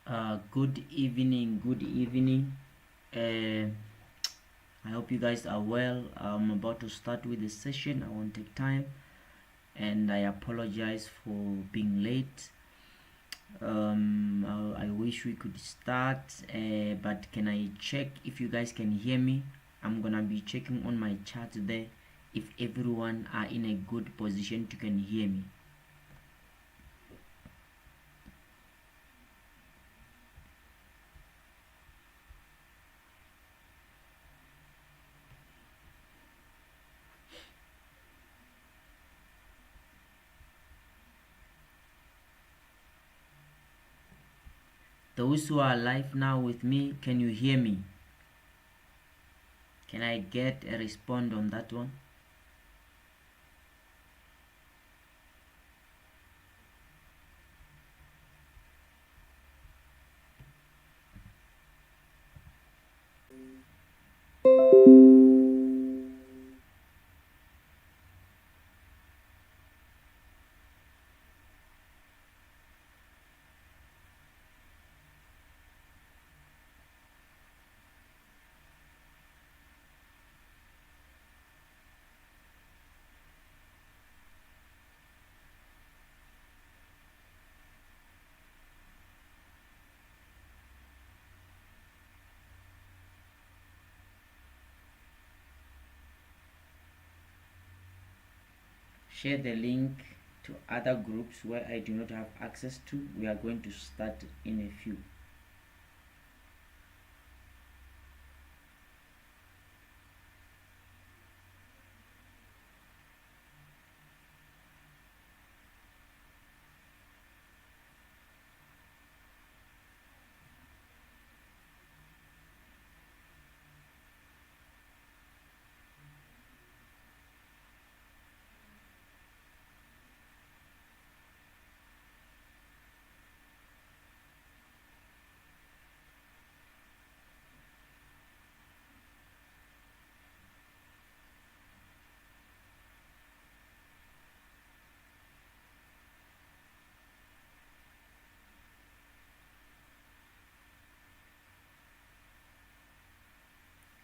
Good evening. I hope you guys are well. I'm about to start with the session. I won't take time, and I apologize for being late. I wish we could start, but can I check if you guys can hear me? I'm gonna be checking on my chat there if everyone are in a good position to can hear me. Those who are live now with me, can you hear me? Can I get a response on that one? Share the link to other groups where I do not have access to. We are going to start in a few.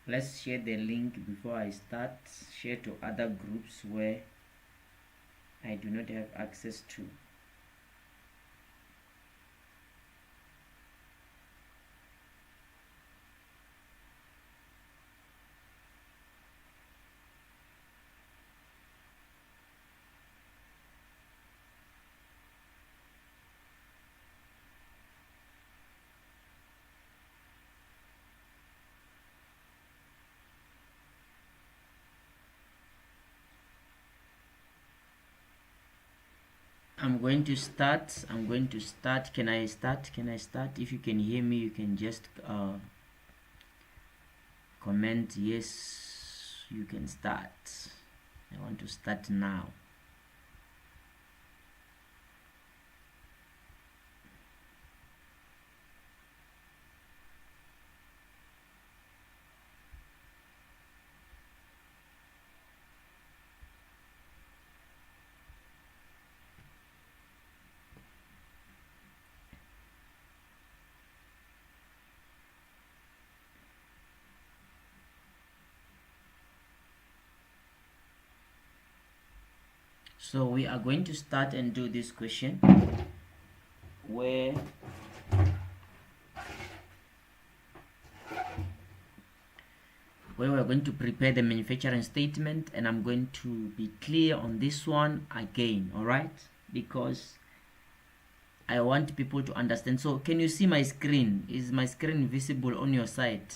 Let's share the link before I start. Share to other groups where I do not have access to. I'm going to start. Can I start? If you can hear me, you can just comment yes, you can start. I want to start now. So we are going to start and do this question where we're going to prepare the manufacturing statement, and I'm going to be clear on this one again, all right? Because I want people to understand. So can you see my screen? Is my screen visible on your side?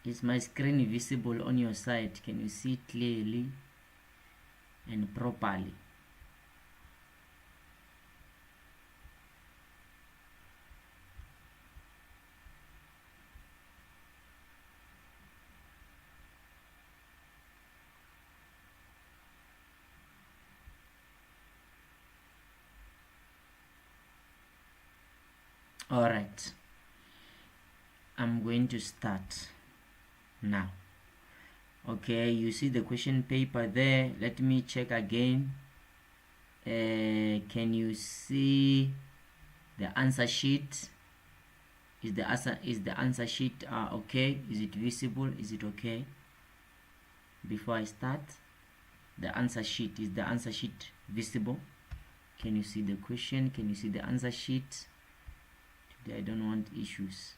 Is my screen visible on your side? Can you see clearly and properly? All right, I'm going to start now. Okay, you see the question paper there. Let me check again. Can you see the answer sheet? Is the answer sheet okay? Is it visible? Is it okay? Before I start, the answer sheet, is the answer sheet visible? Can you see the question? Can you see the answer sheet? Today I don't want issues.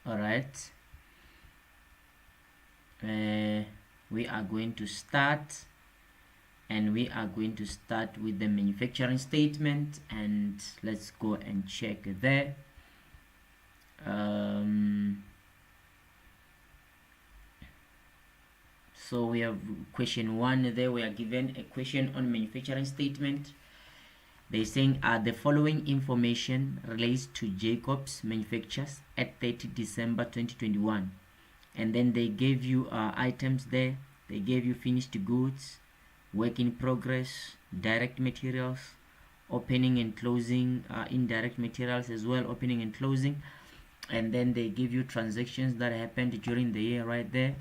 All right, we are going to start, and we are going to start with the manufacturing statement, and let's go and check there. So we have question 1 there. We are given a question on manufacturing statement. They're saying the following information relates to Jacobs Manufactures at 30 December 2021. And then they gave you items there. They gave you finished goods, work in progress, direct materials, opening and closing, indirect materials as well, opening and closing. And then they give you transactions that happened during the year right there.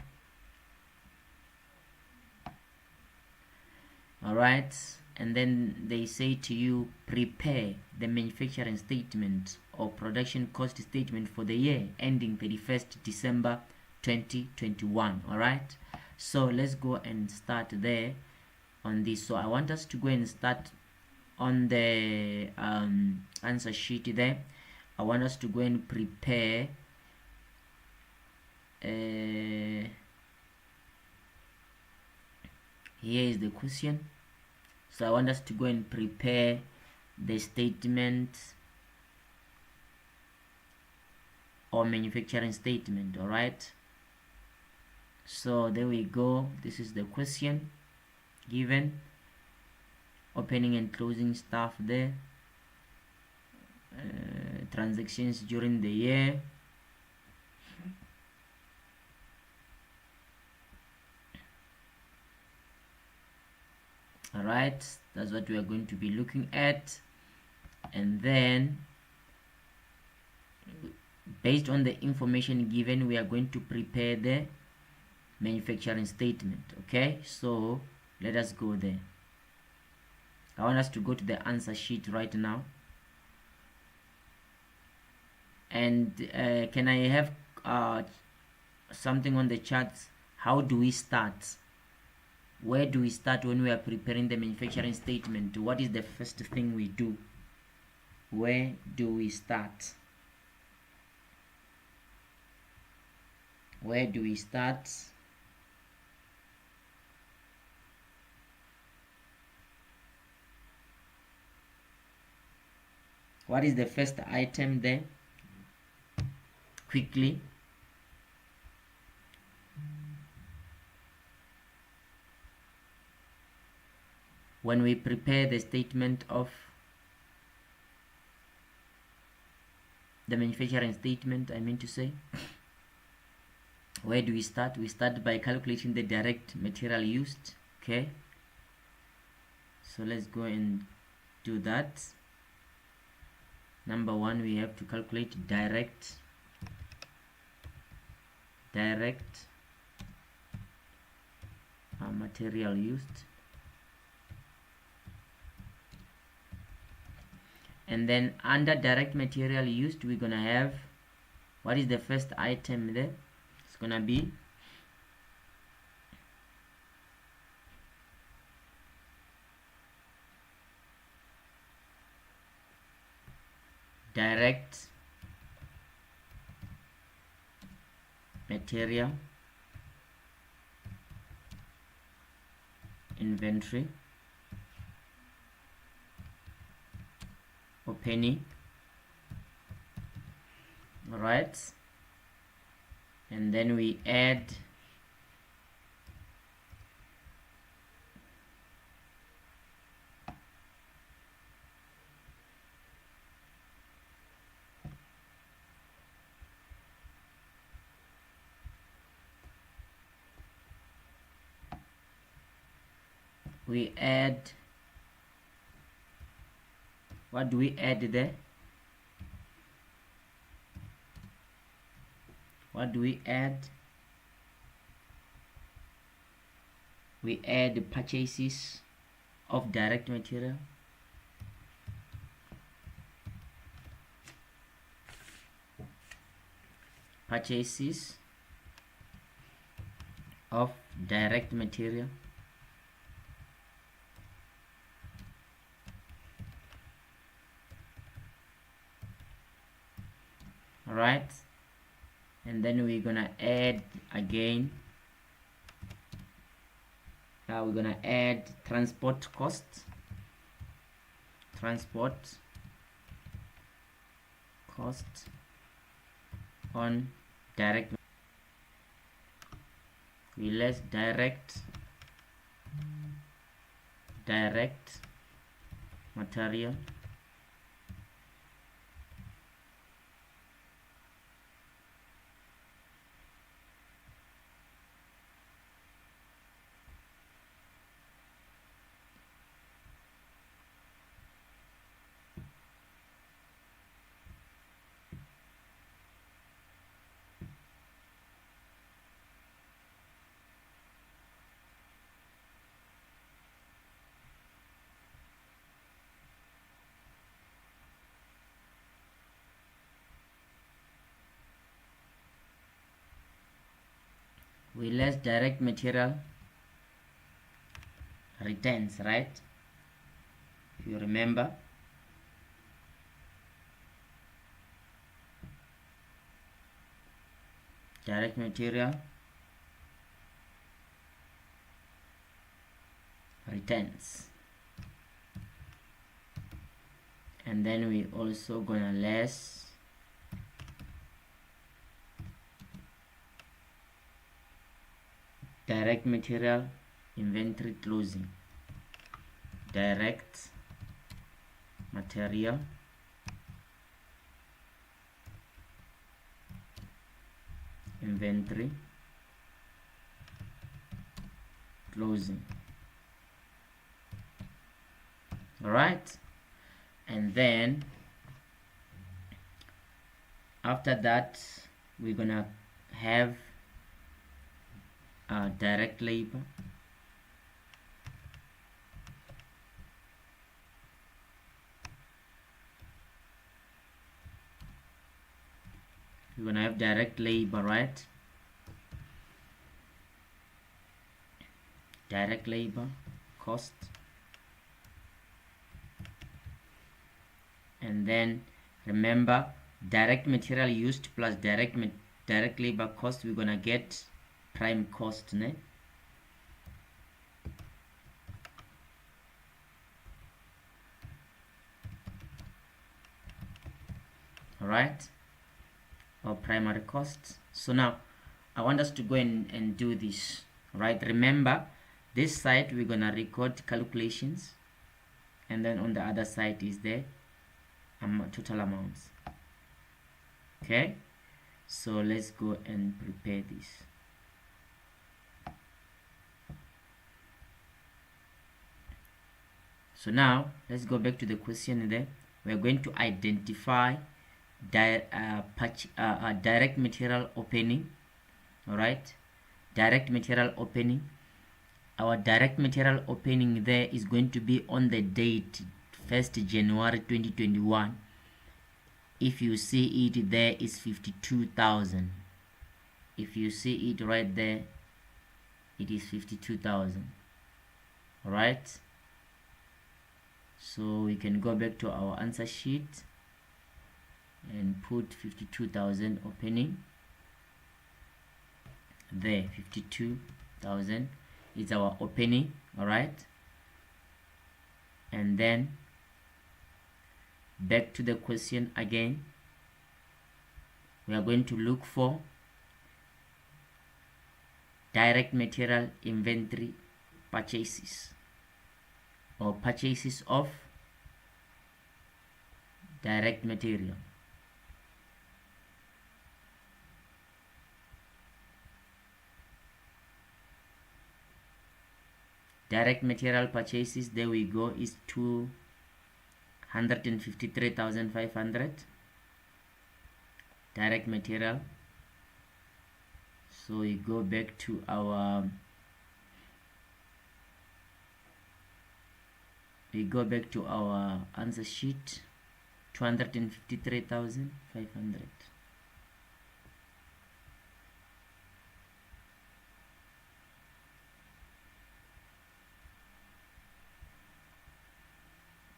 All right. And then they say to you, prepare the manufacturing statement or production cost statement for the year ending 31st December 2021. All right, so let's go and start there on this. So I want us to go and start on the answer sheet there. I want us to go and prepare here is the question. So I want us to go and prepare the statement or manufacturing statement. All right, so there we go. This is the question given, opening and closing stuff there, transactions during the year, all right, that's what we are going to be looking at. And then based on the information given, we are going to prepare the manufacturing statement. Okay, so let us go there. I want us to go to the answer sheet right now. And can I have something on the charts? How do we start? Where do we start when we are preparing the manufacturing statement? What is the first thing we do? Where do we start? Where do we start? What is the first item there? Quickly. When we prepare the statement of the manufacturing statement, I mean to say, where do we start? We start by calculating the direct material used. Okay, so let's go and do that. Number 1, we have to calculate direct material used. And then under direct material used, we're gonna have, what is the first item there? It's gonna be direct material inventory, opening. All right, and then we add we add, what do we add there? What do we add? We add the purchases of direct material. Purchases of direct material. All right, and then we're gonna add again. Now we're gonna add transport costs. Transport cost on direct. We less direct material. We less direct material returns, right? If you remember, direct material returns, and then we also gonna less direct material inventory closing. Direct material inventory closing. All right, and then after that we're gonna have direct labor. We're gonna have direct labor, right? Direct labor cost, and then remember, direct material used plus direct labor cost, we're gonna get prime cost, ne? All right, or primary costs. So now I want us to go and do this, right? Remember, this side we're gonna record calculations, and then on the other side is the total amounts. Okay, so let's go and prepare this. So now let's go back to the question there. We're going to identify direct material opening. All right, direct material opening. Our direct material opening there is going to be on the date 1st January 2021. If you see it there is 52,000. If you see it right there, it is 52,000. All right, so we can go back to our answer sheet and put 52,000 opening there. 52,000 is our opening. All right, and then back to the question again. We are going to look for direct material inventory purchases, or purchases of direct material. direct material purchases, there we go, is 253,500 direct material. So we go back to our answer sheet. 253,500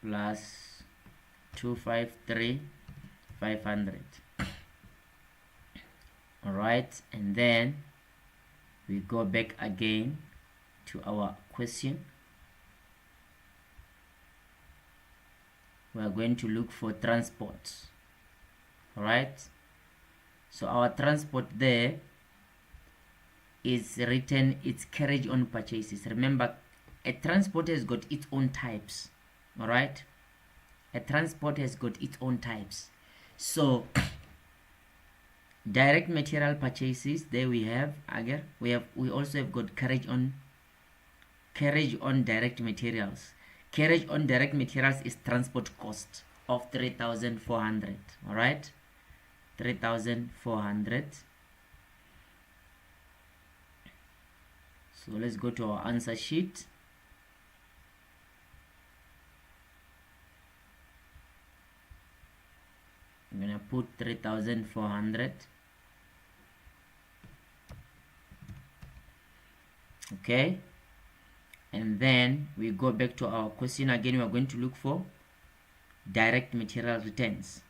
plus 253,500. All right, and then we go back again to our question. We are going to look for transport. All right, so our transport there is written, it's carriage on purchases. Remember, a transport has got its own types. All right, a transport has got its own types. So direct material purchases, there we have again, we also have got carriage on direct materials. Carriage on direct materials is transport cost of 3,400. all right, 3,400. So let's go to our answer sheet. I'm gonna put 3,400. Okay, and then we go back to our question again. We are going to look for direct material returns.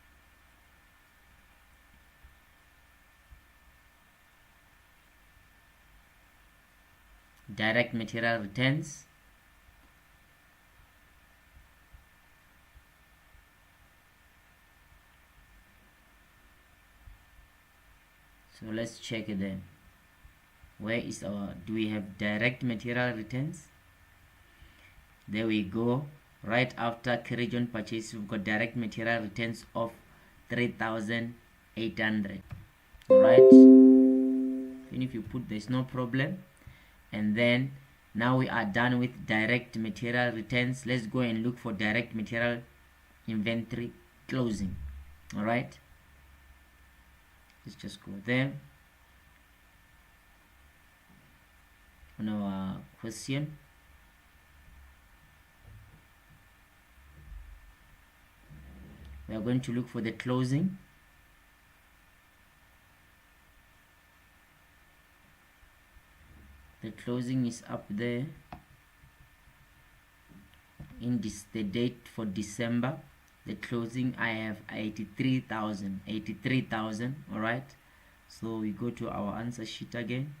Direct material returns. So let's check it then. Where is our, do we have direct material returns? There we go. Right after carriage on purchase, we've got direct material returns of 3,800. all right, even if you put, there's no problem. And then now we are done with direct material returns. Let's go and look for direct material inventory closing. All right, let's just go there on our question. We are going to look for the closing. The closing is up there in this, the date for December. The closing, I have 83,000. all right, so we go to our answer sheet again.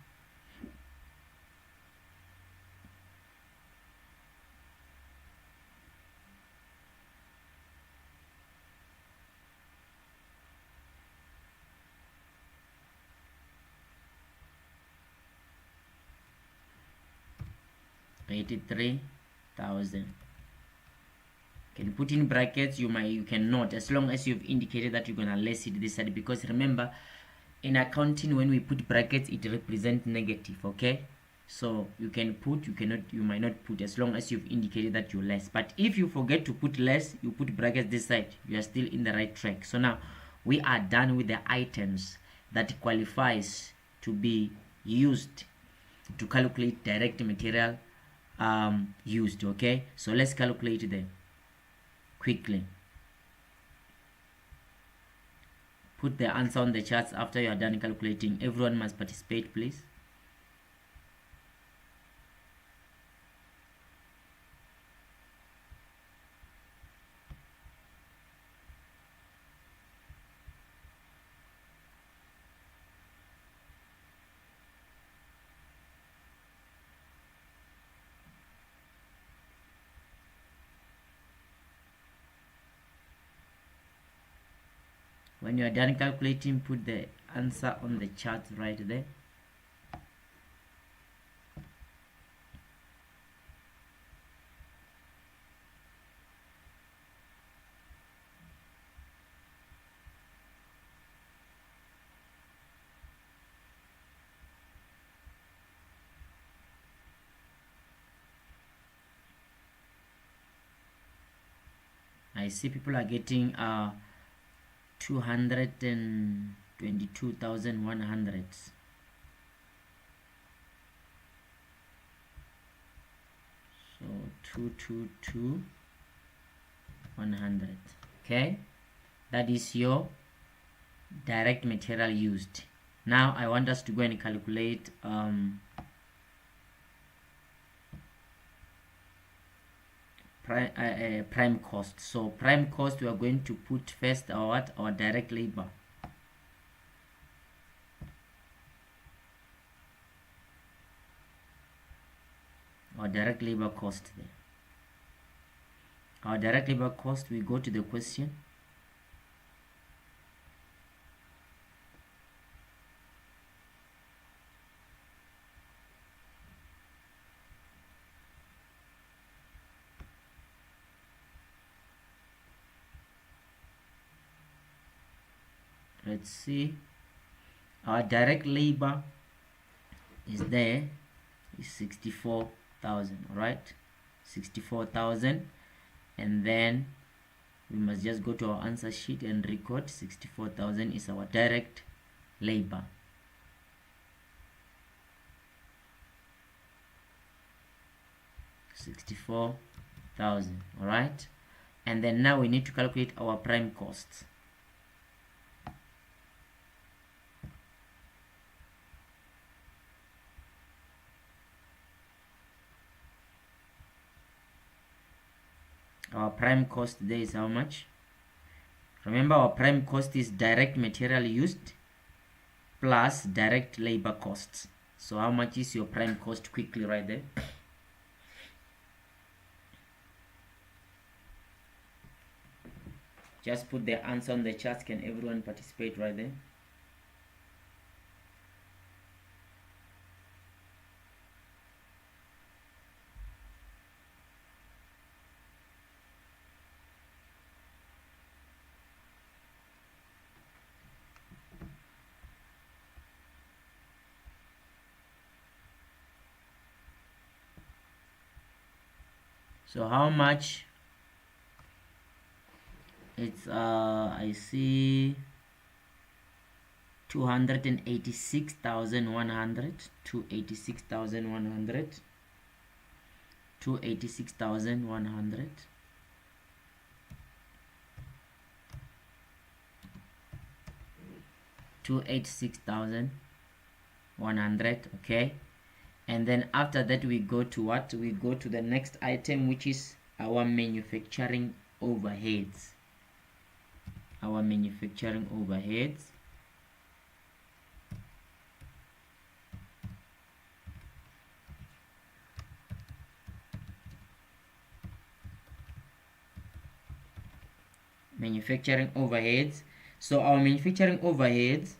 $83,000. Can put in brackets, you cannot, as long as you've indicated that you're gonna less it this side, because remember, in accounting, when we put brackets, it represents negative. Okay, so you can put, you might not put, as long as you've indicated that you're less. But if you forget to put less, you put brackets this side, you are still in the right track. So now we are done with the items that qualifies to be used to calculate direct material used. Okay, so let's calculate them quickly. Put the answer on the charts after you are done calculating. Everyone must participate, please. When you are done calculating, put the answer on the chart right there. I see people are getting 222,100. So 222,100. Okay, that is your direct material used. Now I want us to go and calculate prime cost. So prime cost, we are going to put first our direct labor. Our direct labor cost there. Our direct labor cost, we go to the question. Let's see, our direct labor is there, is 64,000. all right, 64,000, and then we must just go to our answer sheet and record 64,000 is our direct labor. $64,000. all right, and then now we need to calculate our prime costs. Our prime cost there is how much? Remember, our prime cost is direct material used plus direct labor costs. So how much is your prime cost? Quickly right there. Just put the answer on the chat. Can everyone participate right there? So how much? It's I see 286,100, 286,100, 286,100, 286,100. Okay, and then after that we go to what? We go to the next item, which is our manufacturing overheads. Our manufacturing overheads. Manufacturing overheads. So our manufacturing overheads,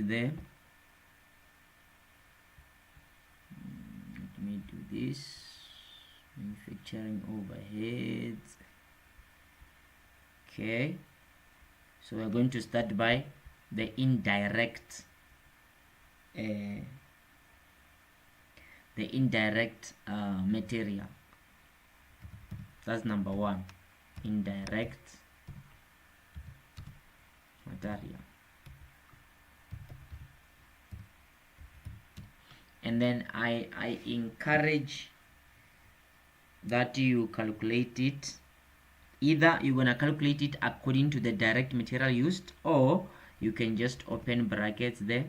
there, let me do this. Manufacturing overheads. Okay, so we're going to start by the indirect material. That's number one, indirect material. And then I encourage that you calculate it. Either you're gonna calculate it according to the direct material used, or you can just open brackets there.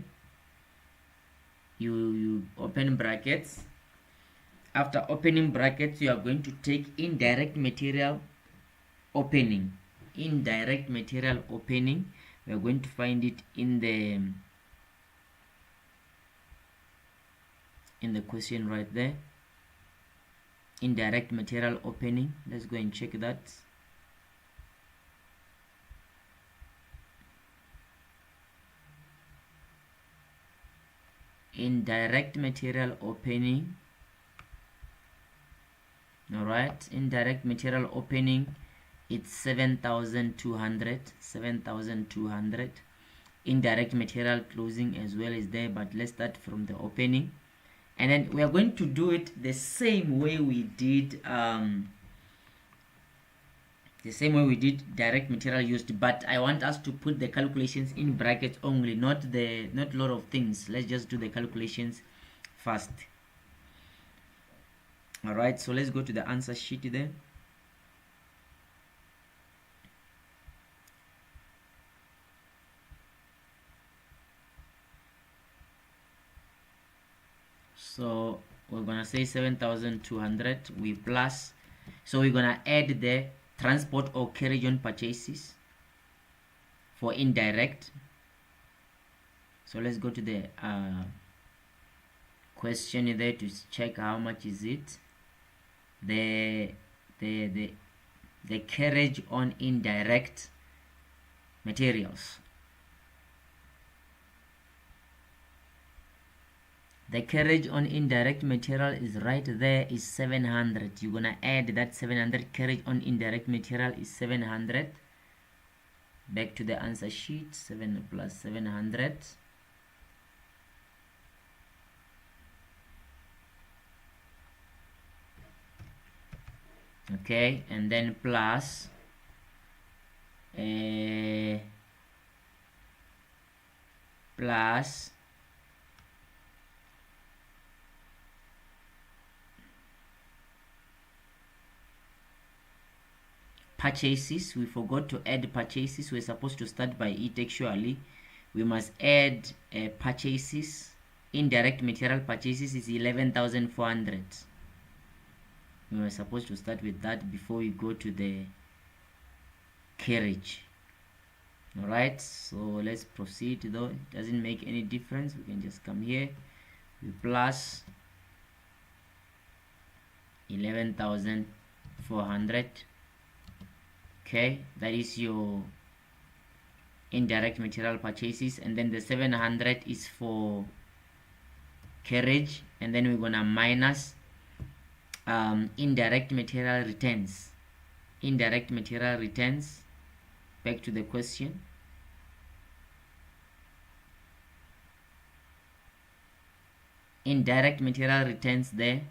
You open brackets. After opening brackets, you are going to take indirect material opening. Indirect material opening, we are going to find it in the question right there. Indirect material opening. Let's go and check that. Indirect material opening. All right, indirect material opening, it's 7,200, indirect material closing as well is there, but let's start from the opening. And then we are going to do it the same way we did direct material used, but I want us to put the calculations in brackets only, not a lot of things. Let's just do the calculations first. All right, so let's go to the answer sheet there. So we're gonna say 7,200 we plus, so we're gonna add the transport or carriage on purchases for indirect. So let's go to the question there to check how much is it. The carriage on indirect materials. The carriage on indirect material is right there, is 700. You're gonna add that 700. Carriage on indirect material is 700. Back to the answer sheet. 7 plus 700. Okay, and then plus plus purchases. We forgot to add purchases. We're supposed to start by it. Actually, we must add purchases. Indirect material purchases is 11,400. We were supposed to start with that before we go to the carriage. All right, so let's proceed. Though it doesn't make any difference, we can just come here. We plus 11,400. Okay, that is your indirect material purchases, and then the 700 is for carriage, and then we're gonna minus indirect material returns. Indirect material returns. Back to the question. Indirect material returns there.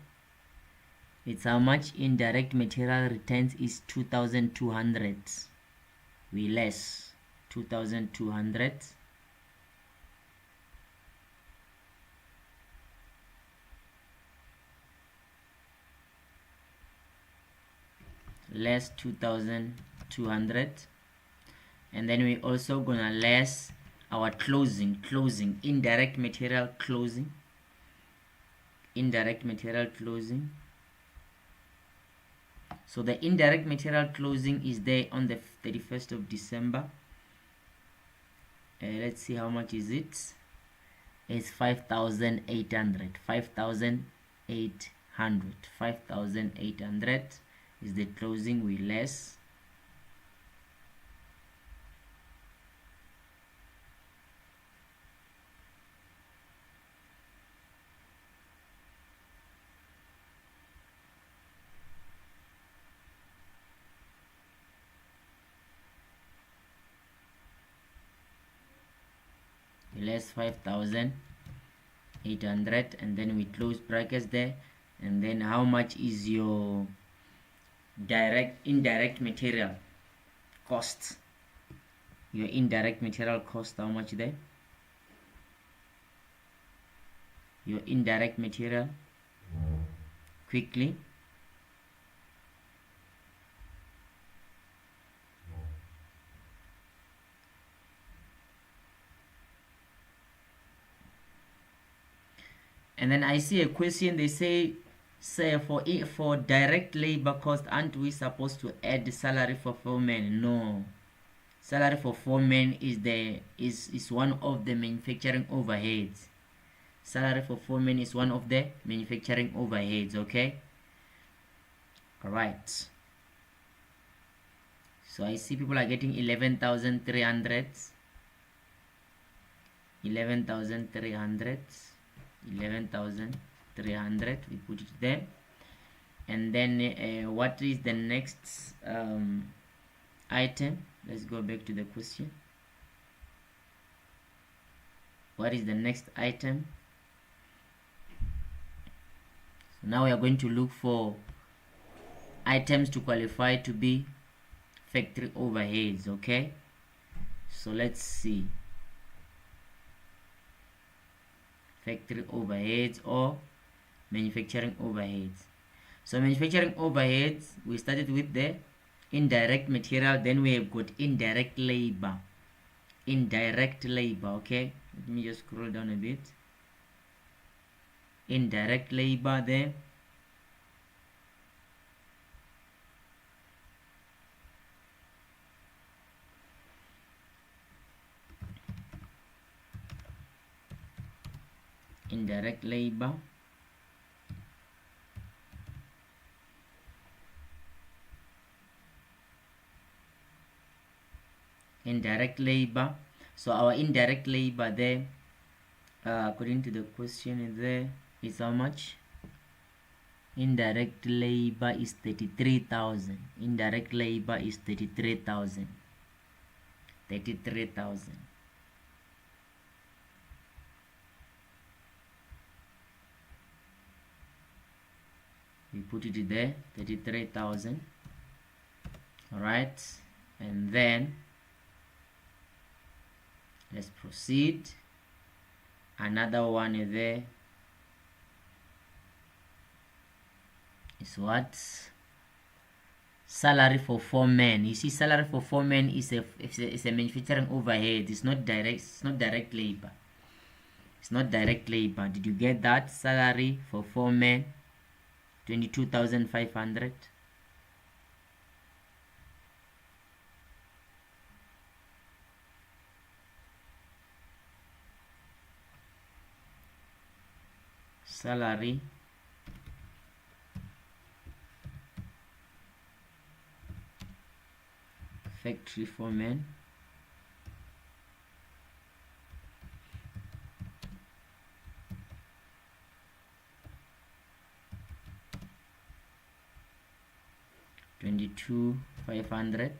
It's how much? Indirect material returns is 2,200. We less 2,200. Less 2,200, and then we also gonna less our closing indirect material closing. So the indirect material closing is there on the 31st of December. Let's see how much is it. It's 5,800. 5,800 is the closing. We less less 5,800, and then we close brackets there. And then how much is your indirect material cost? Your indirect material cost, how much there? Your indirect material, quickly. And then I see a question. They say for direct labor cost, aren't we supposed to add the salary for 4 men? No, salary for 4 men is one of the manufacturing overheads. Salary for 4 men is one of the manufacturing overheads. Okay, all right. So I see people are getting 11,300. 11,300. We put it there. And then what is the next item? Let's go back to the question. What is the next item? So now we are going to look for items to qualify to be factory overheads. Okay, so let's see. Factory overheads or manufacturing overheads. So manufacturing overheads, we started with the indirect material, then we have got indirect labor. Indirect labor, okay, let me just scroll down a bit. Indirect labor there. Indirect labor. Indirect labor. So our indirect labor there, according to the question there, is how much? Indirect labor is 33,000. Indirect labor is 33,000. 33,000. We put it there, 33,000. All right, and then let's proceed. Another one there is what? Salary for 4 men. You see, salary for 4 men is a manufacturing overhead. It's not direct. It's not direct labor. It's not direct labor. Did you get that? Salary for 4 men, 22,500. Salary factory foreman, $22,500.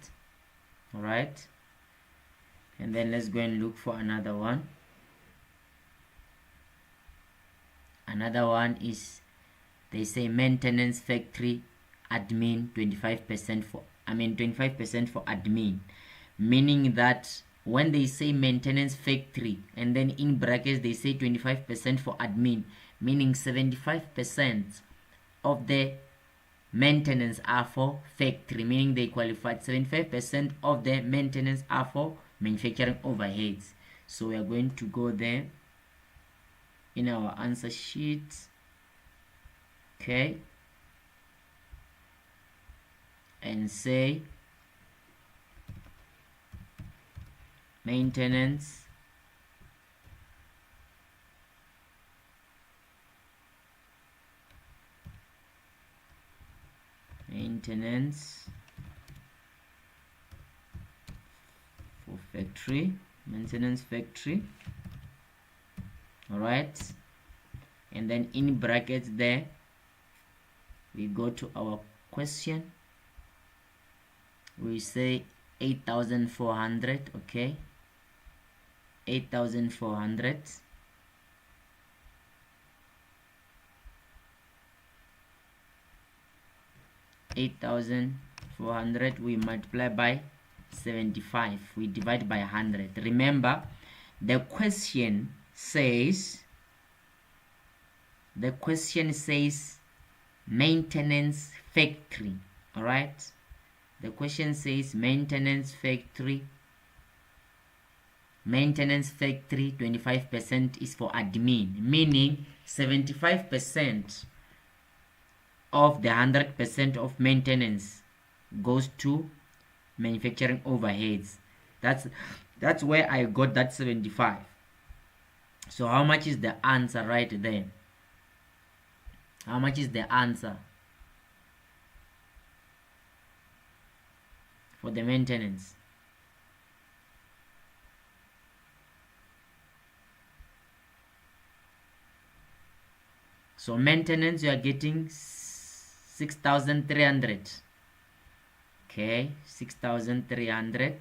All right, and then let's go and look for another one. Another one is, they say maintenance factory admin, 25% for 25% for admin, meaning that when they say maintenance factory and then in brackets they say 25% for admin, meaning 75% of the maintenance are for factory, meaning they qualified. 75% of the maintenance are for manufacturing overheads. So we are going to go there in our answer sheet. Okay, and say maintenance for factory, maintenance factory. All right, and then in brackets there we go to our question. We say 8,400. okay, 8,400. We multiply by 75. We divide by 100. Remember, the question says maintenance factory. All right, the question says maintenance factory. Maintenance factory, 25% is for admin, meaning 75% of the 100% of maintenance goes to manufacturing overheads. That's where I got that 75. So how much is the answer right there? How much is the answer for the maintenance? So maintenance, you are getting 6,300. okay, 6,300.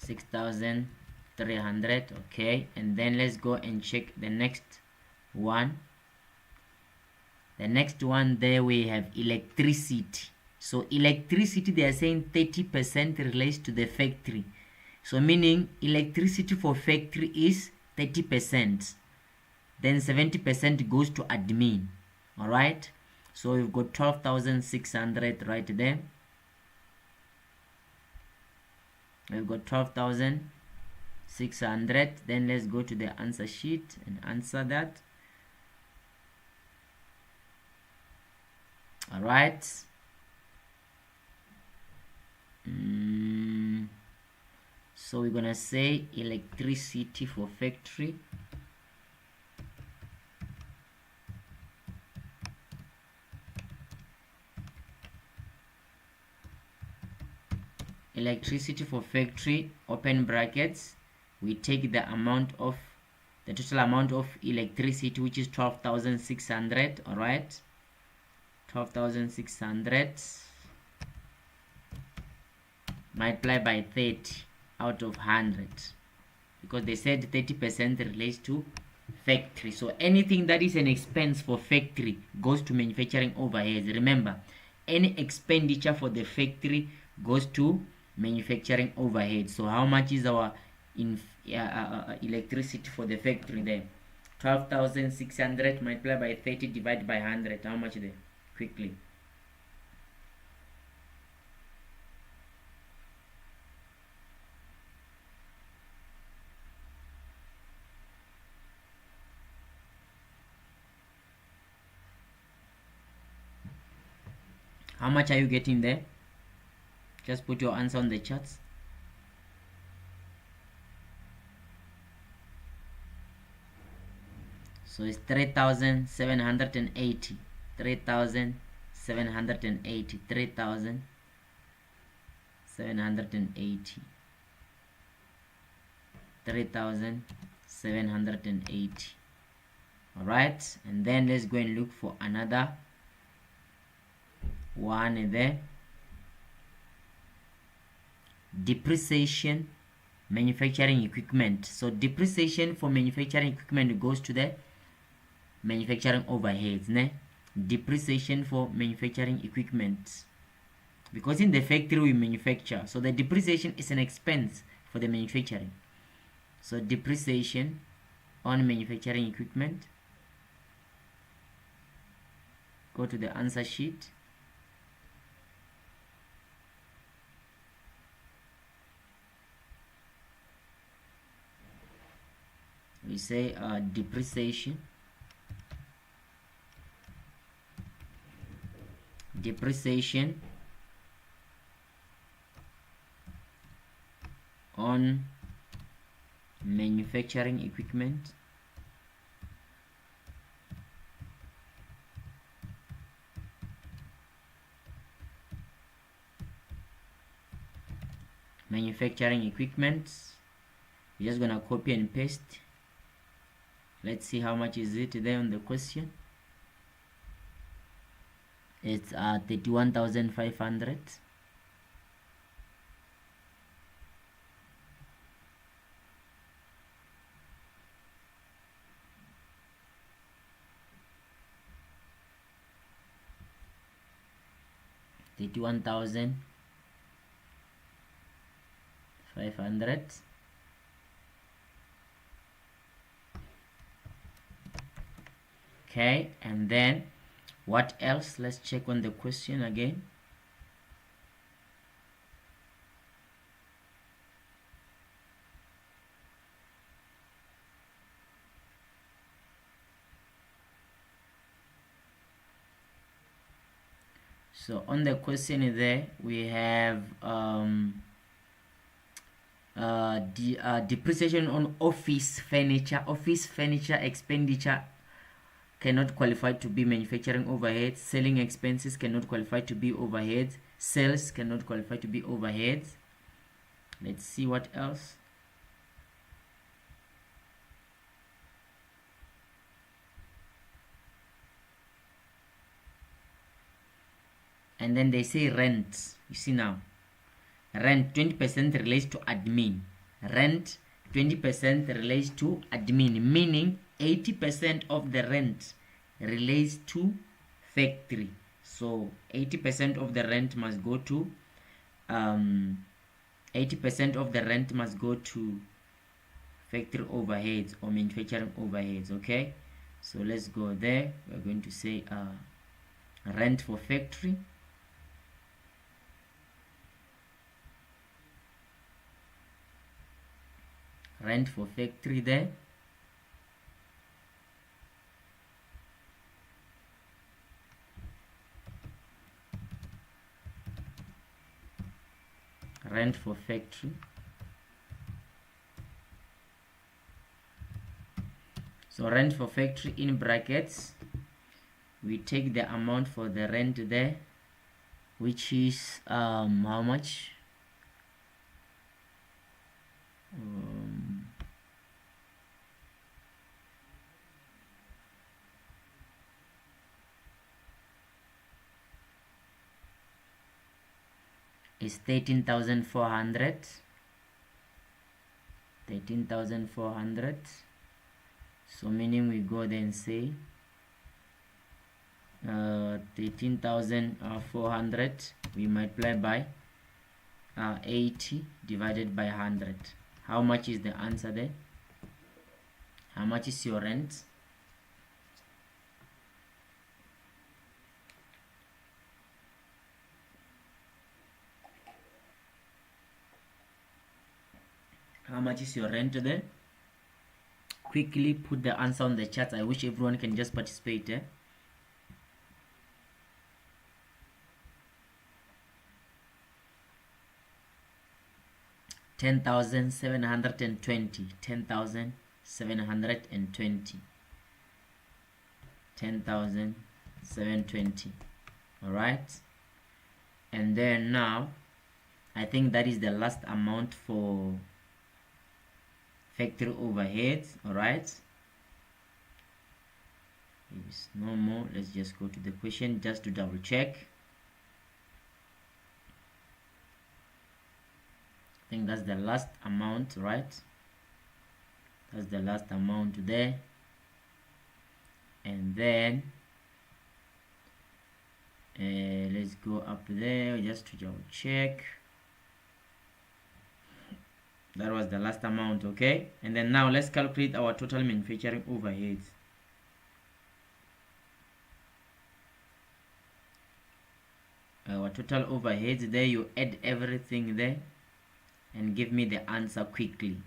6,300. Okay, and then let's go and check the next one. The next one, there we have electricity. So electricity, they are saying 30% relates to the factory. So meaning electricity for factory is 30%. Then 70% goes to admin. All right. So we've got 12,600 right there. We've got 12,600. Then let's go to the answer sheet and answer that. All right. So we're gonna say electricity for factory. Electricity for factory, open brackets, we take the amount of the total amount of electricity, which is 12,600. all right, 12,600 multiply by 30 out of 100, because they said 30% relates to factory. So anything that is an expense for factory goes to manufacturing overheads. Remember, any expenditure for the factory goes to manufacturing overhead. So how much is our electricity for the factory there? 12,600 multiplied by 30 divided by 100. How much there? Quickly. How much are you getting there? Just put your answer on the charts. So it's 3,780. 3,780. 3,780. 3,780. All right, and then let's go and look for another one there. Depreciation, manufacturing equipment. So depreciation for manufacturing equipment goes to the manufacturing overheads, ne? Depreciation for manufacturing equipment, because in the factory we manufacture, so the depreciation is an expense for the manufacturing. So depreciation on manufacturing equipment, go to the answer sheet. We say depreciation on manufacturing equipment. Manufacturing equipment, you're just gonna copy and paste. Let's see how much is it there on the question. It's 31,500. $31,500. Okay, and then what else? Let's check on the question again. So on the question there we have depreciation on office furniture. Office furniture expenditure cannot qualify to be manufacturing overheads. Selling expenses cannot qualify to be overheads. Sales cannot qualify to be overheads. Let's see what else. And then they say rent. You see now, rent 20% relates to admin. Rent 20% relates to admin, meaning 80% of the rent relates to factory. So 80% of the rent must go to 80% of the rent must go to factory overheads or manufacturing overheads. Okay, so let's go there. We're going to say rent for factory. Rent for factory there. Rent for factory. So rent for factory in brackets, we take the amount for the rent there, which is how much? Is 13,400. 13,400. So meaning we go then say 13,400 we multiply by 80 divided by 100. How much is the answer there? How much is your rent? How much is your rent there? Quickly put the answer on the chat. I wish everyone can just participate. $10,720. 10,720. 10,720. All right. And then now, I think that is the last amount for factory overheads. All right. There's no more. Let's just go to the question just to double check. I think that's the last amount, right? That's the last amount there. And then let's go up there just to double check. That was the last amount. Okay, and then now let's calculate our total manufacturing overheads. Our total overheads there, you add everything there and give me the answer quickly.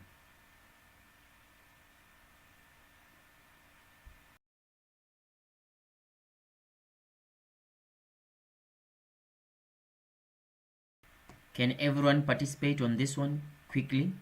Can everyone participate on this one quickly?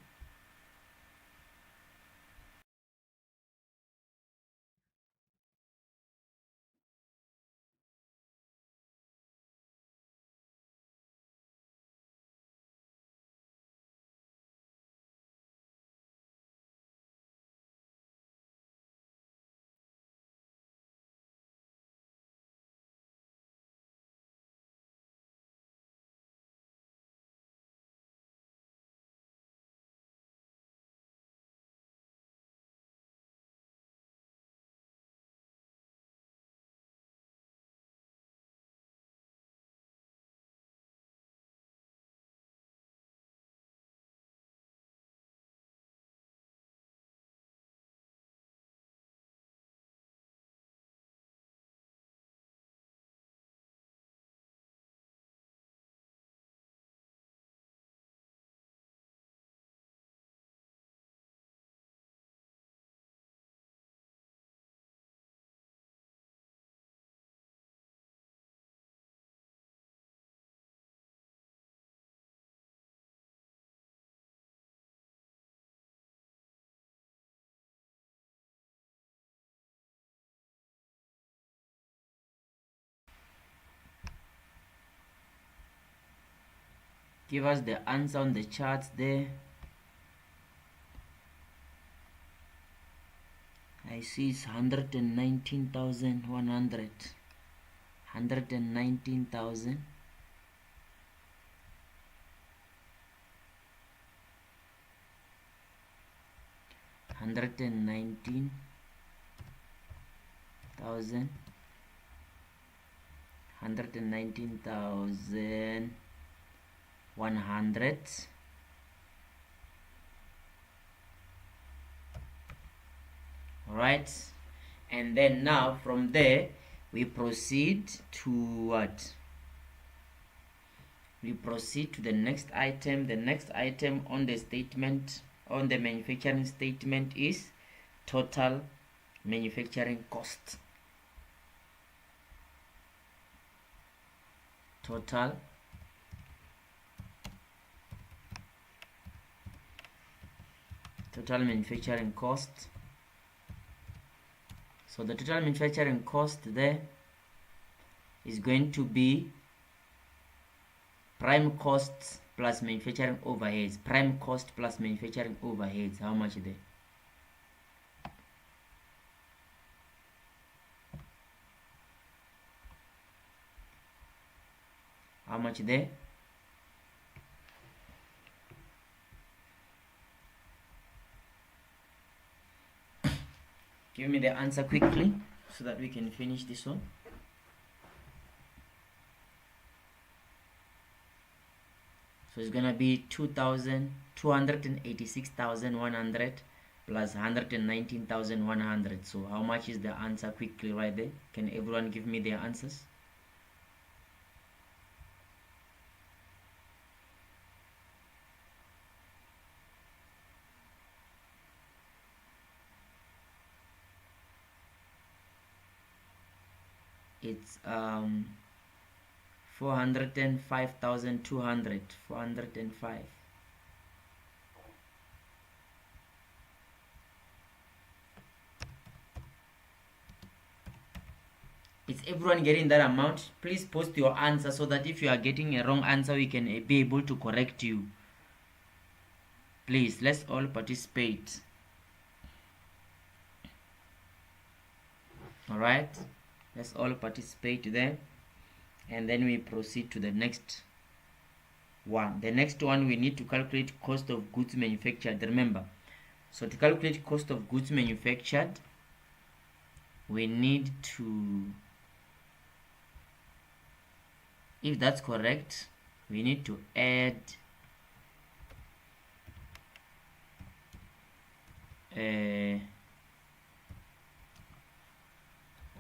Give us the answer on the charts there. I see it's 119,100. 119,000. 119,000, 119,100. All right, and then now from there we proceed to what? We proceed to the next item. The next item on the statement, on the manufacturing statement, is total manufacturing cost. Total manufacturing cost. So the total manufacturing cost there is going to be prime costs plus manufacturing overheads. Prime cost plus manufacturing overheads. How much there? How much there? Give me the answer quickly so that we can finish this one. So it's gonna be 286,100 plus 119,100. So how much is the answer quickly right there? Can everyone give me their answers? It's 405,200. 405. Is everyone getting that amount? Please post your answer so that if you are getting a wrong answer, we can be able to correct you. Please, let's all participate. All right, let's all participate there, and then we proceed to the next one. The next one, we need to calculate cost of goods manufactured. Remember, so to calculate cost of goods manufactured, we need to, if that's correct, we need to add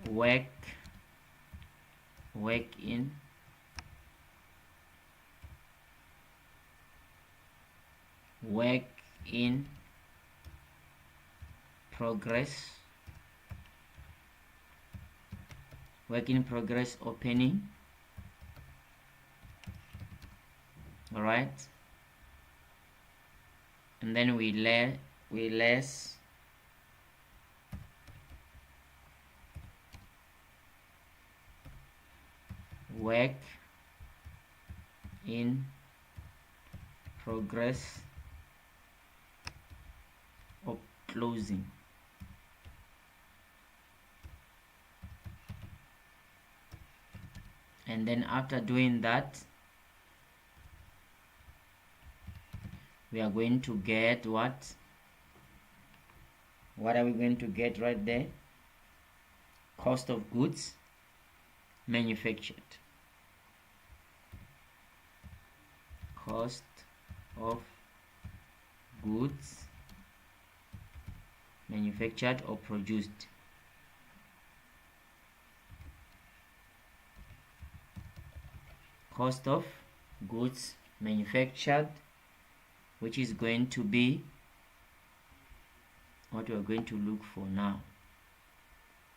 work in progress, opening. All right, and then we less work in progress of closing. And then after doing that, we are going to get what are we going to get right there? Cost of goods manufactured. Cost of goods manufactured or produced. Cost of goods manufactured, which is going to be what we are going to look for now.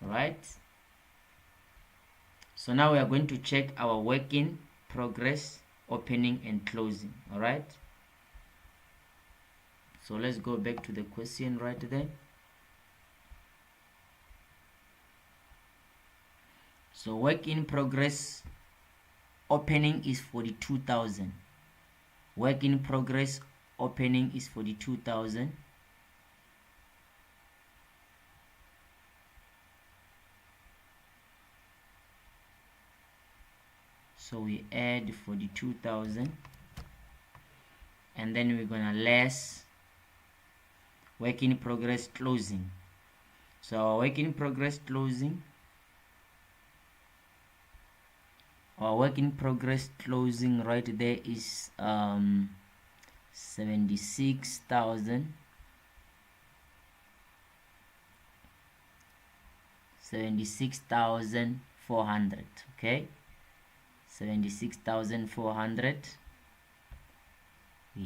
All right, so now we are going to check our work in progress opening and closing. All right, so let's go back to the question right there. So work in progress opening is 42,000. Work in progress opening is 42,000. So we add 42,000, and then we're gonna less work in progress closing. So our work in progress closing, right there is 76,400. Okay, 76,400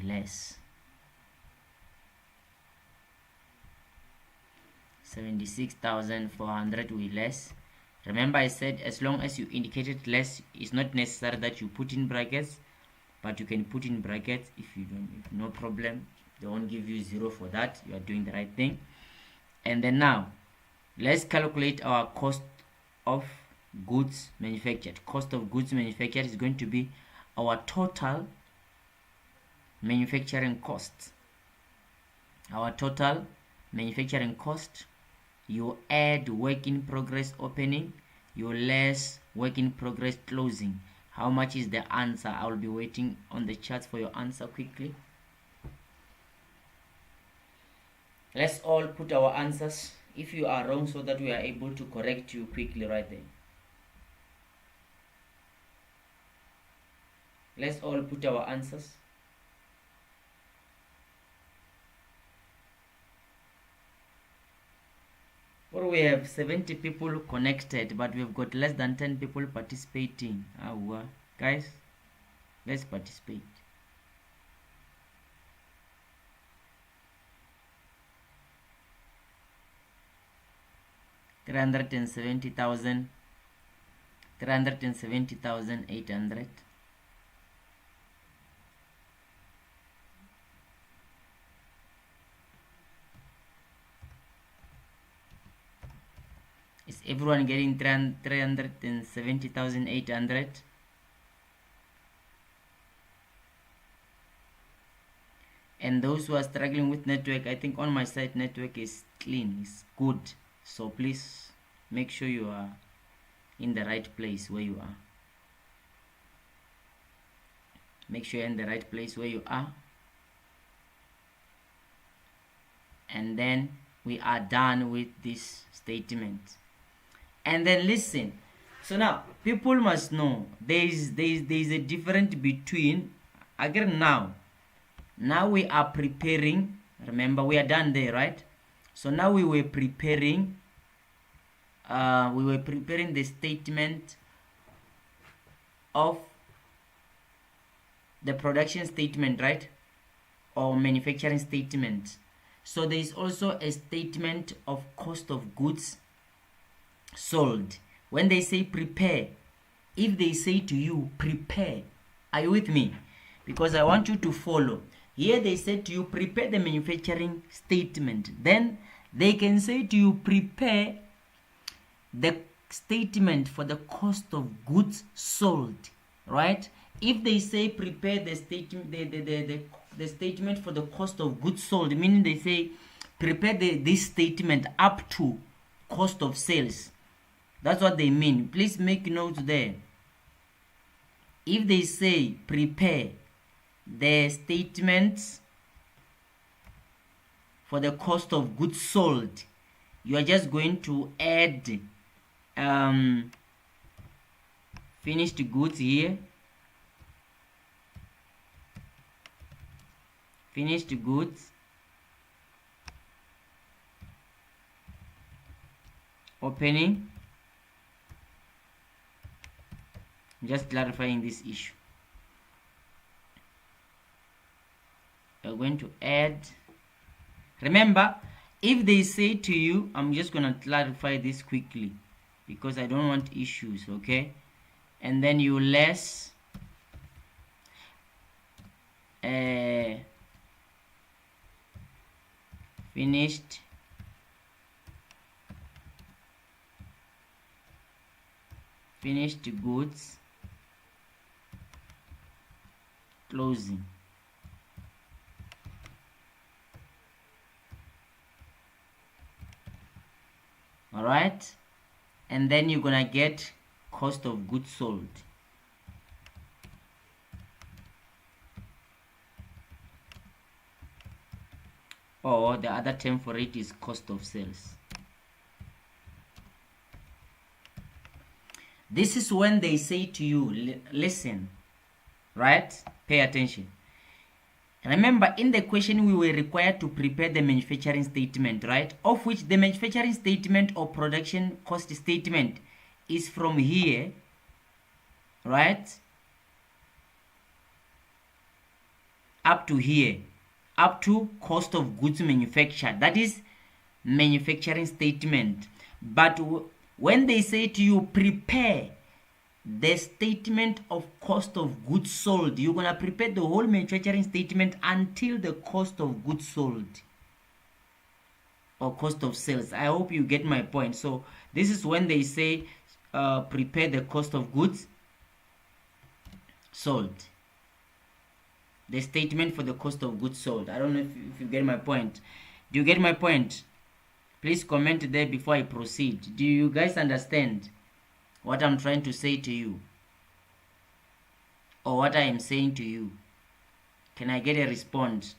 less 76,400 we less. Remember I said as long as you indicated less, it's not necessary that you put in brackets, but you can put in brackets if you don't, no problem. They won't give you 0 for that. You are doing the right thing. And then now let's calculate our cost of goods manufactured. Cost of goods manufactured is going to be our total manufacturing cost. Our total manufacturing cost, you add work in progress opening, you less work in progress closing. How much is the answer? I will be waiting on the chat for your answer quickly. Let's all put our answers if you are wrong, so that we are able to correct you quickly right there. Let's all put our answers. Well, we have 70 people connected, but we've got less than 10 people participating. Guys, let's participate. $370,800. Is everyone getting 370,800? And those who are struggling with network, I think on my side network is clean, it's good. So please make sure you are in the right place where you are. Make sure you're in the right place where you are. And then we are done with this statement. And then listen. So now people must know there is a difference between, again, now we are preparing. Remember, we are done there, right? So now we were preparing the statement of the production statement, right? Or manufacturing statement. So there is also a statement of cost of goods sold. When they say prepare, if they say to you prepare, are you with me? Because I want you to follow. Here they said to you prepare the manufacturing statement. Then they can say to you prepare the statement for the cost of goods sold, right? If they say prepare the statement, the statement for the cost of goods sold, meaning they say prepare this statement up to cost of sales. That's what they mean. Please make note there. If they say prepare the statements for the cost of goods sold, you are just going to add finished goods here, finished goods, opening. Just clarifying this issue. You're going to add. Remember, if they say to you, I'm just going to clarify this quickly because I don't want issues, okay? And then you less finished goods closing. All right, and then you're gonna get cost of goods sold. or the other term for it is cost of sales. This is when they say to you, listen, right? Pay attention. Remember, in the question we were required to prepare the manufacturing statement, right? Of which the manufacturing statement or production cost statement is from here, right? Up to here, up to cost of goods manufactured. That is manufacturing statement. But when they say to you, prepare the statement of cost of goods sold, you're gonna prepare the whole manufacturing statement until the cost of goods sold or cost of sales. I hope you get my point. So this is when they say prepare the cost of goods sold, the statement for the cost of goods sold. I don't know if you get my point. Do you get my point? Please comment there before I proceed. Do you guys understand what I'm trying to say to you, or what I am saying to you? Can I get a response?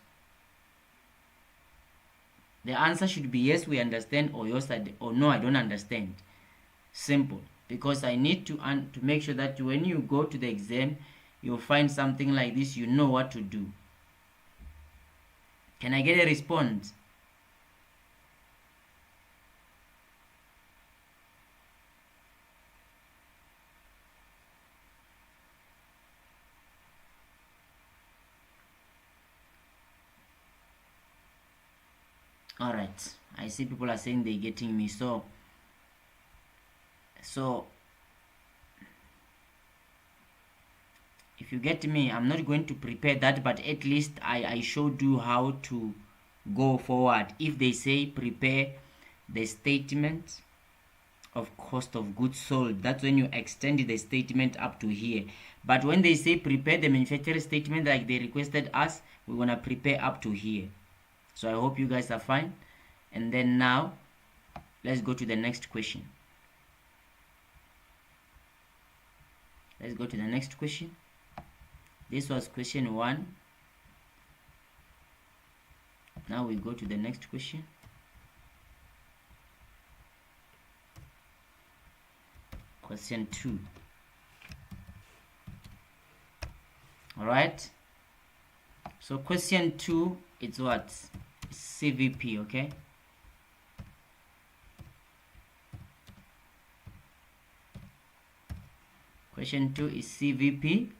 The answer should be yes, we understand, or yes, or no, I don't understand. Simple. Because I need to make sure that when you go to the exam, you'll find something like this, you know what to do. Can I get a response? All right, I see people are saying they're getting me. So if you get me, I'm not going to prepare that, but at least I showed you how to go forward. If they say prepare the statement of cost of goods sold, that's when you extend the statement up to here. But when they say prepare the manufacturer statement like they requested us, we're gonna prepare up to here. So I hope you guys are fine. And then now let's go to the next question. Let's go to the next question. This was question 1. Now we go to the next question. Question 2. All right. So question 2, it's what? CVP, okay? Question 2 is CVP.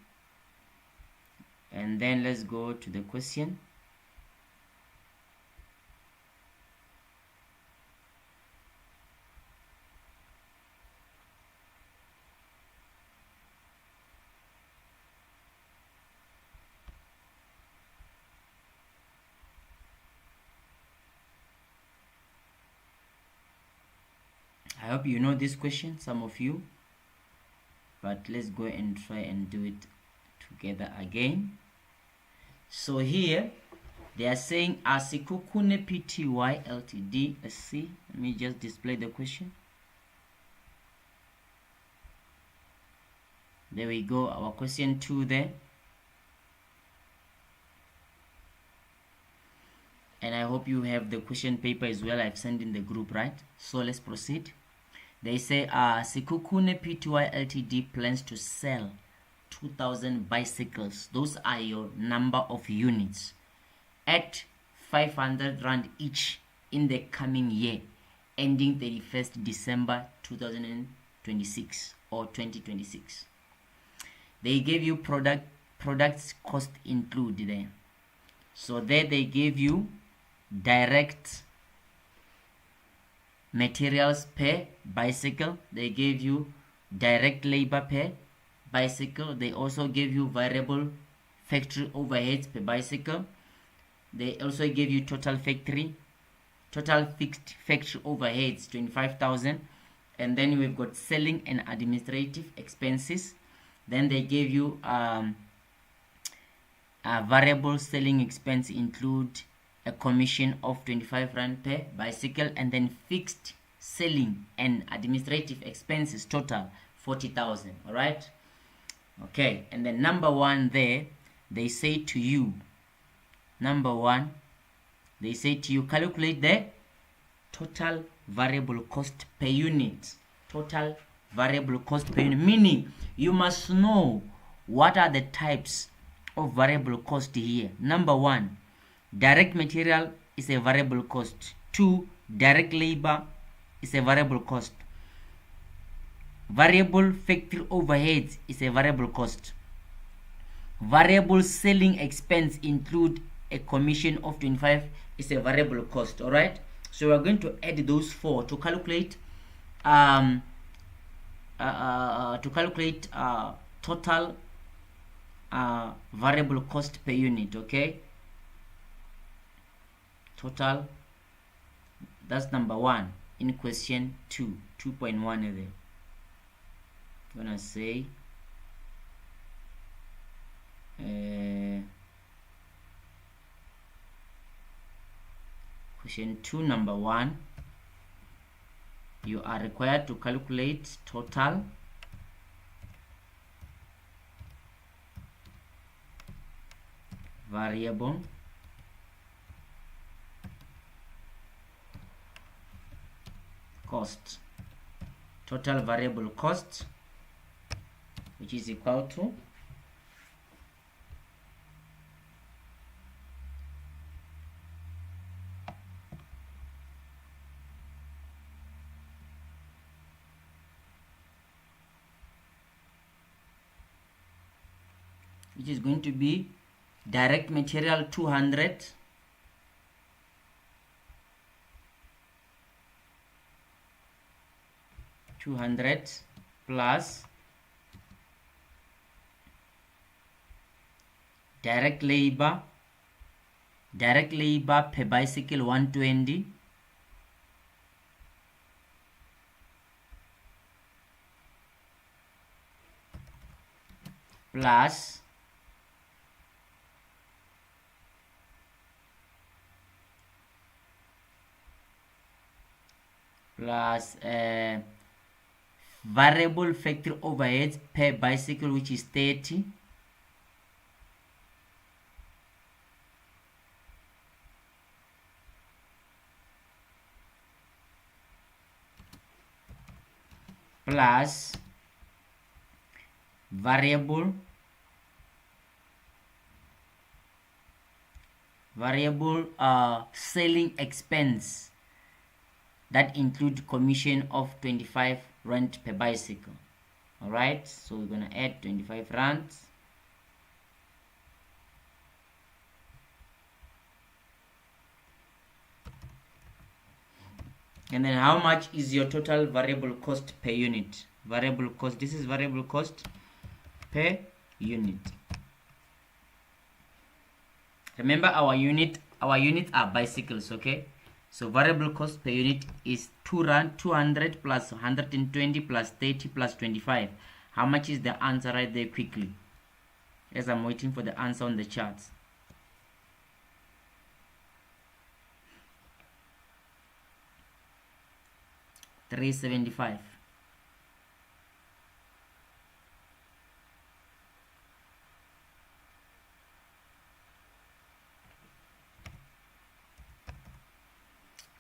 And then let's go to the question. I hope you know this question, some of you, but let's go and try and do it together again. So here they are saying Asikukune Pty Ltd. Let's see, let me just display the question. There we go, our question 2 there. And I hope you have the question paper as well. I've sent in the group, right? So let's proceed. They say Sikukune Pty Ltd plans to sell 2,000 bicycles. Those are your number of units at 500 Rand each in the coming year, ending 31st December 2026 or 2026. They gave you products cost include there. So there they gave you direct materials per bicycle. They gave you direct labor per bicycle. They also gave you variable factory overheads per bicycle. They also gave you total fixed factory overheads 25,000. And then we've got selling and administrative expenses. Then they gave you a variable selling expense include a commission of 25 Rand per bicycle, and then fixed selling and administrative expenses total 40,000. All right. Okay. And then number 1 there, they say to you, number 1, They say to you, calculate the total variable cost per unit. Total variable cost per unit, meaning you must know what are the types of variable cost here. Number one, direct material is a variable cost. Two, direct labor is a variable cost. Variable factory overheads is a variable cost. Variable selling expense include a commission of 25 is a variable cost. All right, so we're going to add those four to calculate total variable cost per unit. Okay, total, that's number one in question 2.1 there. I'm gonna say question 2 number 1, you are required to calculate total variable cost, total variable cost, which is equal to going to be direct material 200 plus direct labor per bicycle 120 plus variable factory overheads per bicycle, which is 30, plus variable selling expense that include commission of 25 rand per bicycle. All right, so we're gonna add 25 rands and then how much is your total variable cost per unit? Variable cost, this is variable cost per unit. Remember our units are bicycles. Okay, so variable cost per unit is 2 rand, 200 plus 120 plus 30 plus 25. How much is the answer right there quickly, as I'm waiting for the answer on the charts? $375.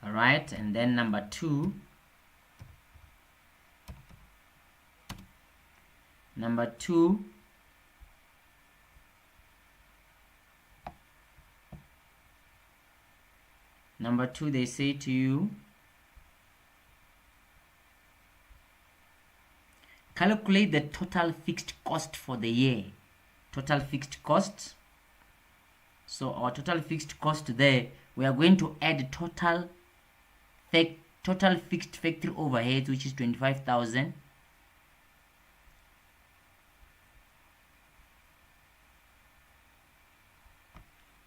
All right, and then number 2, they say to you, calculate the total fixed cost for the year. Total fixed cost. So our total fixed cost there, we are going to add total fixed factory overhead, which is 25,000,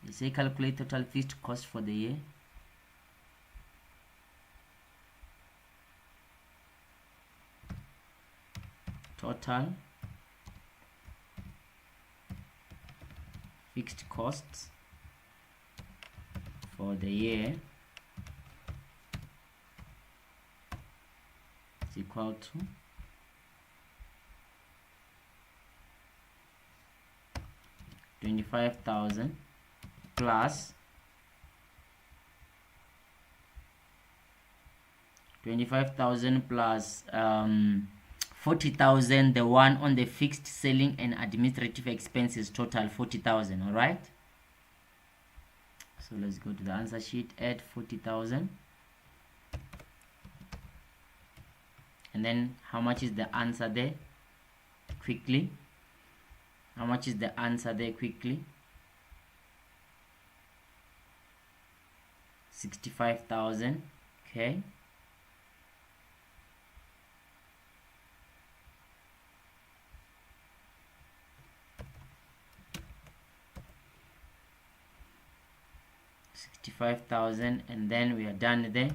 they say calculate total fixed cost for the year. Total fixed costs for the year is equal to $25,000 plus 25,000 plus 40,000, the one on the fixed selling and administrative expenses, total 40,000. All right, so let's go to the answer sheet, add 40,000, and then how much is the answer there quickly? How much is the answer there quickly? 65,000. Okay, $65,000, and then we are done there.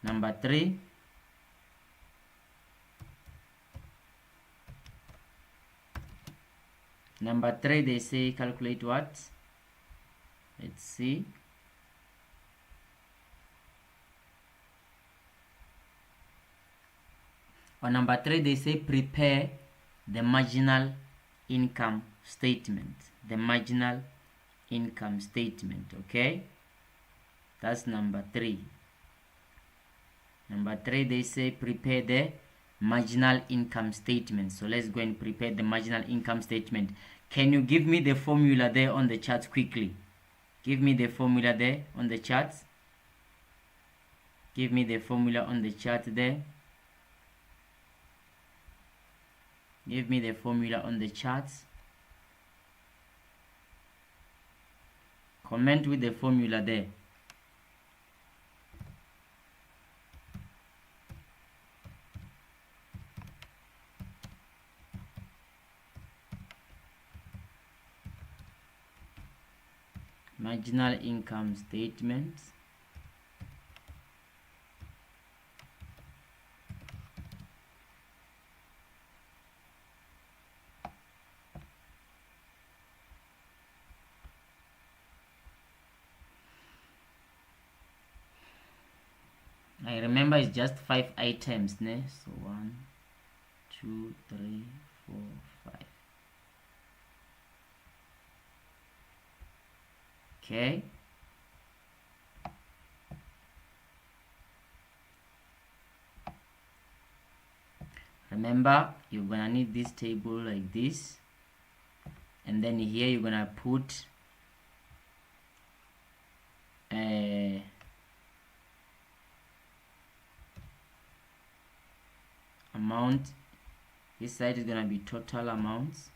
Number 3, they say calculate what? Let's see. On number 3, they say prepare the marginal income statement. The marginal income statement. Okay, that's number 3. Number 3, they say prepare the marginal income statement. So let's go and prepare the marginal income statement. Can you give me the formula there on the chart quickly? Give me the formula there on the charts. Give me the formula on the chart there. Give me the formula on the charts. Comment with the formula there. Marginal income statement. I remember it's just 5 items, ne? So 1, 2, 3, 4, 5. Okay. Remember, you're gonna need this table like this, and then here you're gonna put amount. This side is gonna be total amounts,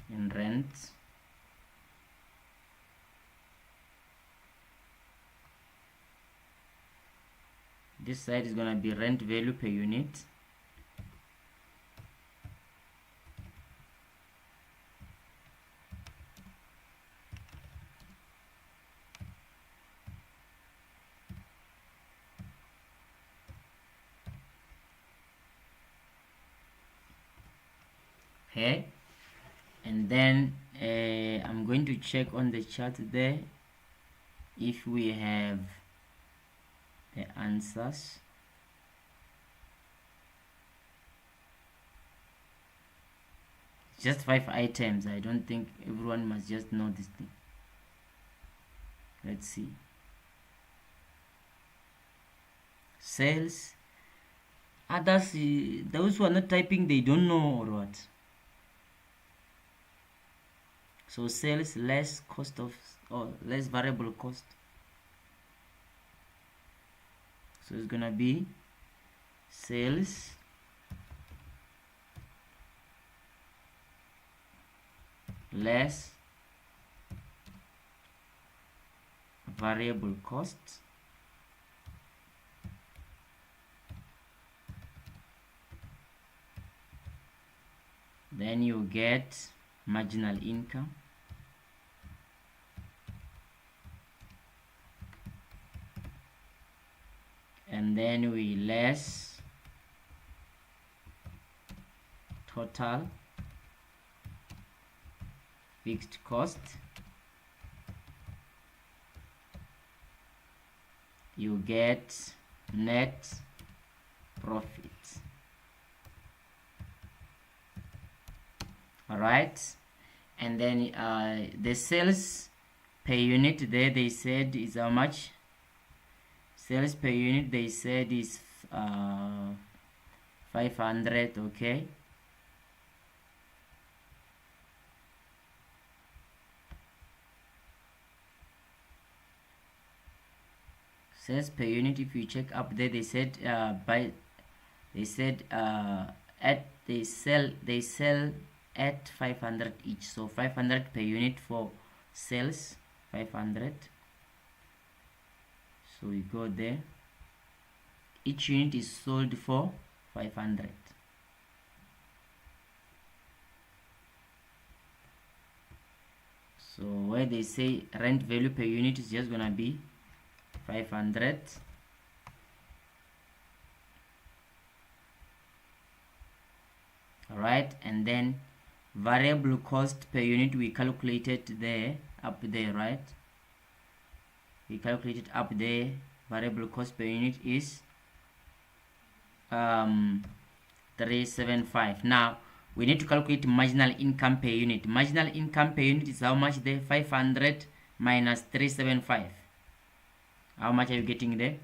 and rent. This side is gonna be rent value per unit. Okay, and then I'm going to check on the chart there if we have the answers. Just 5 items. I don't think everyone must just know this thing. Let's see. Sales. Others, those who are not typing, they don't know or what. So sales less cost of, or less variable cost. So it's gonna be sales less variable cost then you get marginal income, and then we less total fixed cost, you get net profit. All right, And then the sales per unit there, they said is how much? Sales per unit, they said is 500. Okay, sales per unit, if you check up there, they said they sell at 500 each, so 500 per unit for sales, 500. So we go there, each unit is sold for 500. So where they say rent value per unit is just gonna be 500. Alright, and then variable cost per unit we calculated there, up there, right? We calculated up there, variable cost per unit is 375. Now we need to calculate marginal income per unit. Marginal income per unit is how much there? 500 minus 375. How much are you getting there?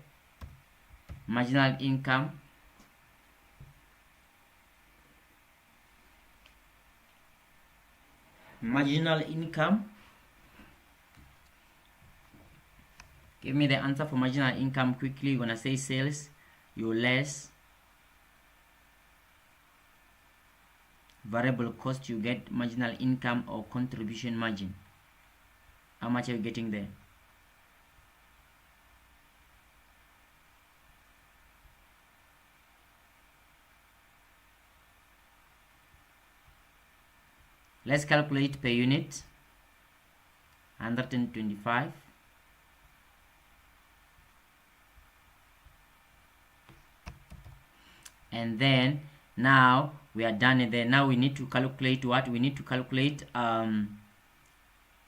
Marginal income give me the answer for marginal income quickly. You're gonna say sales, you less variable cost, you get marginal income or contribution margin. How much are you getting there? Let's calculate per unit. 125. And then now we are done there. Now we need to calculate what? We need to calculate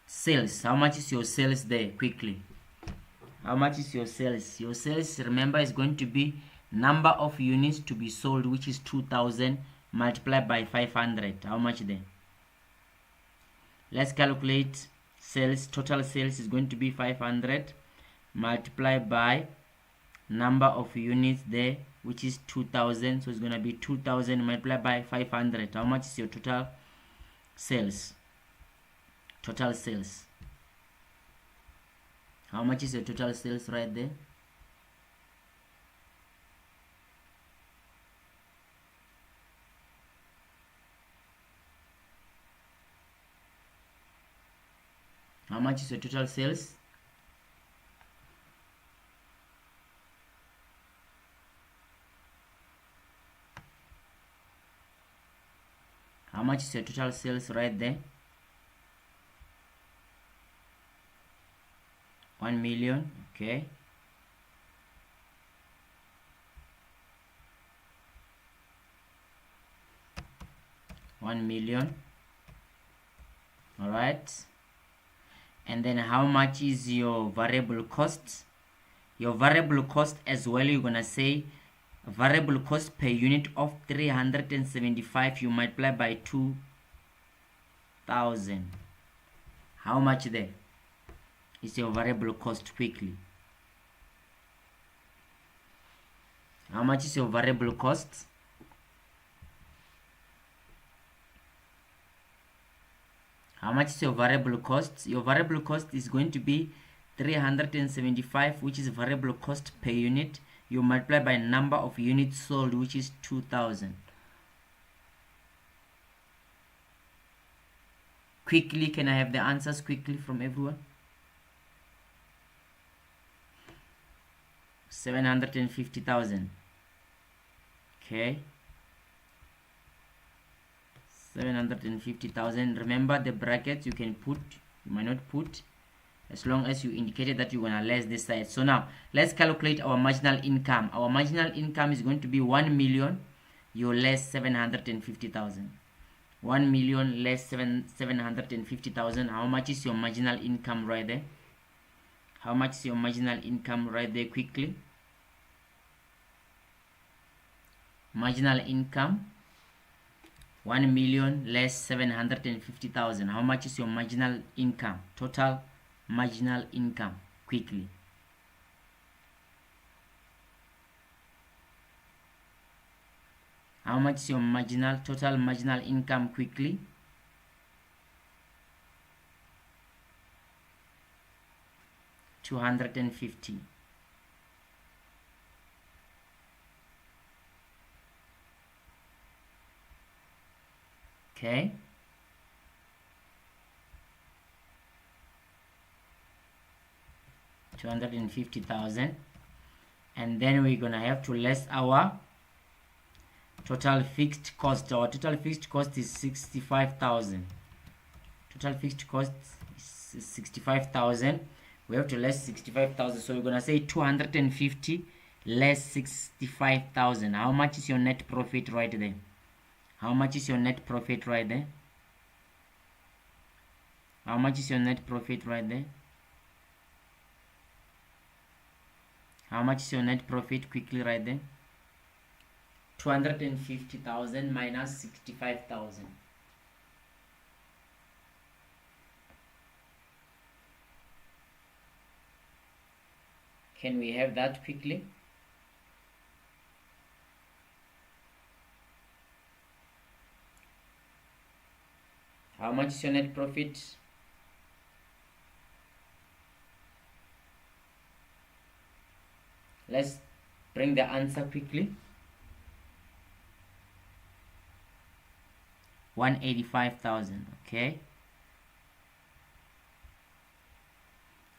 sales. How much is your sales there? Quickly. How much is your sales? Your sales, remember, is going to be number of units to be sold, which is 2000 multiplied by 500. How much there? Let's calculate sales. Total sales is going to be 500 multiplied by number of units there, which is 2000. So it's going to be 2000 multiplied by 500. How much is your total sales? Total sales. How much is your total sales right there? How much is your total sales? How much is your total sales right there? 1 million. Okay. $1,000,000. All right. And then how much is your variable cost? Your variable cost as well, you're gonna say variable cost per unit of 375, you multiply by 2000. How much there is your variable cost? Quickly, how much is your variable cost? How much is your variable cost? Your variable cost is going to be 375, which is variable cost per unit. You multiply by number of units sold, which is 2000. Quickly, can I have the answers quickly from everyone? 750,000. Okay. 750,000. Remember the brackets you can put, you might not put, as long as you indicated that you're gonna less this side. So now let's calculate our marginal income. Our marginal income is going to be 1 million, you less 750,000. 1 million less 750,000. How much is your marginal income right there? How much is your marginal income right there? Quickly, marginal income 1 million less 750,000. How much is your marginal income? Total marginal income, quickly. How much is your total marginal income, quickly? $250. Okay. $250,000, and then we're gonna have to less our total fixed cost. Our total fixed cost is 65,000. Total fixed cost is 65,000. We have to less 65,000, so we're gonna say 250 less 65,000. How much is your net profit right there? How much is your net profit right there? How much is your net profit right there? How much is your net profit, quickly, right there? 250,000 minus 65,000. Can we have that quickly? How much is your net profit? Let's bring the answer quickly. 185,000. Okay,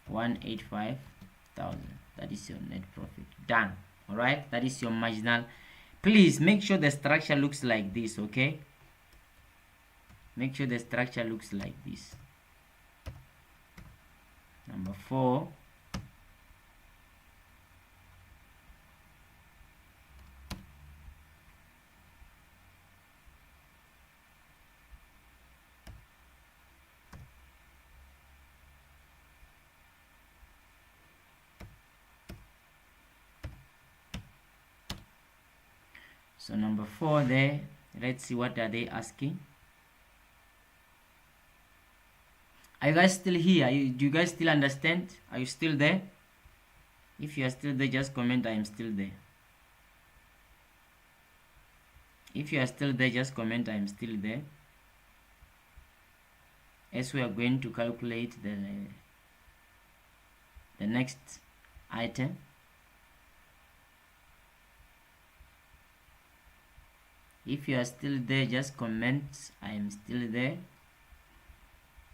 185,000. That is your net profit. Done. All right, that is your marginal. Please make sure the structure looks like this. Okay, make sure the structure looks like this. Number 4. So number 4 there, let's see what are they asking. Are you guys still here? Do you guys still understand? Are you still there? If you are still there, just comment I am still there. If you are still there, just comment I am still there. As we are going to calculate the next item. If you are still there, just comment I am still there.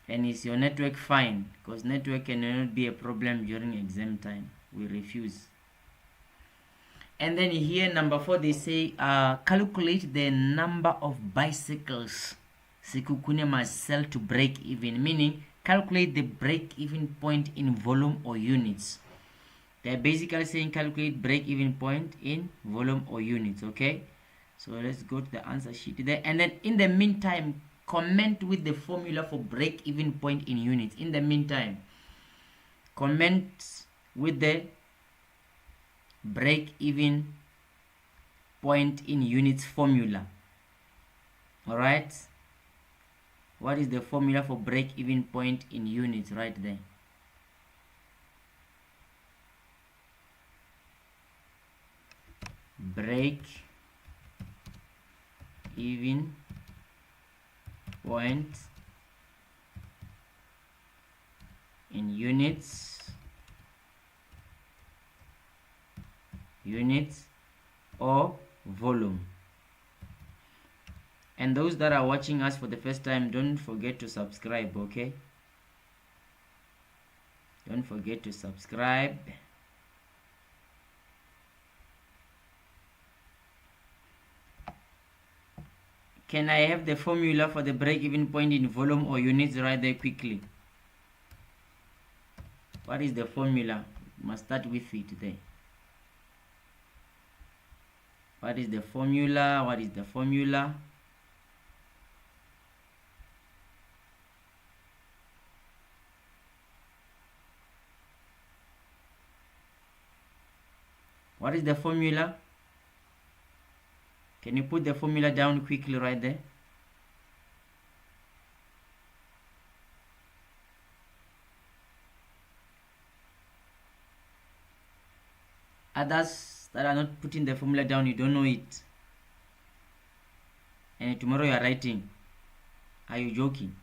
And is your network fine? Because network cannot be a problem during exam time. We refuse. And then here, number 4, they say calculate the number of bicycles Sekhukhune must sell to break even, meaning calculate the break even point in volume or units. They're basically saying calculate break even point in volume or units. Okay, so let's go to the answer sheet there, and then in the meantime comment with the formula for break even point in units. In the meantime, comment with the break even point in units formula. All right, what is the formula for break even point in units right there? Break even point in units or volume. And those that are watching us for the first time, don't forget to subscribe. Okay, don't forget to subscribe. Can I have the formula for the break-even point in volume or units right there quickly? What is the formula? Must start with it there. What is the formula? What is the formula? What is the formula? Can you put the formula down quickly right there? Others that are not putting the formula down, you don't know it, and tomorrow you are writing. Are you joking?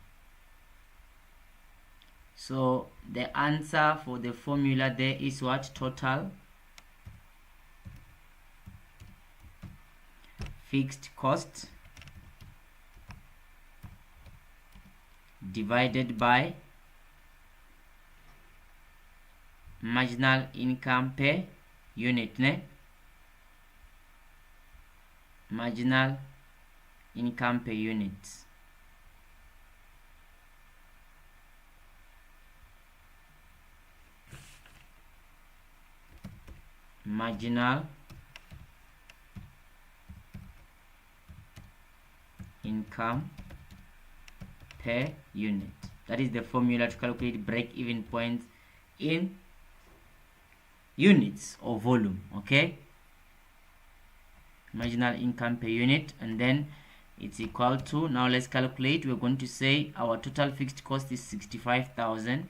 So the answer for the formula there is what? Total fixed cost divided by marginal income per unit, ne? Marginal income per unit. Marginal income per unit. That is the formula to calculate break-even points in units or volume. Okay, marginal income per unit, and then it's equal to, now let's calculate. We're going to say our total fixed cost is 65,000.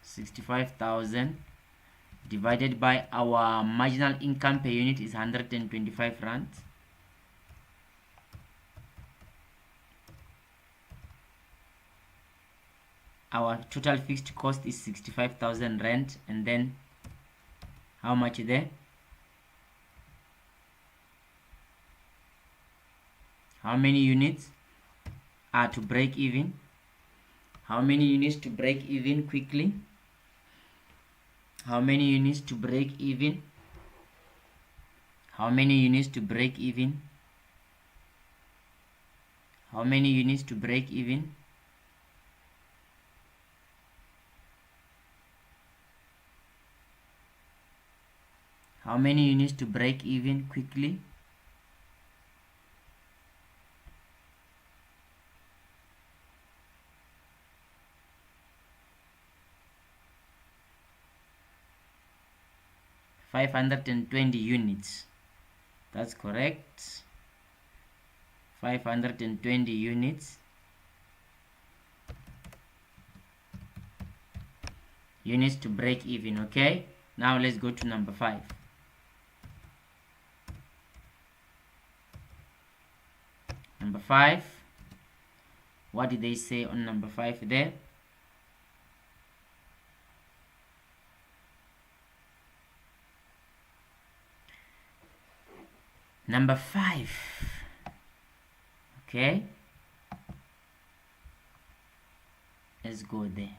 65,000 divided by our marginal income per unit is 125 rand. Our total fixed cost is 65,000 rand, and then how much there? How many units are to break even? How many units to break even quickly? How many units to break even? How many units to break even? How many units to break even? How many units to break even quickly? $520 units. That's correct. 520 units. Units to break even. Okay, now let's go to number 5. Number 5, what did they say on number 5 there? Number 5. Okay, let's go there.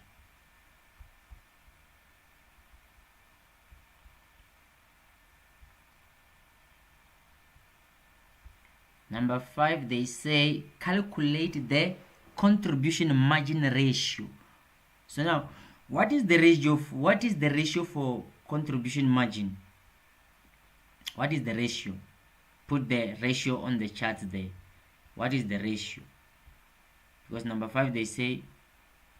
Number 5, they say calculate the contribution margin ratio. So now, what is the ratio for contribution margin? What is the ratio? Put the ratio on the chart there. What is the ratio? Because number 5, they say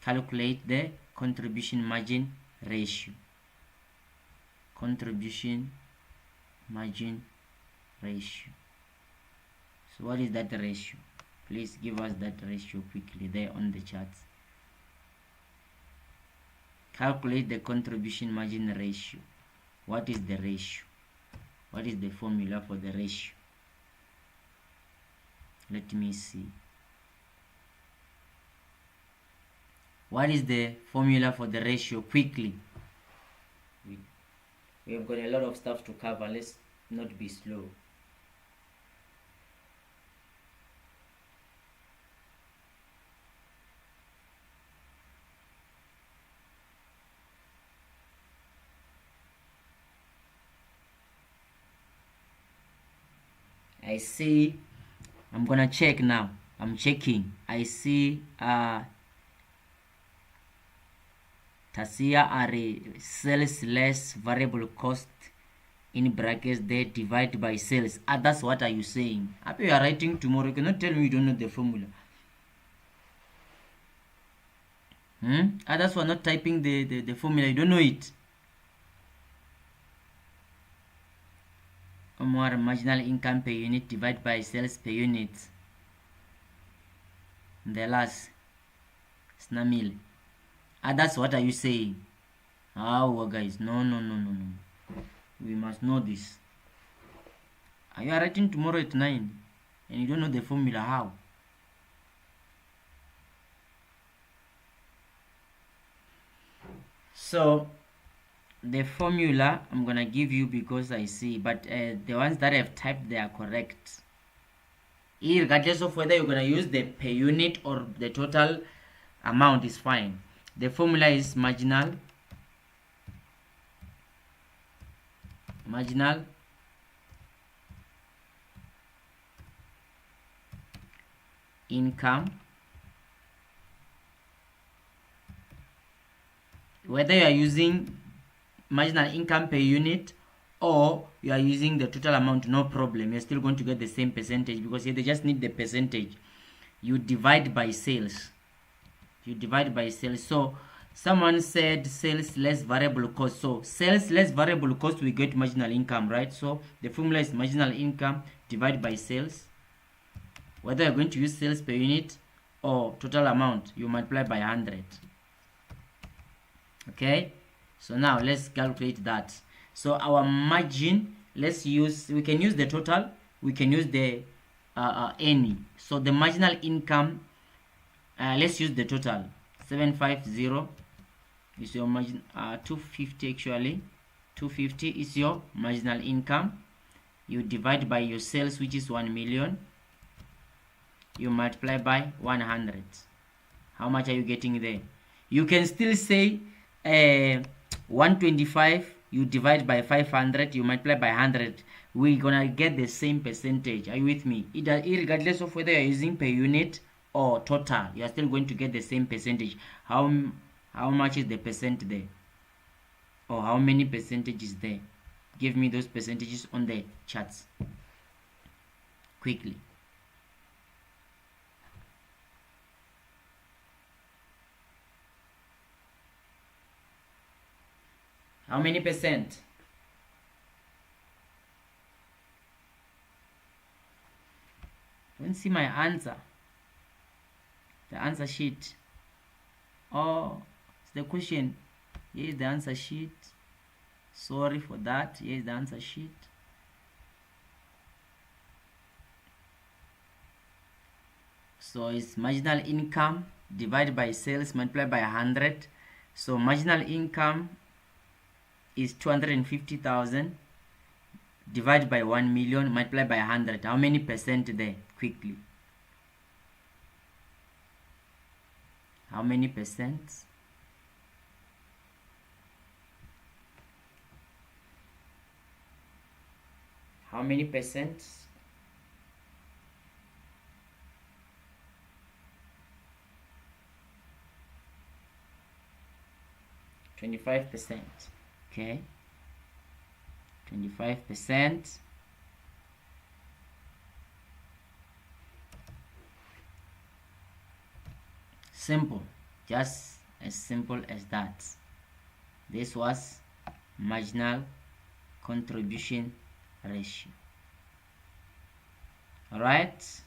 calculate the contribution margin ratio. Contribution margin ratio. So what is that ratio? Please give us that ratio quickly there on the charts. Calculate the contribution margin ratio. What is the ratio? What is the formula for the ratio? Let me see. What is the formula for the ratio? Quickly. We have got a lot of stuff to cover. Let's not be slow. I see, I'm gonna check now. I'm checking. I see Tasia are sales less variable cost in brackets there divide by sales. That's what are you saying? After you are writing tomorrow, you cannot tell me you don't know the formula. Others who are not typing the formula, you don't know it. More marginal income per unit divided by sales per unit. The last snamil. That's what are you saying? Oh, guys, no. We must know this. You are writing tomorrow at 9 and you don't know the formula. How? So the formula I'm gonna give you because I see, but the ones that I've typed, they are correct, regardless of whether you're gonna use the per unit or the total amount is fine. The formula is marginal income, whether you are using marginal income per unit or you are using the total amount, no problem, you're still going to get the same percentage, because here they just need the percentage. You divide by sales. So someone said sales less variable cost. So sales less variable cost, we get marginal income, right? So the formula is marginal income divided by sales. Whether you're going to use sales per unit or total amount, you multiply by 100. Okay, so now let's calculate that. So our margin, we can use the total, we can use the any. So the marginal income, let's use the total. 750 is your margin, 250 actually. 250 is your marginal income. You divide by your sales, which is 1 million. You multiply by 100. How much are you getting there? You can still say 125, you divide by 500, you multiply by 100. We're gonna get the same percentage. Are you with me? Regardless of whether you're using per unit or total, you are still going to get the same percentage. How much is the percent there? Or how many percentages there? Give me those percentages on the charts quickly. How many percent? Don't see my answer. The answer sheet. Oh, it's the question. Here is the answer sheet. Sorry for that. Here is the answer sheet. So it's marginal income divided by sales multiplied by 100. So marginal income is 250,000 divided by 1 million multiplied by 100. How many percent there? Quickly. How many percent? How many percent? %25%. Okay, 25%. Simple, just as simple as that. This was marginal contribution ratio. All right,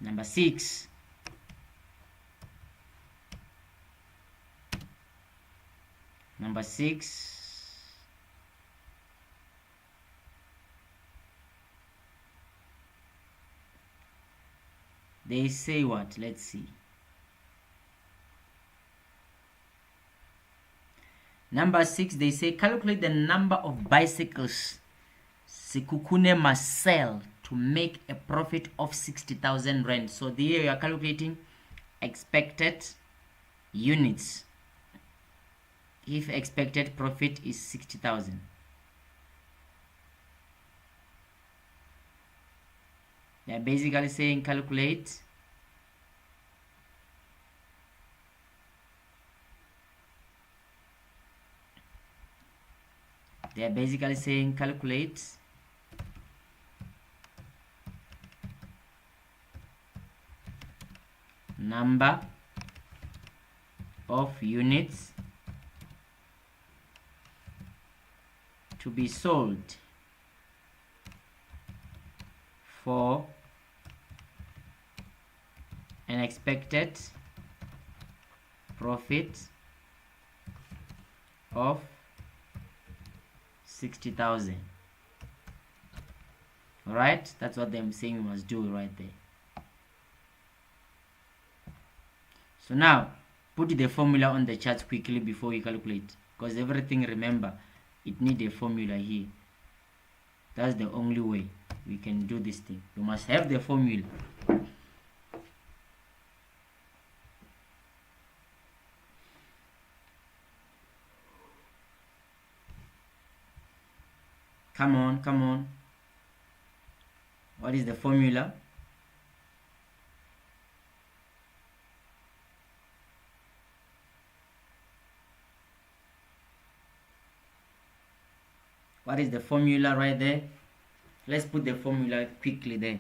number 6. Number 6. They say what? Let's see. Number 6, they say calculate the number of bicycles Sekukune must sell to make a profit of 60,000 rand. So there you are calculating expected units if expected profit is 60,000. They are basically saying calculate number of units to be sold for an expected profit of 60,000. All right, that's what I'm saying we must do right there. So now put the formula on the chart quickly before you calculate, because everything, remember, it needs a formula here. That's the only way we can do this thing. You must have the formula. Come on, come on. What is the formula? What is the formula right there? Let's put the formula quickly there.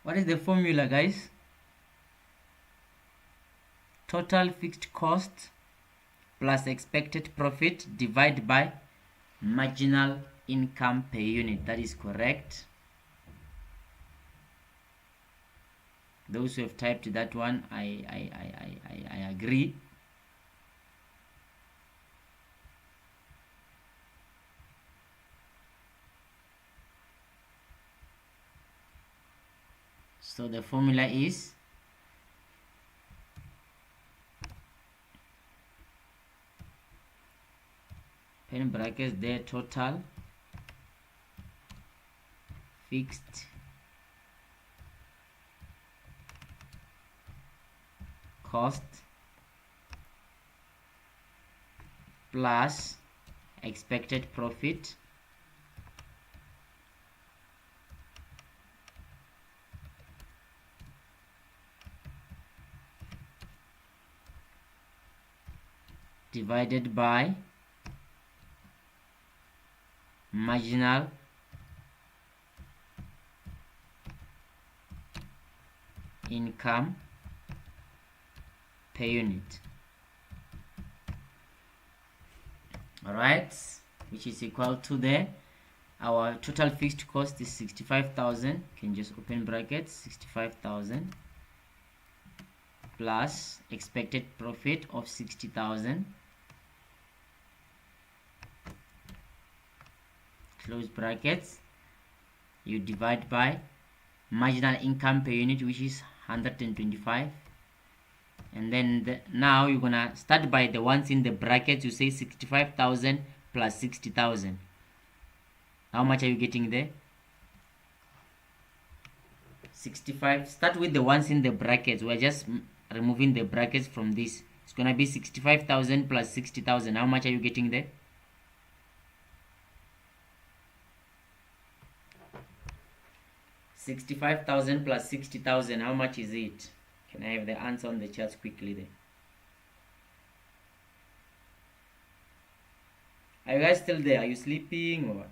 What is the formula, guys? Total fixed cost plus expected profit divided by marginal income per unit. That is correct. Those who have typed that one, I agree. So the formula is pen brackets there, total fixed cost plus expected profit divided by marginal income per unit. All right, which is equal to our total fixed cost is 65,000. Can just open brackets, 65,000 plus expected profit of 60,000, close brackets. You divide by marginal income per unit, which is 125, and then now you're gonna start by the ones in the brackets. You say 65,000 plus 60,000. How much are you getting there? 65. Start with the ones in the brackets. We're just removing the brackets from this. It's gonna be 65,000 plus 60,000. How much are you getting there? 65,000 plus 60,000. How much is it? Can I have the answer on the charts quickly there? Are you guys still there? Are you sleeping or what?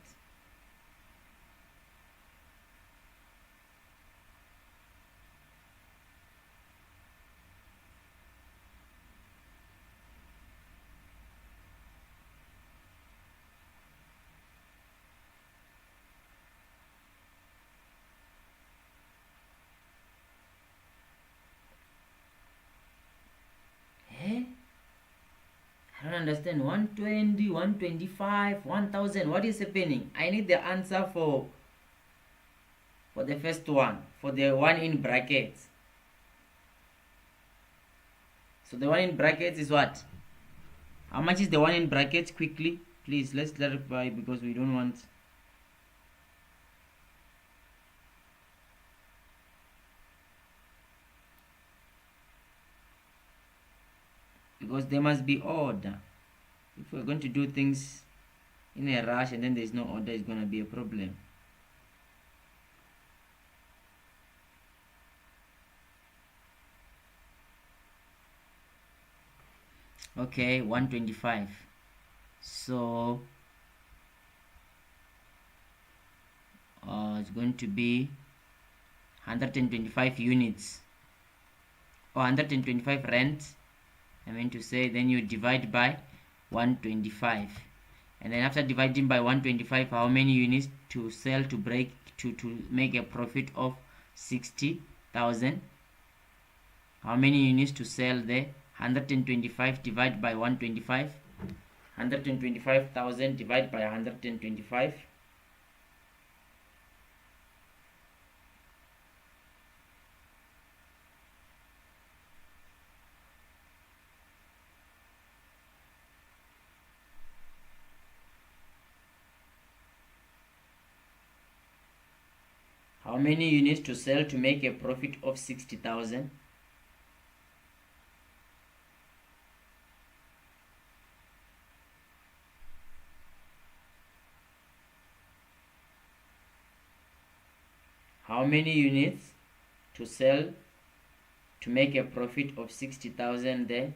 I don't understand. 120, 125, 1000. What is happening? I need the answer for the first one, for the one in brackets. So the one in brackets is what? How much is the one in brackets? Quickly, please, let's clarify, because we don't want. Because there must be order. If we're going to do things in a rush and then there's no order, it's going to be a problem. Okay, 125. So it's going to be 125 units, or 125 rent, I mean to say. Then you divide by 125, And then after dividing by 125, how many units to sell to make a profit of 60,000? How many units to sell there? 125 divided by 125. 125,000 divided by 125. How many units to sell to make a profit of 60,000? How many units to sell to make a profit of 60,000 there?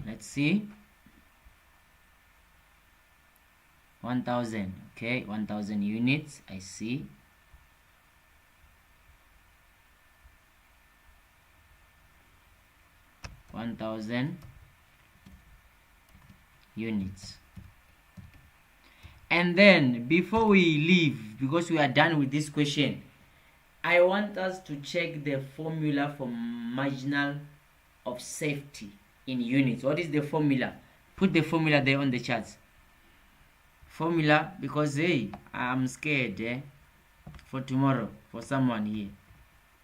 Let's see. 1,000. Okay, 1,000 units. I see. $1,000 units. And then before we leave, because we are done with this question, I want us to check the formula for marginal of safety in units. What is the formula? Put the formula there on the charts. Formula, because hey, I'm scared for tomorrow, for someone here.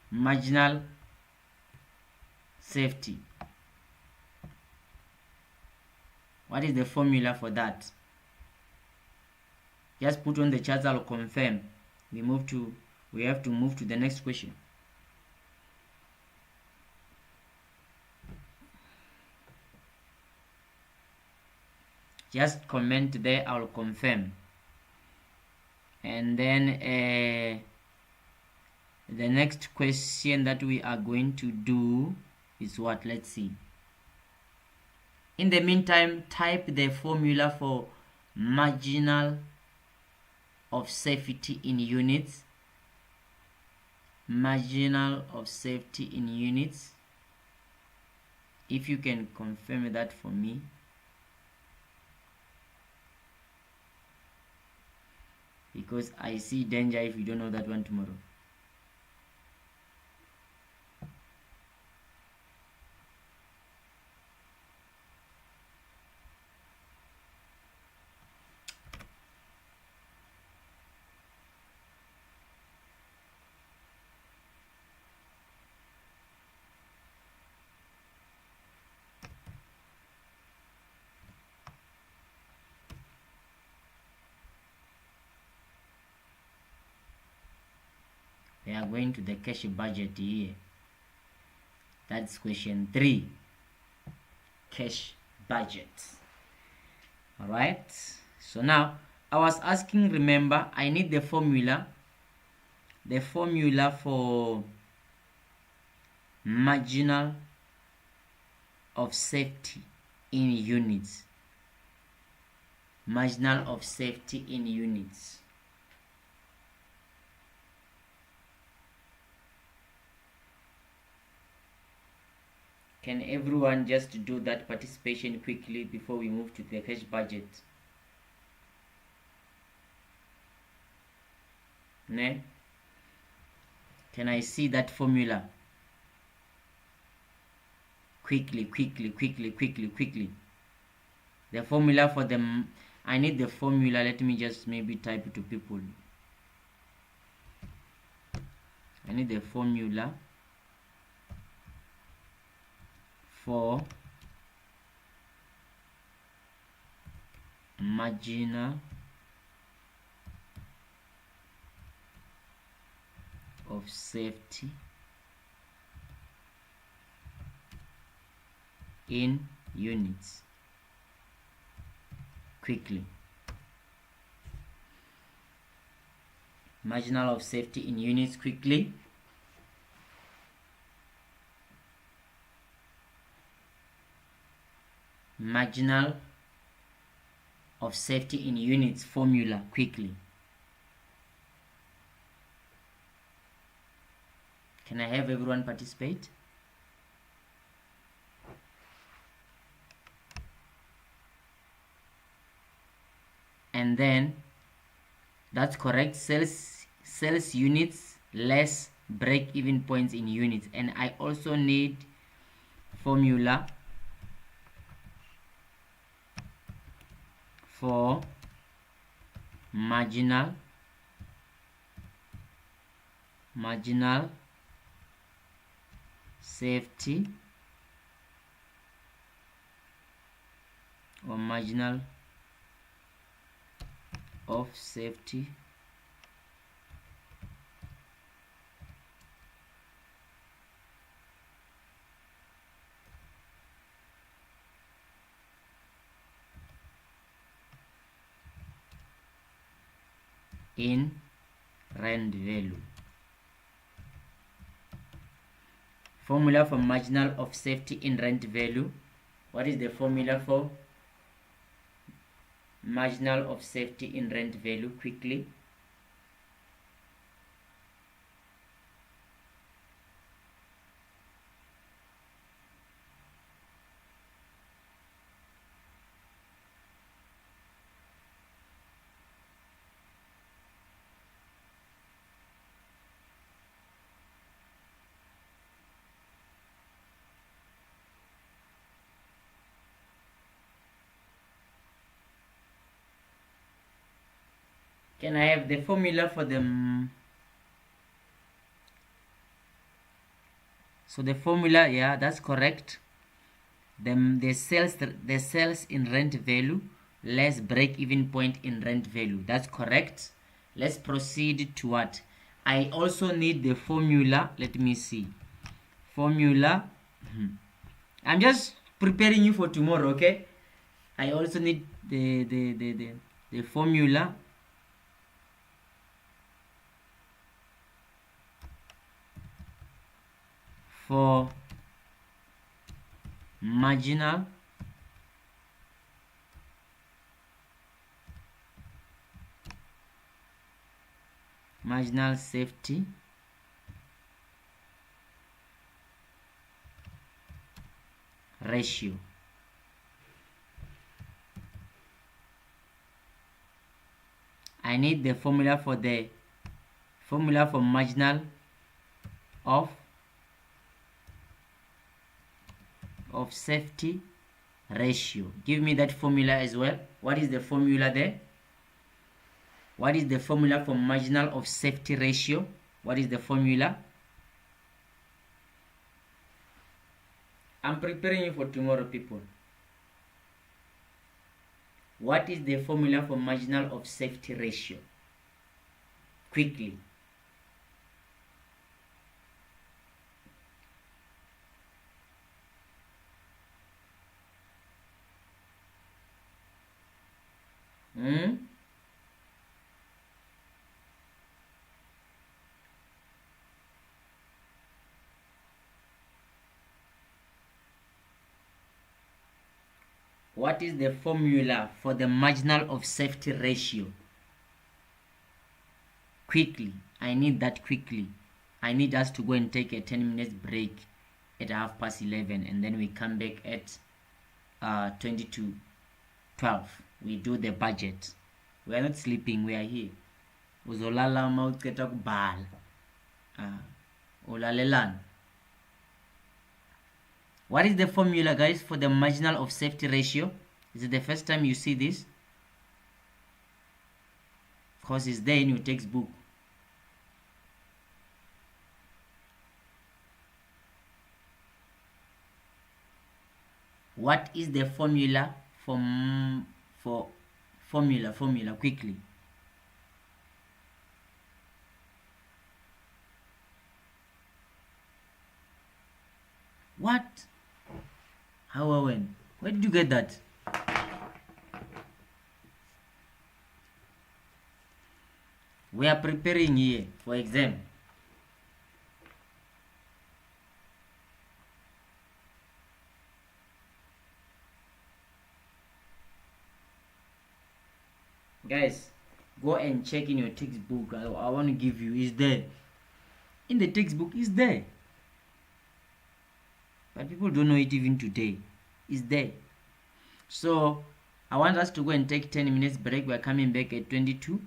Marginal safety. What is the formula for that? Just put on the charts, I'll confirm. We have to move to the next question. Just comment there, I'll confirm. And then the next question that we are going to do is what? Let's see. In the meantime, type the formula for marginal of safety in units. Marginal of safety in units. If you can confirm that for me. Because I see danger if you don't know that one tomorrow. We are going to the cash budget here. That's question 3. Cash budget. Alright. So now I was asking, remember, I need the formula. The formula for marginal of safety in units. Marginal of safety in units. Can everyone just do that participation quickly before we move to the cash budget? Ne? Can I see that formula? Quickly. The formula for them. I need the formula. Let me just maybe type it to people. I need the formula for marginal of safety in units. Quickly. Marginal of safety in units quickly. marginal of safety in units formula quickly. Can I have everyone participate? And then that's correct, sales units less break-even points in units. And I also need formula for marginal safety or marginal of safety in rent value. Formula for marginal of safety in rent value. What is the formula for marginal of safety in rent value? Quickly. Can I have the formula for them? So the formula, yeah, that's correct. The sales in rent value less break-even point in rent value. That's correct. Let's proceed to what? I also need the formula. Let me see. Formula. I'm just preparing you for tomorrow, okay? I also need the formula for marginal safety ratio. I need the formula for marginal of safety ratio. Give me that formula as well. What is the formula there? What is the formula for marginal of safety ratio? What is the formula? I'm preparing you for tomorrow, people. What is the formula for marginal of safety ratio? Quickly. What is the formula for the marginal of safety ratio? Quickly. I need that quickly. I need us to go and take a 10 minutes break at 11:30, and then we come back at 20 to 12. We do the budget. We are not sleeping, we are here. Uzolala mawuqeda kubhala. Ulalelana. What is the formula, guys, for the marginal of safety ratio? Is it the first time you see this? Of course, it's there in your textbook. What is the formula for formula quickly? What? How, when? Where did you get that? We are preparing here for exam. guys, go and check in your textbook. I want to give you, is there in the textbook, is there, but people don't know it even today. Is there. So I want us to go and take 10 minutes break. We're coming back at 22.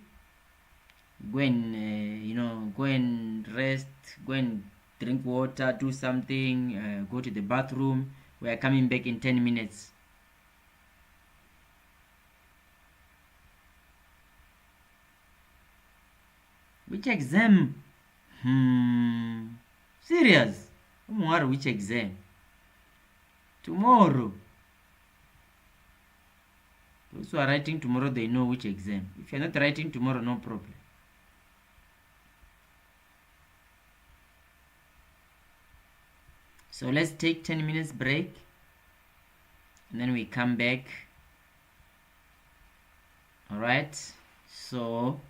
Go and go and rest, go and drink water, do something, go to the bathroom. We are coming back in 10 minutes. Which exam? Serious? Which exam? Tomorrow. Those who are writing tomorrow, they know which exam. If you're not writing tomorrow, no problem. So let's take 10 minutes break and then we come back. All right. So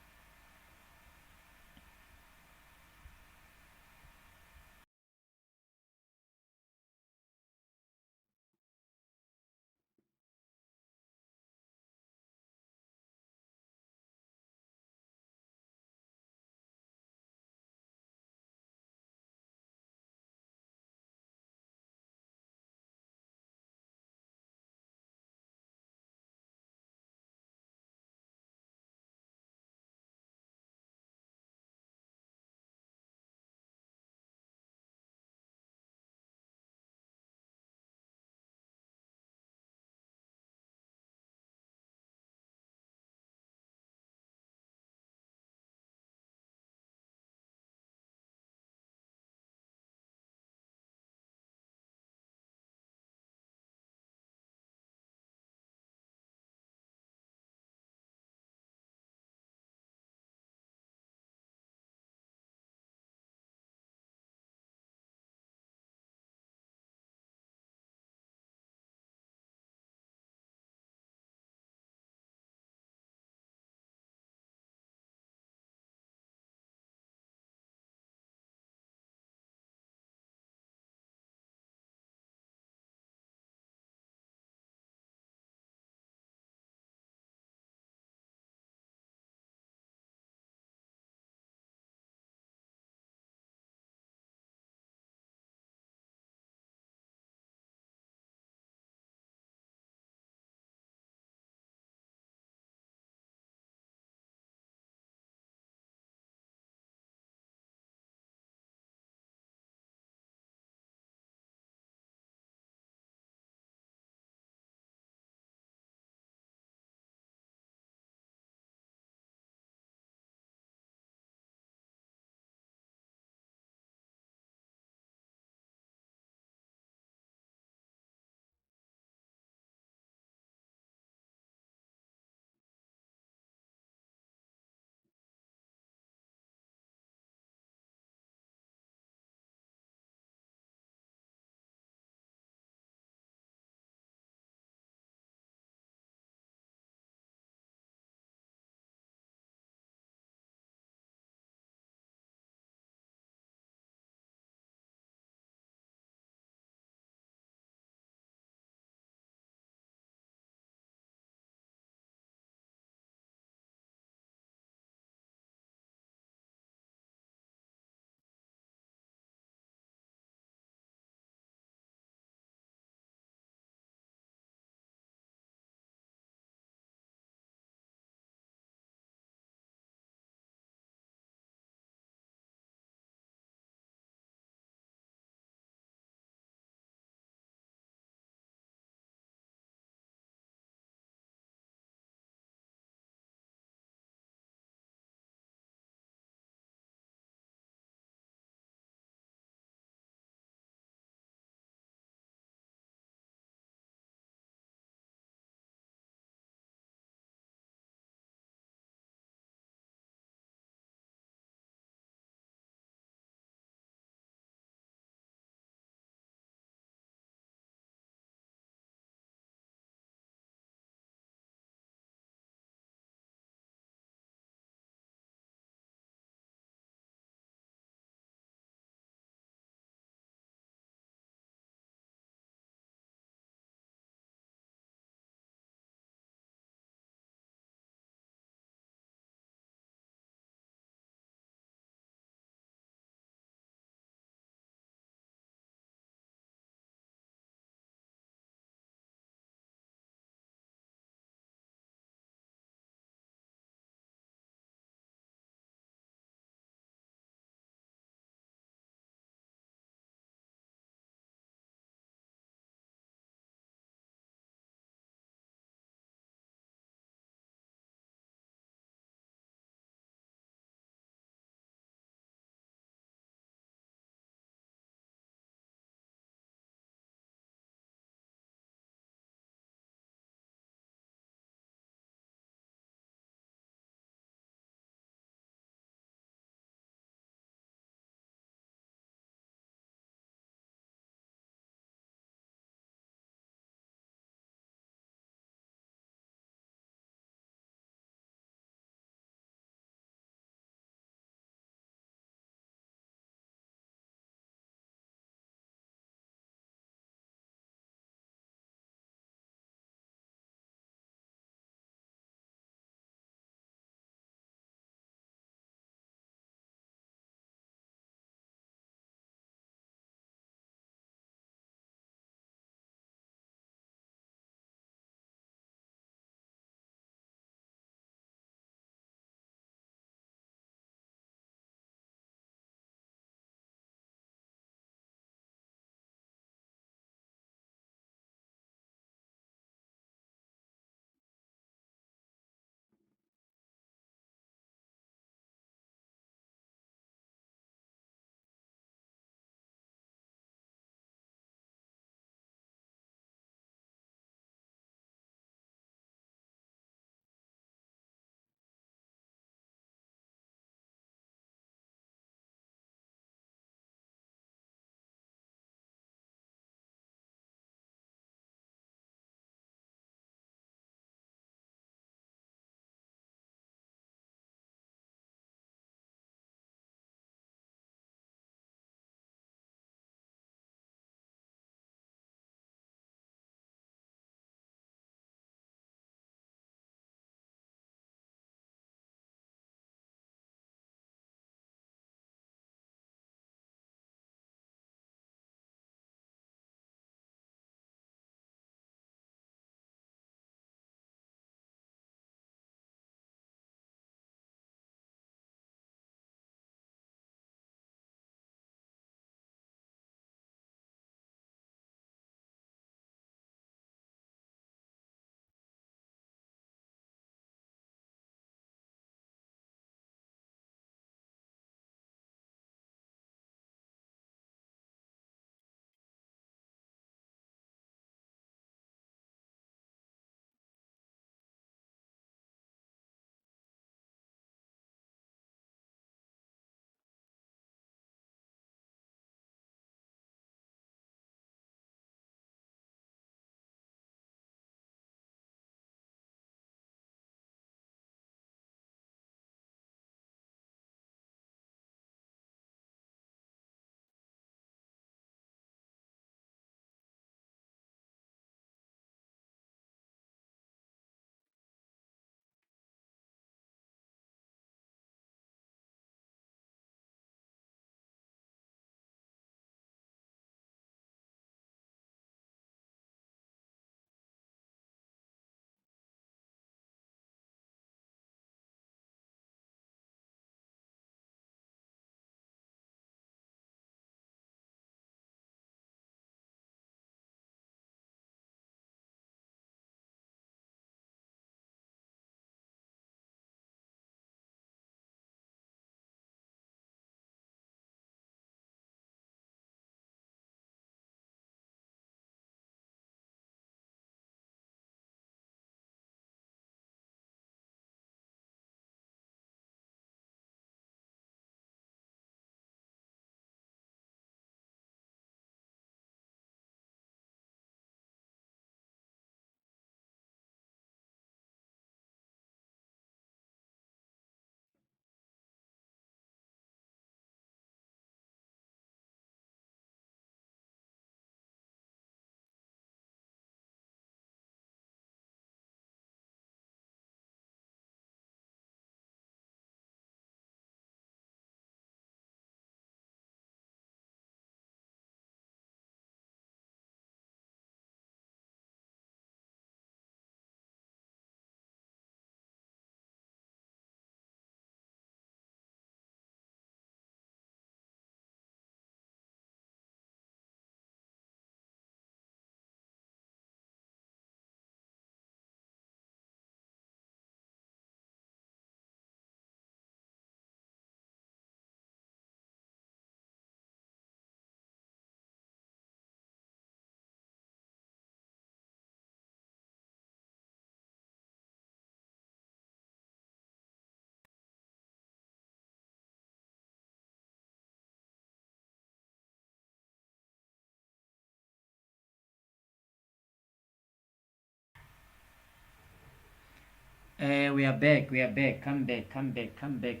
We are back. We are back. Come back. Come back. Come back.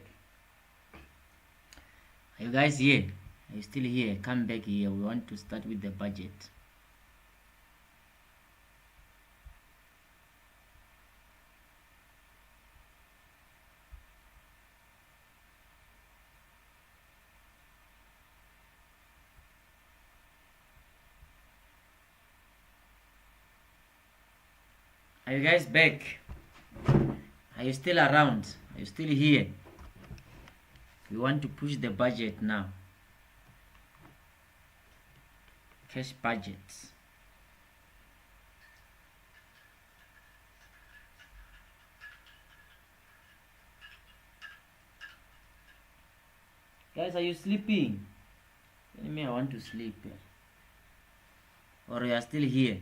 Are you guys here? Are you still here? Come back here. We want to start with the budget. Are you guys back? Are you still around? Are you still here? We want to push the budget now. Cash budgets. Guys, are you sleeping? Tell me I want to sleep. Or you are still here?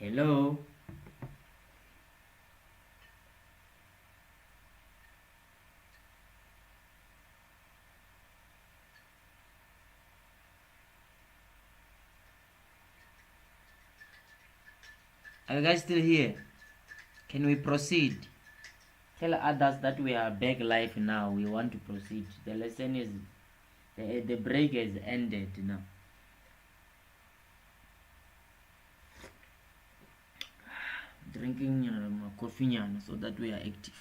Hello? Are you guys still here? Can we proceed? Tell others that we are back live now. We want to proceed. The lesson is, the break has ended now. Drinking coffee so that we are active.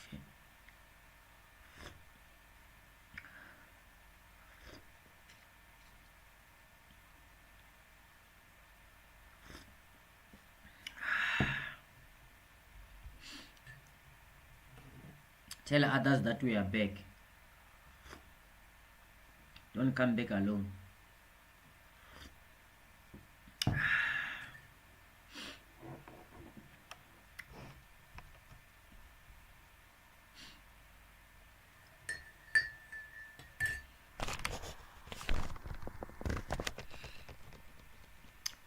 Tell others that we are back. Don't come back alone.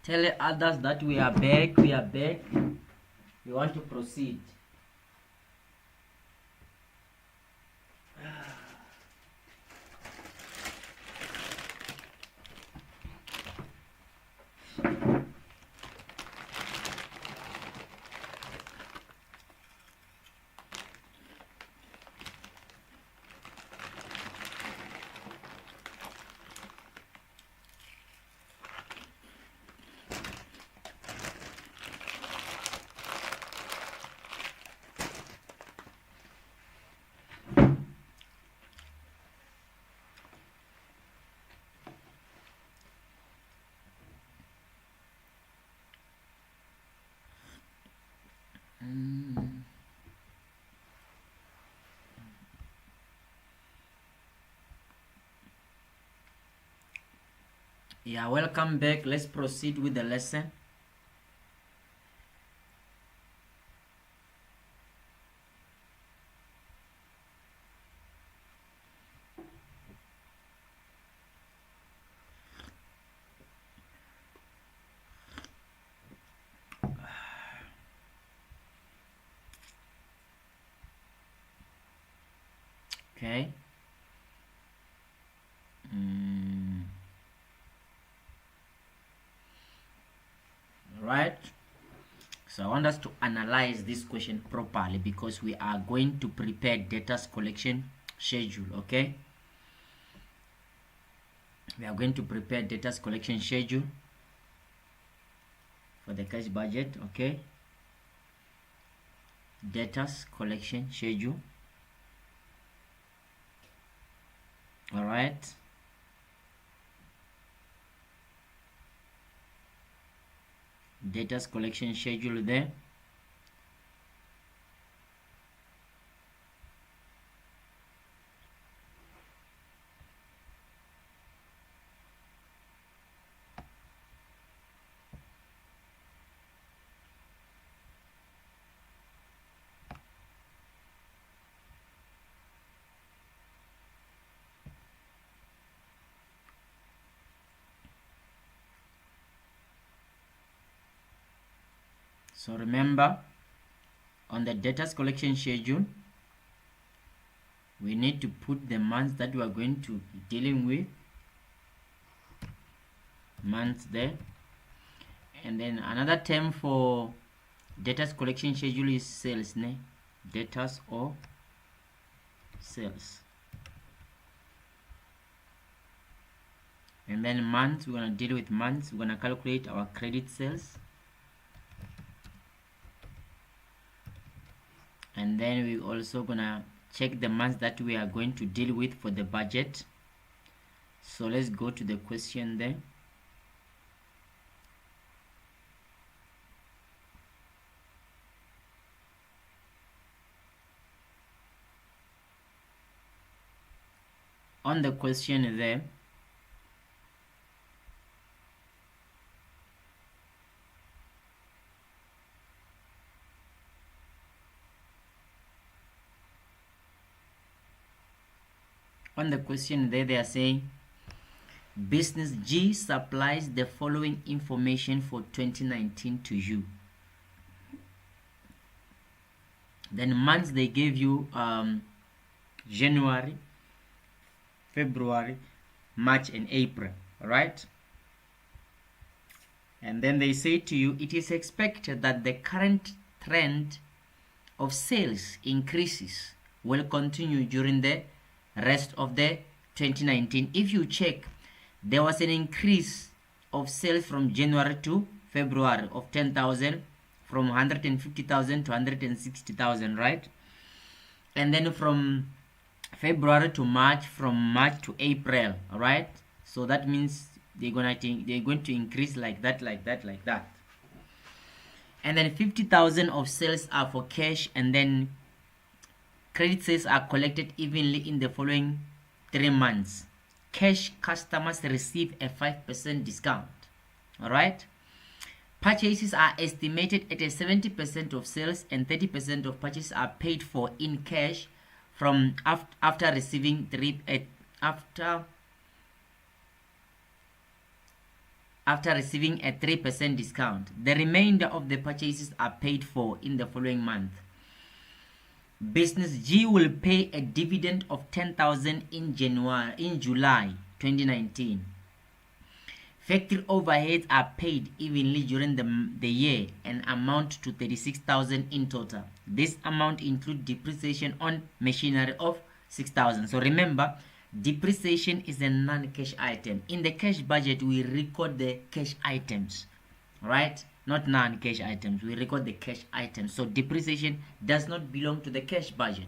Tell others that we are back. We are back. We want to proceed. Yeah, welcome back. Let's proceed with the lesson. Okay. Right. So I want us to analyze this question properly because we are going to prepare data's collection schedule. Okay. We are going to prepare data's collection schedule for the cash budget. Okay. Data's collection schedule. All right. Data's collection schedule there. So remember, on the data's collection schedule, we need to put the months that we are going to be dealing with, months there. And then another term for data's collection schedule is sales, ne? Data's or sales. And then months, we're going to deal with months. We're going to calculate our credit sales. And then we're also going to check the months that we are going to deal with for the budget. So let's go to the question there. On the question there, they are saying business G supplies the following information for 2019 to you. Then months they gave you January, February, March and April, right? And then they say to you, it is expected that the current trend of sales increases will continue during the rest of the 2019. If you check, there was an increase of sales from January to February of 10,000, from 150,000 to 160,000, right? And then from February to March, from March to April, all right? So that means they're going to increase like that. And then 50,000 of sales are for cash, and then credit sales are collected evenly in the following 3 months. Cash customers receive a 5% discount, all right? Purchases are estimated at a 70% of sales, and 30% of purchases are paid for in cash from after receiving a 3% discount. The remainder of the purchases are paid for in the following month. Business G will pay a dividend of 10,000 in July 2019. Factory overheads are paid evenly during the year and amount to 36,000 in total. This amount includes depreciation on machinery of 6,000. So remember, depreciation is a non-cash item. In the cash budget, we record the cash items, right? Not non-cash items. We record the cash items. So depreciation does not belong to the cash budget.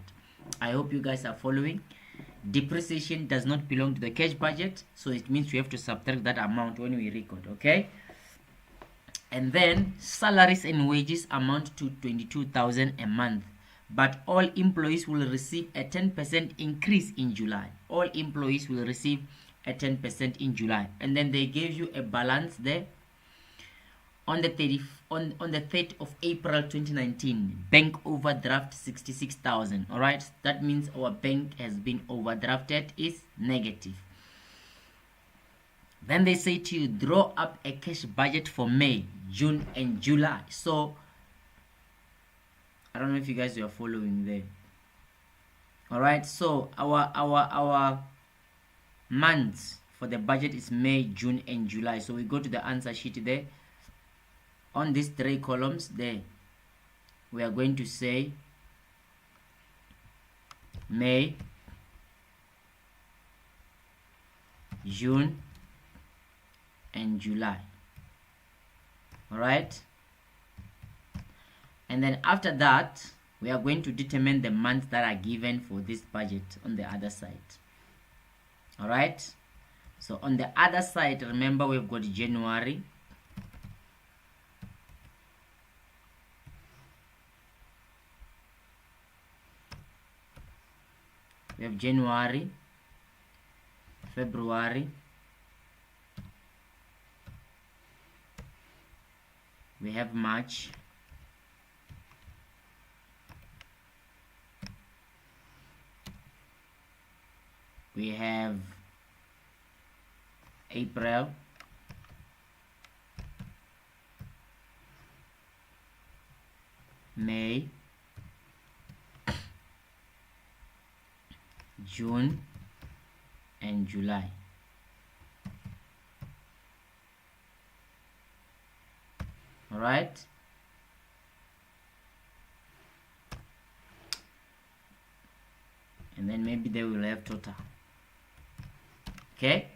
I hope you guys are following. Depreciation does not belong to the cash budget, so it means we have to subtract that amount when we record, okay? And then salaries and wages amount to 22,000 a month, but all employees will receive a 10% increase in July. All employees will receive a 10% in July. And then they gave you a balance there. On the 3rd of April 2019, bank overdraft 66,000. All right, that means our bank has been overdrafted, is negative. Then they say to you, draw up a cash budget for May, June, and July. So I don't know if you guys are following there. All right, so our months for the budget is May, June, and July. So we go to the answer sheet there. On these 3 columns there, we are going to say May, June, and July. All right. And then after that, we are going to determine the months that are given for this budget on the other side. All right. So on the other side, remember we've got January, we have January, February, we have March, we have April, May, June and July. All right. And then maybe they will have total. Okay.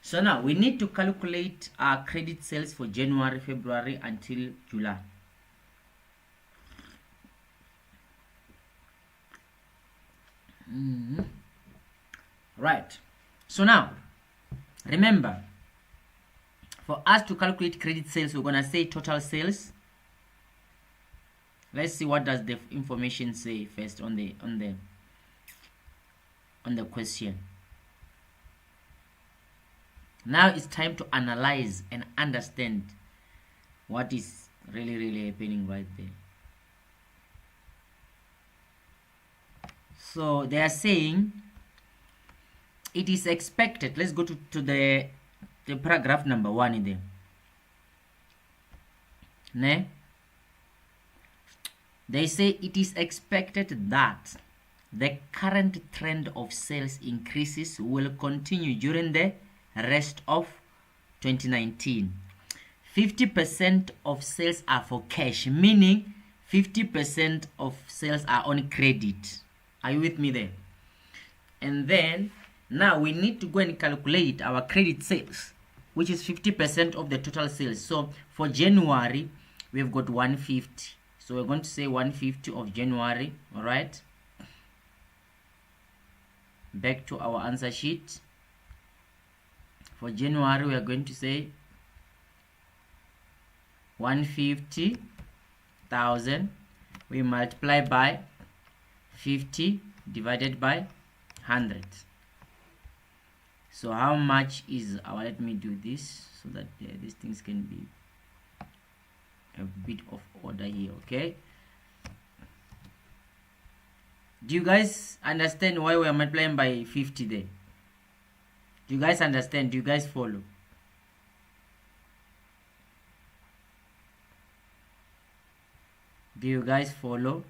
So now we need to calculate our credit sales for January, February until July. Right. So now, remember, for us to calculate credit sales, we're gonna say total sales. Let's see what does the information say first on the question. Now it's time to analyze and understand what is really happening right there. So they are saying it is expected. Let's go to the paragraph number 1 in there. Ne? They say it is expected that the current trend of sales increases will continue during the rest of 2019. 50% of sales are for cash, meaning 50% of sales are on credit. Are you with me there? And then now we need to go and calculate our credit sales, which is 50% of the total sales. So for January, we've got 150. So we're going to say 150 of January. All right. Back to our answer sheet. For January, we are going to say 150,000. We multiply by 50 divided by 100. So how much is our, let me do this so that these things can be a bit of order here. Okay, do you guys understand why we are multiplying by 50 there? Do you guys understand? Do you guys follow? Do you guys follow?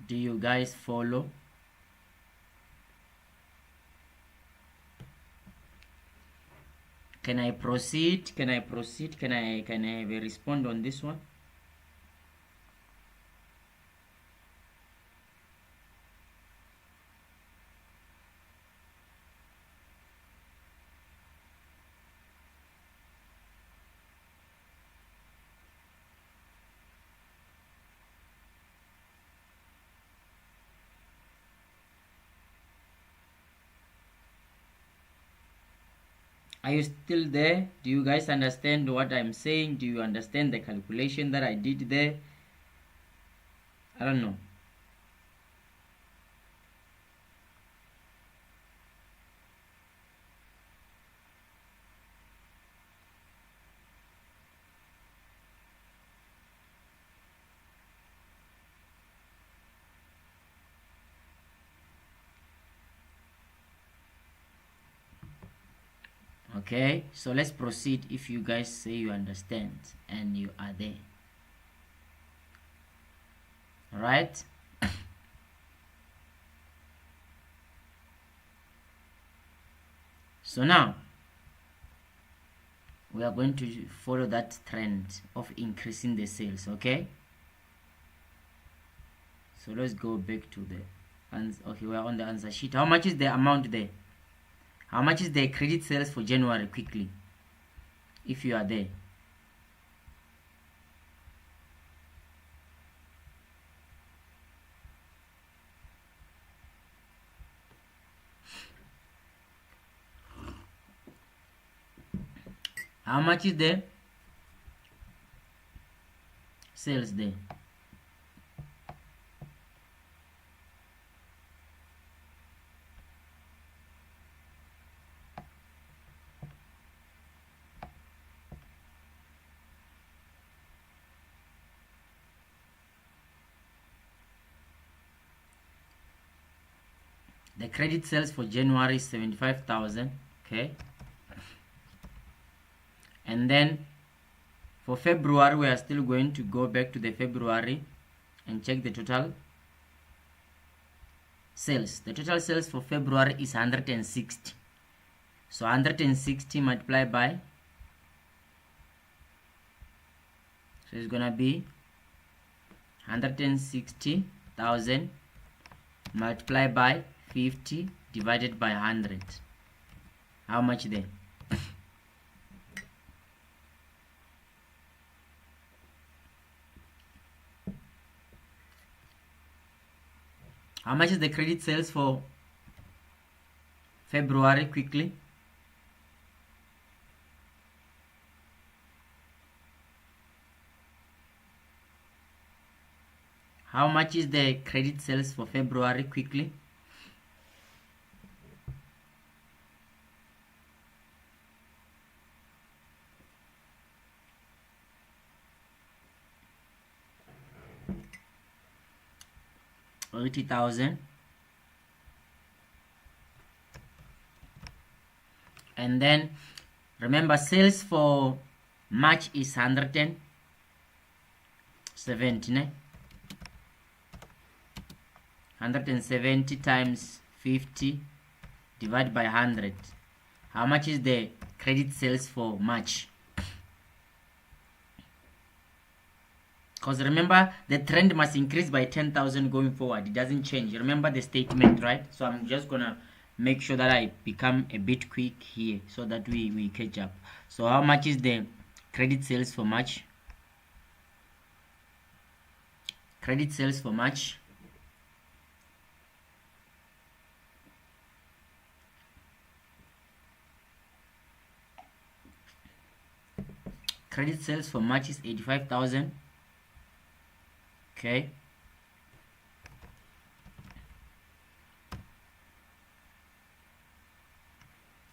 Do you guys follow? Can I proceed? Can I proceed? Can I have a respond on this one? Are you still there? Do you guys understand what I'm saying? Do you understand the calculation that I did there? I don't know. Okay, so let's proceed if you guys say you understand and you are there. All right. So now we are going to follow that trend of increasing the sales. Okay, so let's go back to the okay, we are on the answer sheet. How much is the amount there? How much is the credit sales for January? Quickly, if you are there. How much is the sales there? The credit sales for January is 75,000. Okay. And then for February, we are still going to go back to the February and check the total sales. The total sales for February is 160. So 160 multiplied by, so it's gonna be 160,000 multiplied by 50 divided by 100. How much then? How much is the credit sales for February? Quickly. How much is the credit sales for February? Quickly. $80,000. And then remember, sales for March is 170. 170 times 50 divided by 100. How much is the credit sales for March? Because remember, the trend must increase by 10,000 going forward. It doesn't change. Remember the statement, right? So I'm just gonna make sure that I become a bit quick here so that we catch up. So how much is the credit sales for March? Credit sales for March. Credit sales for March is 85,000. Okay.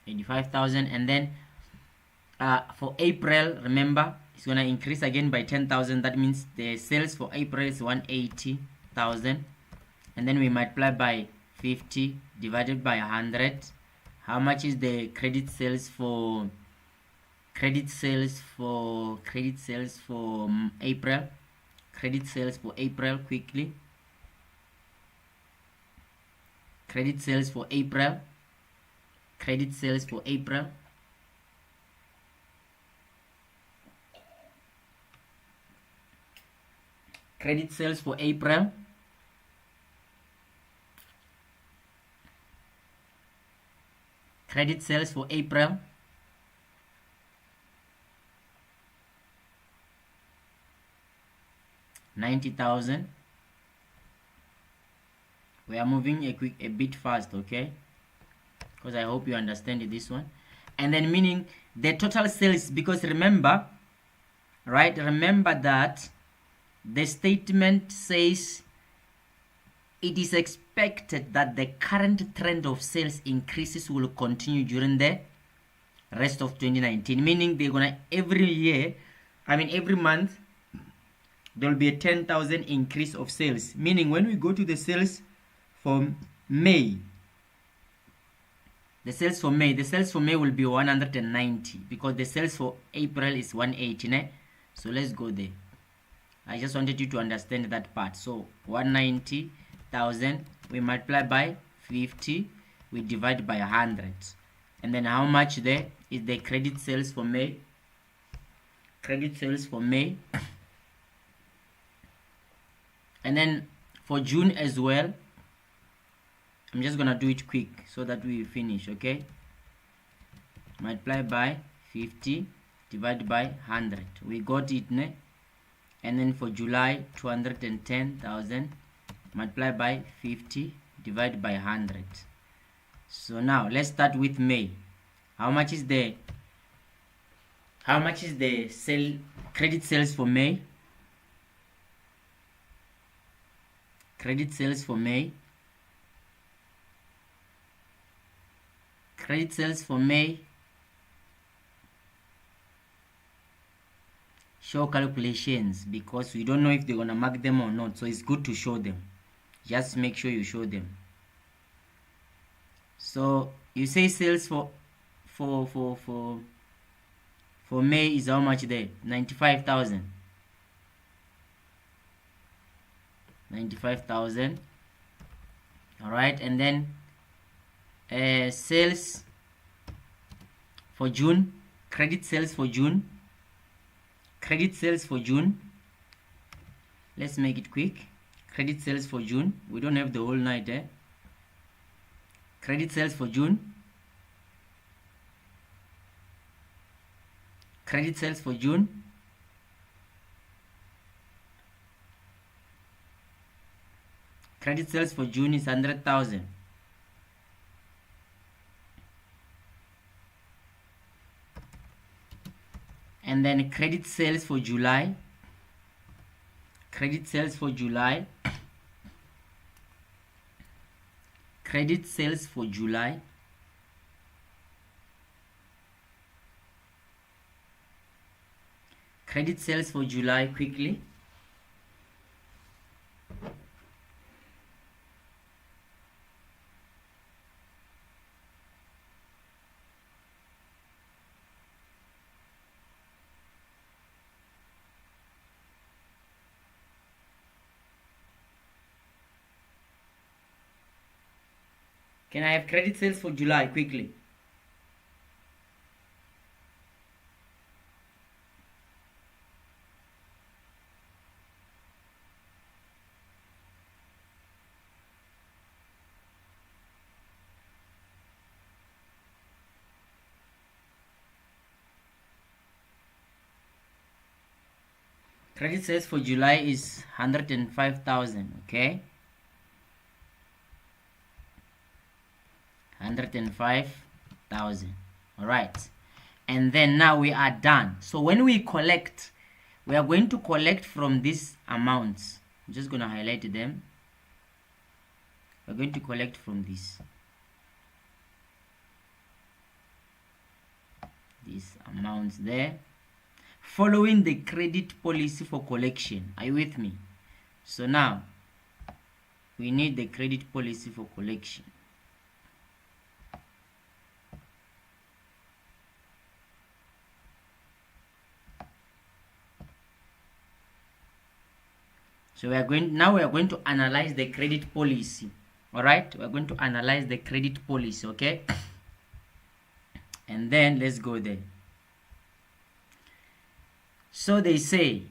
$85,000. And then for April, remember, it's gonna increase again by 10,000. That means the sales for April is 180,000. And then we multiply by 50 divided by 100. How much is the credit sales for April? Credit sales for April, quickly. Credit sales for April. Credit sales for April. Credit sales for April. Credit sales for April. $90,000. We are moving a bit fast, okay? Because I hope you understand this one. And then meaning the total sales, because remember, right? Remember that the statement says it is expected that the current trend of sales increases will continue during the rest of 2019. Meaning they're gonna every month there will be a 10,000 increase of sales. Meaning when we go to the sales for May, the sales for May will be 190 because the sales for April is 180. So let's go there. I just wanted you to understand that part. So 190,000 we multiply by 50, we divide by 100, and then how much there is the credit sales for May? Credit sales for May. And then for June as well, I'm just gonna do it quick so that we finish, okay? Multiply by 50 divided by 100. We got it, ne? And then for July, 210,000 multiply by 50 divided by 100. So now let's start with May. How much is the credit sales for May? Credit sales for May. Credit sales for May. Show calculations because we don't know if they're gonna mark them or not. So it's good to show them. Just make sure you show them. So you say sales for for May is how much there? 95,000. 95,000. All right, and then sales for June, credit sales for June, credit sales for June. Let's make it quick. Credit sales for June. We don't have the whole night there. Credit sales for June. Credit sales for June. Credit sales for June is 100,000. And then credit sales for July. Credit sales for July. Credit sales for July. Credit sales for July quickly. Can I have credit sales for July quickly? Credit sales for July is 105,000, okay? 105,000. All right, and then now we are done. So when we collect, we are going to collect from these amounts. I'm just going to highlight them. We're going to collect from these amounts there, following the credit policy for collection. Are you with me? So now we need the credit policy for collection. So we are going to analyze the credit policy. All right, we are going to analyze the credit policy, okay? And then let's go there. So they say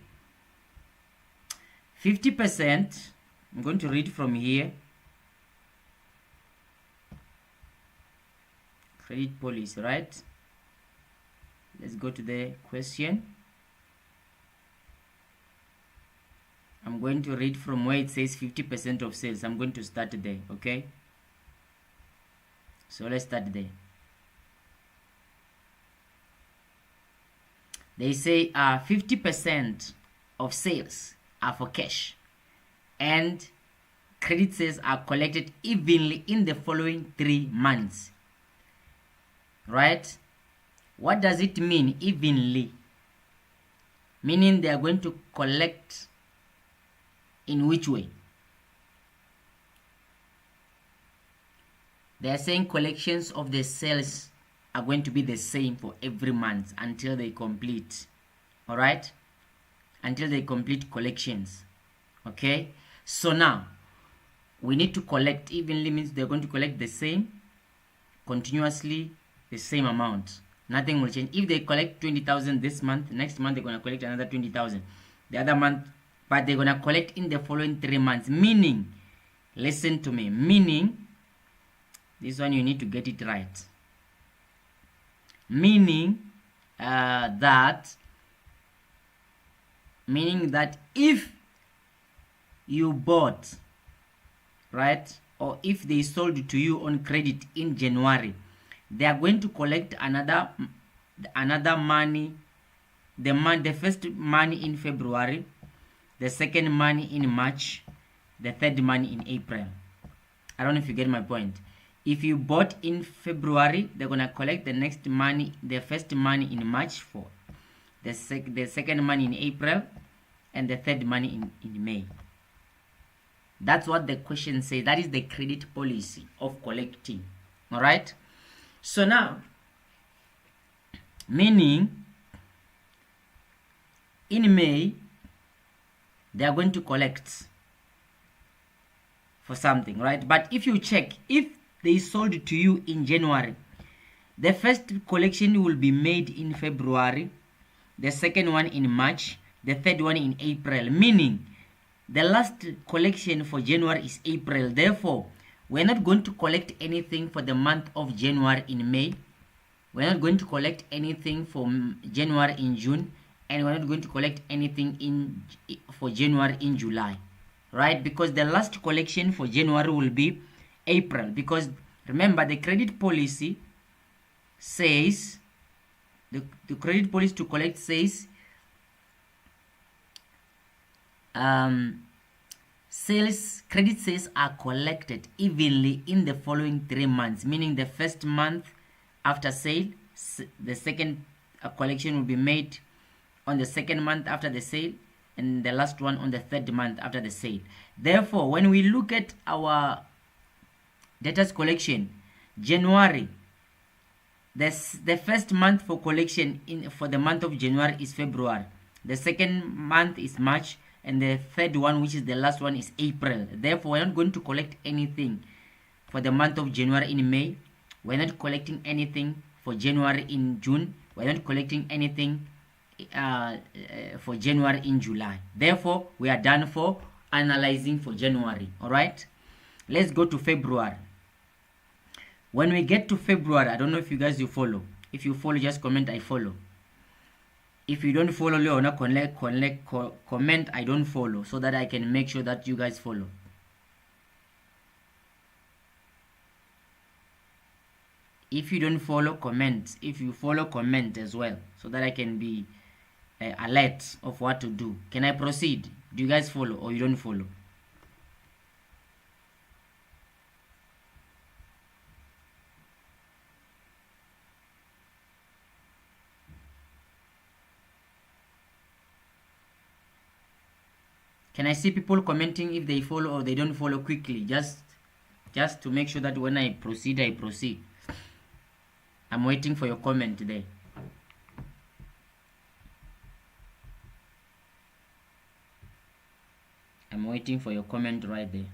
50%, I'm going to read from here. Credit policy, right? Let's go to the question. I'm going to read from where it says 50% of sales. I'm going to start there, okay? So let's start there. They say 50% of sales are for cash, and credit sales are collected evenly in the following 3 months. Right? What does it mean, evenly? Meaning they are going to collect in which way? They are saying collections of the sales are going to be the same for every month until they complete. All right? Until they complete collections. Okay? So now, we need to collect evenly, means they're going to collect the same, continuously, the same amount. Nothing will change. If they collect 20,000 this month, next month they're going to collect another 20,000. The other month, but they're going to collect in the following 3 months. Meaning, listen to me, meaning, this one you need to get it right. Meaning that if you bought, right, or if they sold to you on credit in January, they are going to collect another money, the first money in February, the second money in March, the third money in April. I don't know if you get my point. If you bought in February, they're going to collect the next money, the first money in March for the second money in April, and the third money in May. That's what the question says. That is the credit policy of collecting. All right? So now, meaning in May they are going to collect for something, right? But if you check, if they sold to you in January, the first collection will be made in February, the second one in March, the third one in April, meaning the last collection for January is April. Therefore, we're not going to collect anything for the month of January in May. We're not going to collect anything for January in June, and we're not going to collect anything for January in July, right? Because the last collection for January will be April. Because remember, the credit policy says, the credit policy to collect says credit sales are collected evenly in the following 3 months, meaning the first month after sale, the second collection will be made on the second month after the sale, and the last one on the third month after the sale. Therefore, when we look at our debtors collection, January, the first month for collection for the month of January is February, the second month is March, and the third one, which is the last one, is April. Therefore, we're not going to collect anything for the month of January in May. We're not collecting anything for January in June. We're not collecting anything for January in July. Therefore, we are done for analyzing for January. All right, let's go to February. When we get to February, I don't know if you guys you follow. If you follow, just comment I follow. If you don't follow, Leona, comment I don't follow, so that I can make sure that you guys follow. If you don't follow, comment. If you follow, comment as well, so that I can be alert of what to do. Can I proceed? Do you guys follow or you don't follow? Can I see people commenting if they follow or they don't follow quickly? Just to make sure that when I proceed, I proceed. I'm waiting for your comment there. I'm waiting for your comment right there.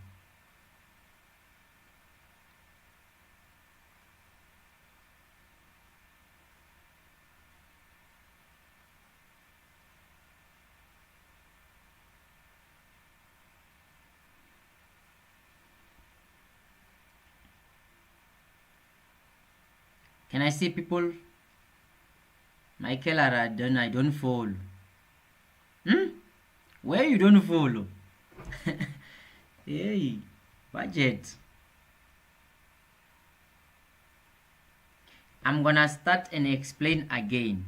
Can I see people? Michael Aradon, I don't follow. Where you don't follow? Hey, budget. I'm gonna start and explain again.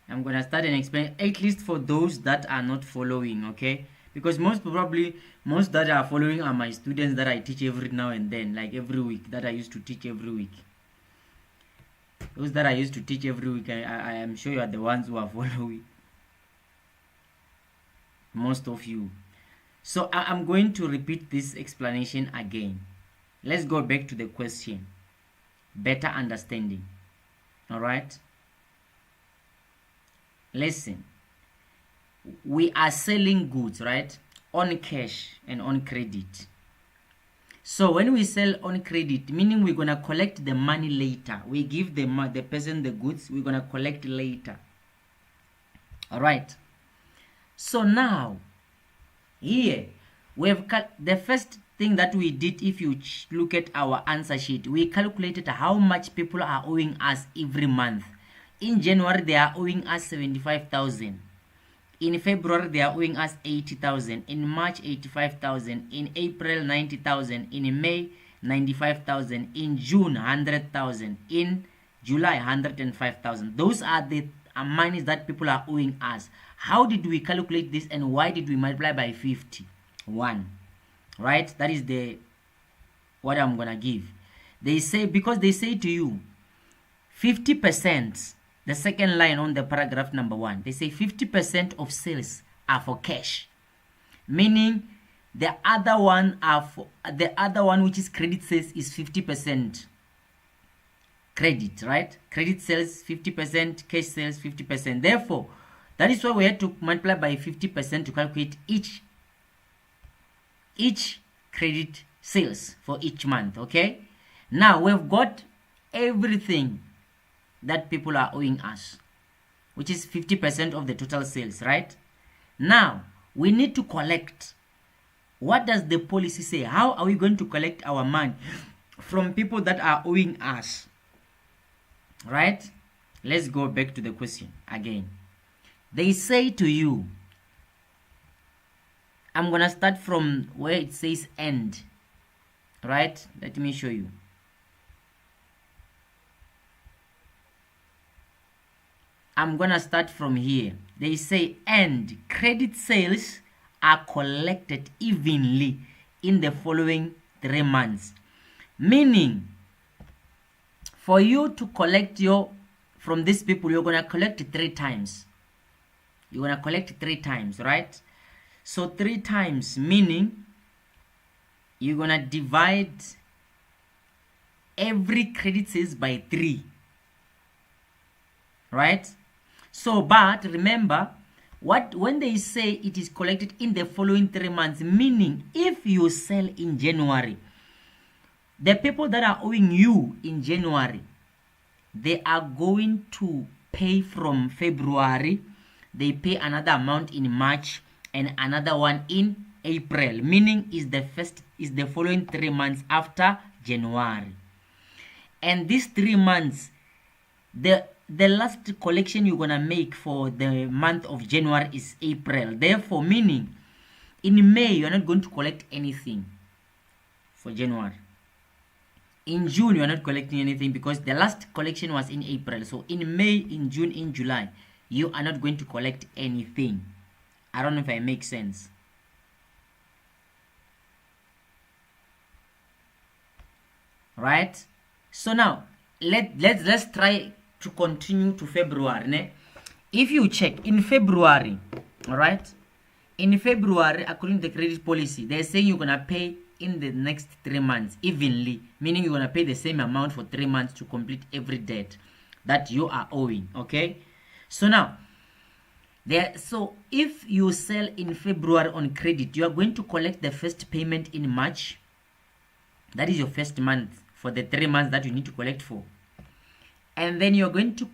I'm gonna start and explain, at least for those that are not following, okay? Because most that are following are my students that I teach every now and then, like every week, that I used to teach every week. Those that I used to teach every week, I am sure you are the ones who are following. Most of you. So I'm going to repeat this explanation again. Let's go back to the question. Better understanding. All right? Listen. We are selling goods, right? On cash and on credit. So when we sell on credit, meaning we're going to collect the money later. We give the person the goods, we're going to collect later. All right. So now, here, we have the first thing that we did, if you look at our answer sheet, we calculated how much people are owing us every month. In January, they are owing us 75,000. In February, they are owing us 80,000. In March, 85,000. In April, 90,000. In May, 95,000. In June, 100,000. In July, 105,000. Those are the monies that people are owing us. How did we calculate this, and why did we multiply by 51? Right? That is what I'm gonna give. They say, because they say to you 50%. The second line on the paragraph number 1, they say 50% of sales are for cash, meaning the other one which is credit sales is 50% credit, right? Credit sales 50%, cash sales 50%. Therefore, That is why we had to multiply by 50% to calculate each credit sales for each month. Okay, now we've got everything that people are owing us, which is 50% of the total sales, right? Now we need to collect. What does the policy say? How are we going to collect our money from people that are owing us? Right? Let's go back to the question again. They say to you, I'm gonna start from where it says end. Right? Let me show you. I'm gonna start from here. They say end credit sales are collected evenly in the following 3 months. Meaning, for you to collect from these people, you're gonna collect 3 times. You're gonna collect 3 times, right? So 3 times, meaning you're gonna divide every credit sales by 3, right? So, but remember, when they say it is collected in the following 3 months, meaning if you sell in January, the people that are owing you in January, they are going to pay from February, they pay another amount in March and another one in April, meaning is the following 3 months after January. And these 3 months, the last collection you're gonna make for the month of January is April. Therefore, meaning in May you're not going to collect anything for January. In June you're not collecting anything because the last collection was in April. So in May, in June, in July, you are not going to collect anything. I don't know if I make sense. Right? So now let's try to continue to February. Ne? If you check in February, all right, in February, according to the credit policy, they're saying you're gonna pay in the next 3 months evenly, meaning you're gonna pay the same amount for 3 months to complete every debt that you are owing. Okay, so now so if you sell in February on credit, you are going to collect the first payment in March. That is your first month for the 3 months that you need to collect for. And then you're going to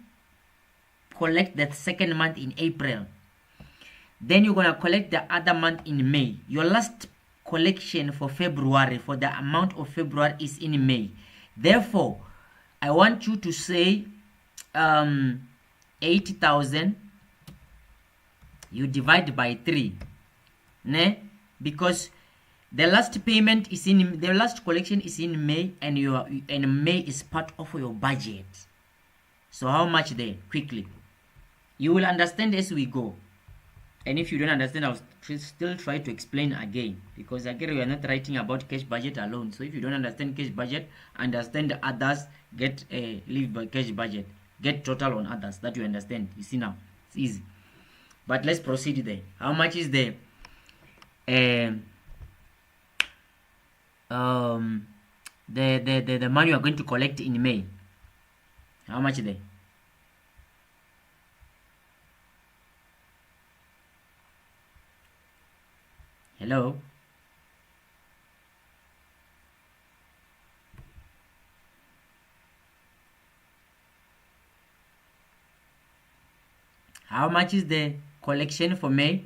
collect the second month in April. Then you're going to collect the other month in May. Your last collection for February, for the amount of February, is in May. Therefore, I want you to say 80,000. You divide by 3. Ne? Because the last payment is the last collection is in May, and May is part of your budget. So how much there? Quickly. You will understand as we go. And if you don't understand, I'll still try to explain again. Because again, we are not writing about cash budget alone. So if you don't understand cash budget, understand the others, leave by cash budget. Get total on others that you understand. You see now. It's easy. But let's proceed there. How much is the money you are going to collect in May? How much there? Hello? How much is the collection for May?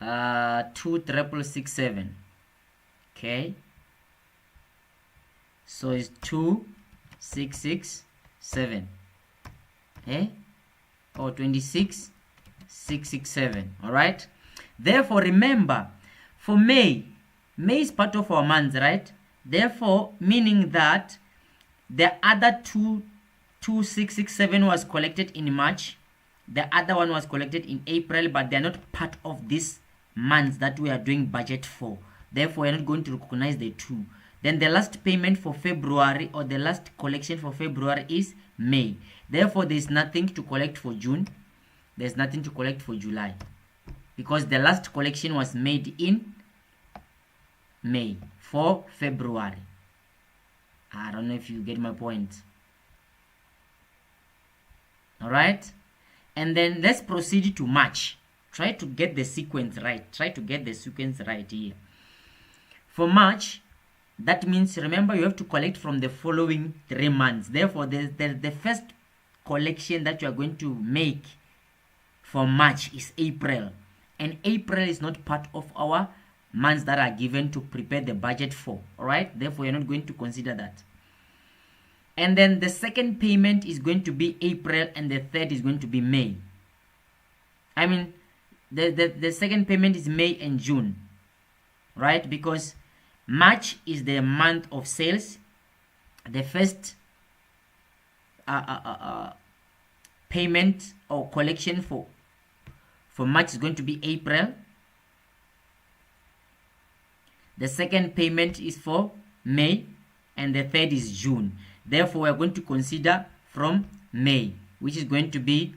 2,667. Okay. So it's 2,667. Eh? Or 26,667. All right. Therefore, remember, for May is part of our months, right? Therefore, meaning that the other 2,667 was collected in March. The other one was collected in April, but they're not part of this month that we are doing budget for. Therefore, we're not going to recognize the 2. Then the last payment for February, or the last collection for February, is May. Therefore, there's nothing to collect for June. There's nothing to collect for July. Because the last collection was made in May for February. I don't know if you get my point. Alright? And then let's proceed to March. Try to get the sequence right. Try to get the sequence right here. For March, that means, remember, you have to collect from the following 3 months. Therefore, the first collection that you are going to make for March is April. And April is not part of our months that are given to prepare the budget for. Alright? Therefore, you're not going to consider that. And then the second payment is going to be April, and the third is going to be May. I mean, the second payment is May and June. Right? Because March is the month of sales. The first payment or collection for March is going to be April. The second payment is for May, and the third is June. Therefore, we are going to consider from May, which is going to be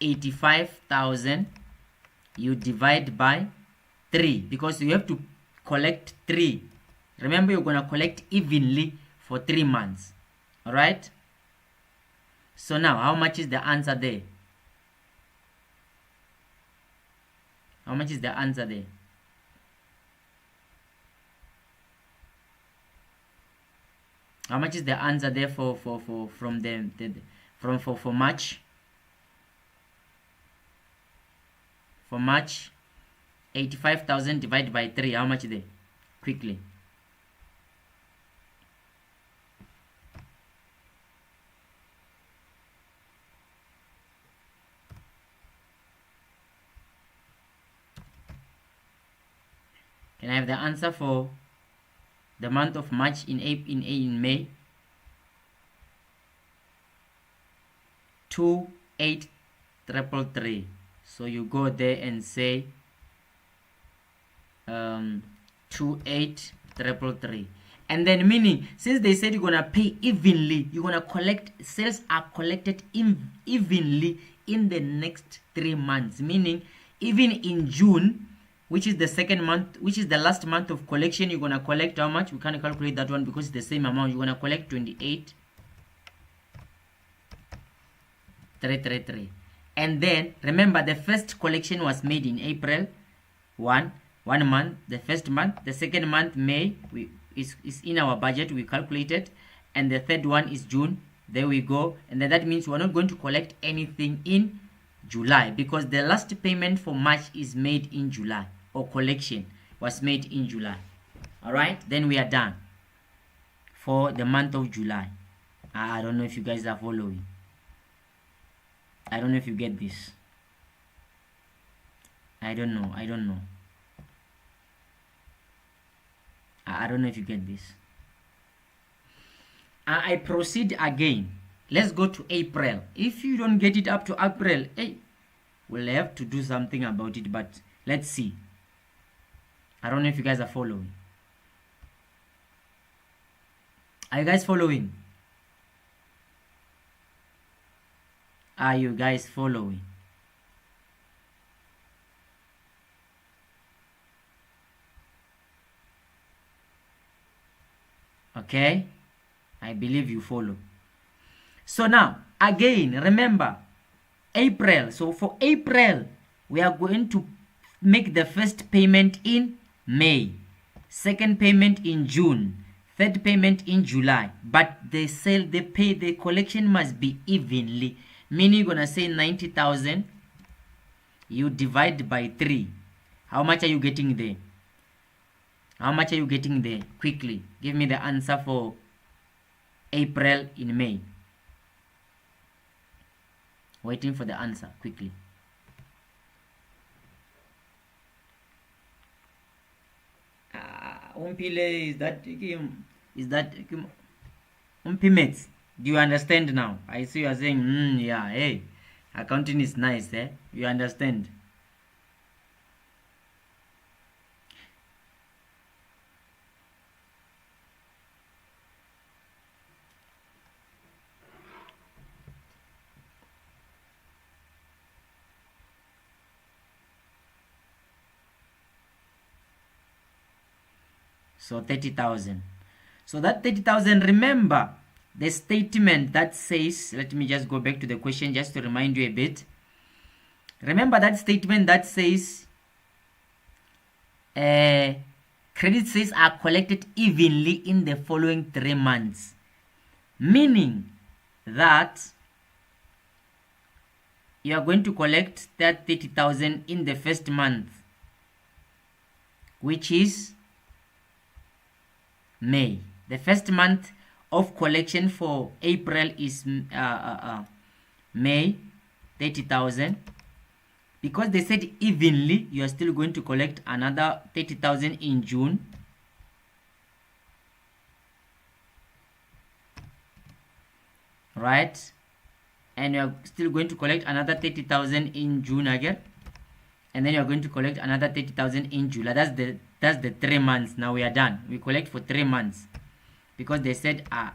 85,000. You divide by 3, because you have to collect 3. Remember, you're going to collect evenly for 3 months. All right? So now, how much is the answer there? How much is the answer there? How much is the answer there for March? For March, 85,000 divided by 3. How much there? Quickly. Can I have the answer for the month of March in May? 2,833. So you go there and say 2,833. And then, meaning, since they said you're gonna pay evenly, you're gonna collect, sales are collected evenly in the next 3 months. Meaning, even in June, which is the second month, which is the last month of collection, you're gonna collect how much? We can't calculate that one because it's the same amount. You're gonna collect 28,333. And then remember, the first collection was made in April, one month, the first month. The second month, May, is in our budget, we calculated. And the third one is June. There we go. And then that means we're not going to collect anything in July, because the last payment for March is made in July, or collection was made in July. All right, then we are done for the month of July. I don't know if you guys are following. I don't know if you get this. I don't know. I don't know if you get this. I proceed again. Let's go to April. If you don't get it up to April, hey, we'll have to do something about it, but let's see. I don't know if you guys are following. Are you guys following? Are you guys following? Okay, I believe you follow. So now, again, remember, April. So for April, we are going to make the first payment in May, second payment in June, third payment in July. But the collection must be evenly. Meaning, you're gonna say 90,000. You divide by 3. How much are you getting there? How much are you getting there? Quickly, give me the answer for April in May. Waiting for the answer quickly. Umpile, is that umpimates? Do you understand now? I see you are saying, yeah, hey, accounting is nice, eh? You understand? So 30,000. So that 30,000, remember the statement that says, let me just go back to the question just to remind you a bit. Remember that statement that says credit sales are collected evenly in the following 3 months, meaning that you are going to collect that 30,000 in the first month, which is May. The first month of collection for April is May, 30,000. Because they said evenly, you are still going to collect another 30,000 in June. Right? And you are still going to collect another 30,000 in June again. And then you are going to collect another 30,000 in July. That's the 3 months. Now we are done. We collect for 3 months. Because they said are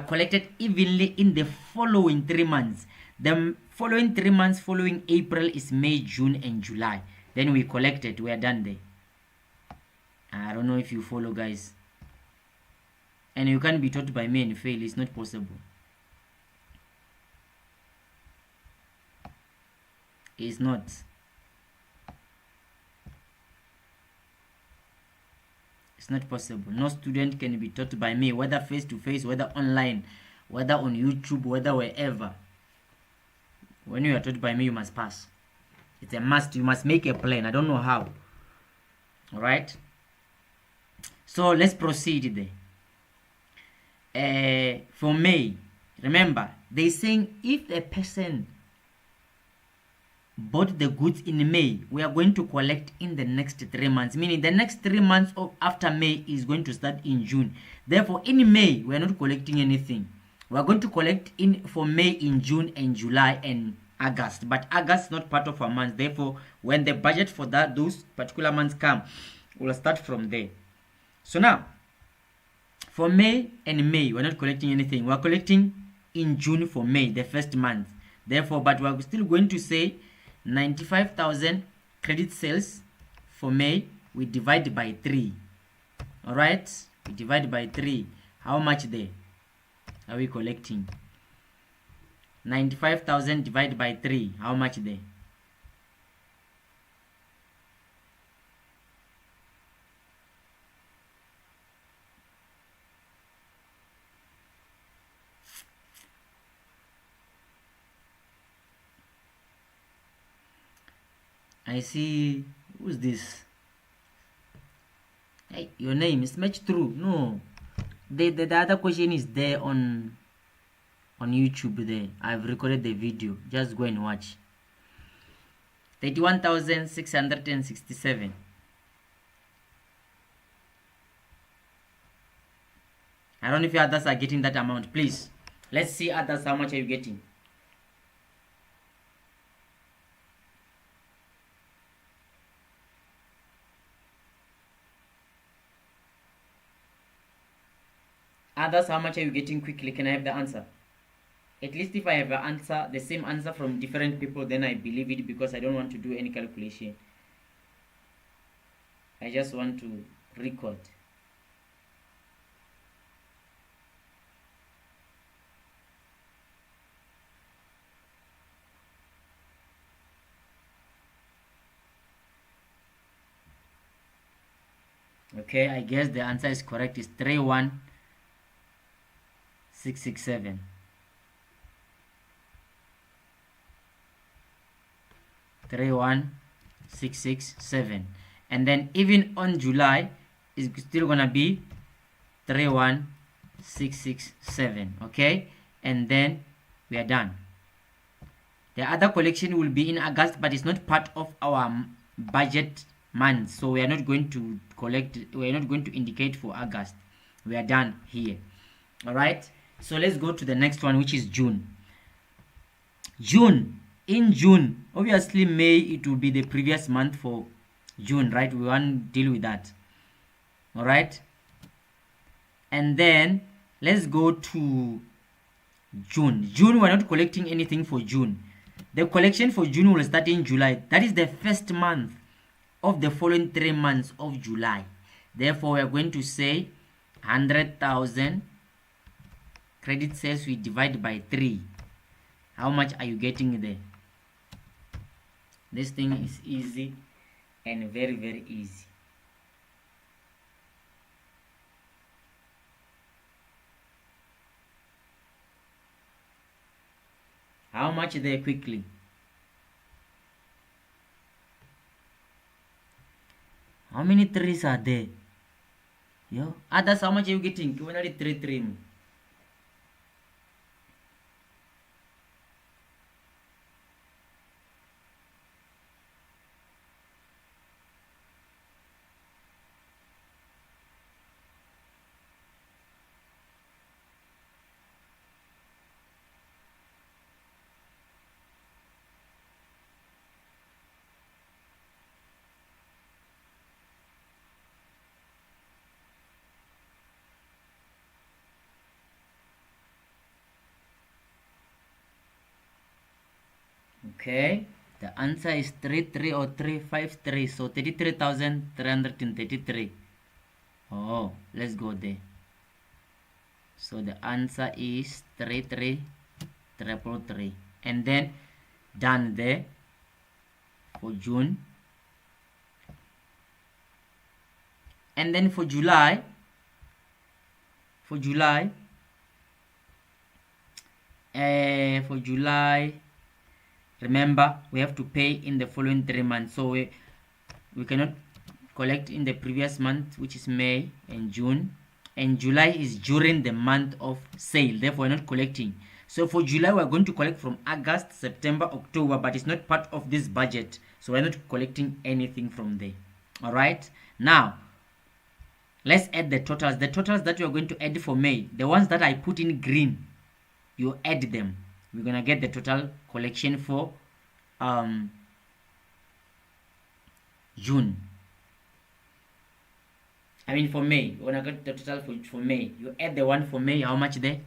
collected evenly in the following 3 months. The following 3 months following April is May, June, and July. Then we collected. We are done there. I don't know if you follow, guys. And you can't be taught by me and fail. It's not possible. It's not. It's not possible. No student can be taught by me, whether face to face, whether online, whether on YouTube, whether wherever. When you are taught by me, you must pass. It's a must. You must make a plan. I don't know how. All right. So let's proceed there. For May, remember, they're saying if a person bought the goods in May, we are going to collect in the next 3 months, meaning the next 3 months of after May is going to start in June. Therefore, in May, we are not collecting anything. We are going to collect in for May, in June, and July, and August. But August is not part of our month. Therefore, when the budget for those particular months come, we'll start from there. So now, for May and May, we're not collecting anything. We're collecting in June for May, the first month. Therefore, but we're still going to say 95,000 credit sales for May. We divide by 3. All right, we divide by 3. How much there are we collecting? 95,000 divided by 3. How much there? I see. Who's this? Hey, your name is match through. No, the other question is there on YouTube. There, I've recorded the video. Just go and watch. 31,667. I don't know if others are getting that amount. Please, let's see others. How much are you getting? Others, how much are you getting quickly? Can I have the answer? At least if I have an answer, the same answer from different people, then I believe it, because I don't want to do any calculation. I just want to record. Okay, I guess the answer is correct. It's 31,667. 31,667. And then even on July is still gonna be 31,667. Okay, and then we are done. The other collection will be in August, but it's not part of our budget month, so we are not going to collect. We are not going to indicate for August. We are done here. All right, so let's go to the next one, which is June. In June, obviously May, it will be the previous month for June, right? We want to deal with that. All right, and then let's go to June. We're not collecting anything for June. The collection for June will start in July. That is the first month of the following 3 months of July. Therefore, we are going to say 100,000 credit sales. We divide by 3. How much are you getting there? This thing is easy and very, very easy. How much there quickly? How many threes are there? Yo, that's how much are you getting? You only 3. Okay, the answer is 33 or 353, so 33,333. Oh, let's go there. So the answer is 33,333, and then done there for June. And then for July, remember we have to pay in the following 3 months, so we cannot collect in the previous month, which is May and June, and July is during the month of sale, therefore we're not collecting. So for July we're going to collect from August, September, October, but it's not part of this budget, so we're not collecting anything from there. All right, now let's add the totals. The totals that you're going to add for May, the ones that I put in green, you add them. We're gonna get the total collection for June. I mean for May. We're gonna get the total for May. You add the one for May. How much there?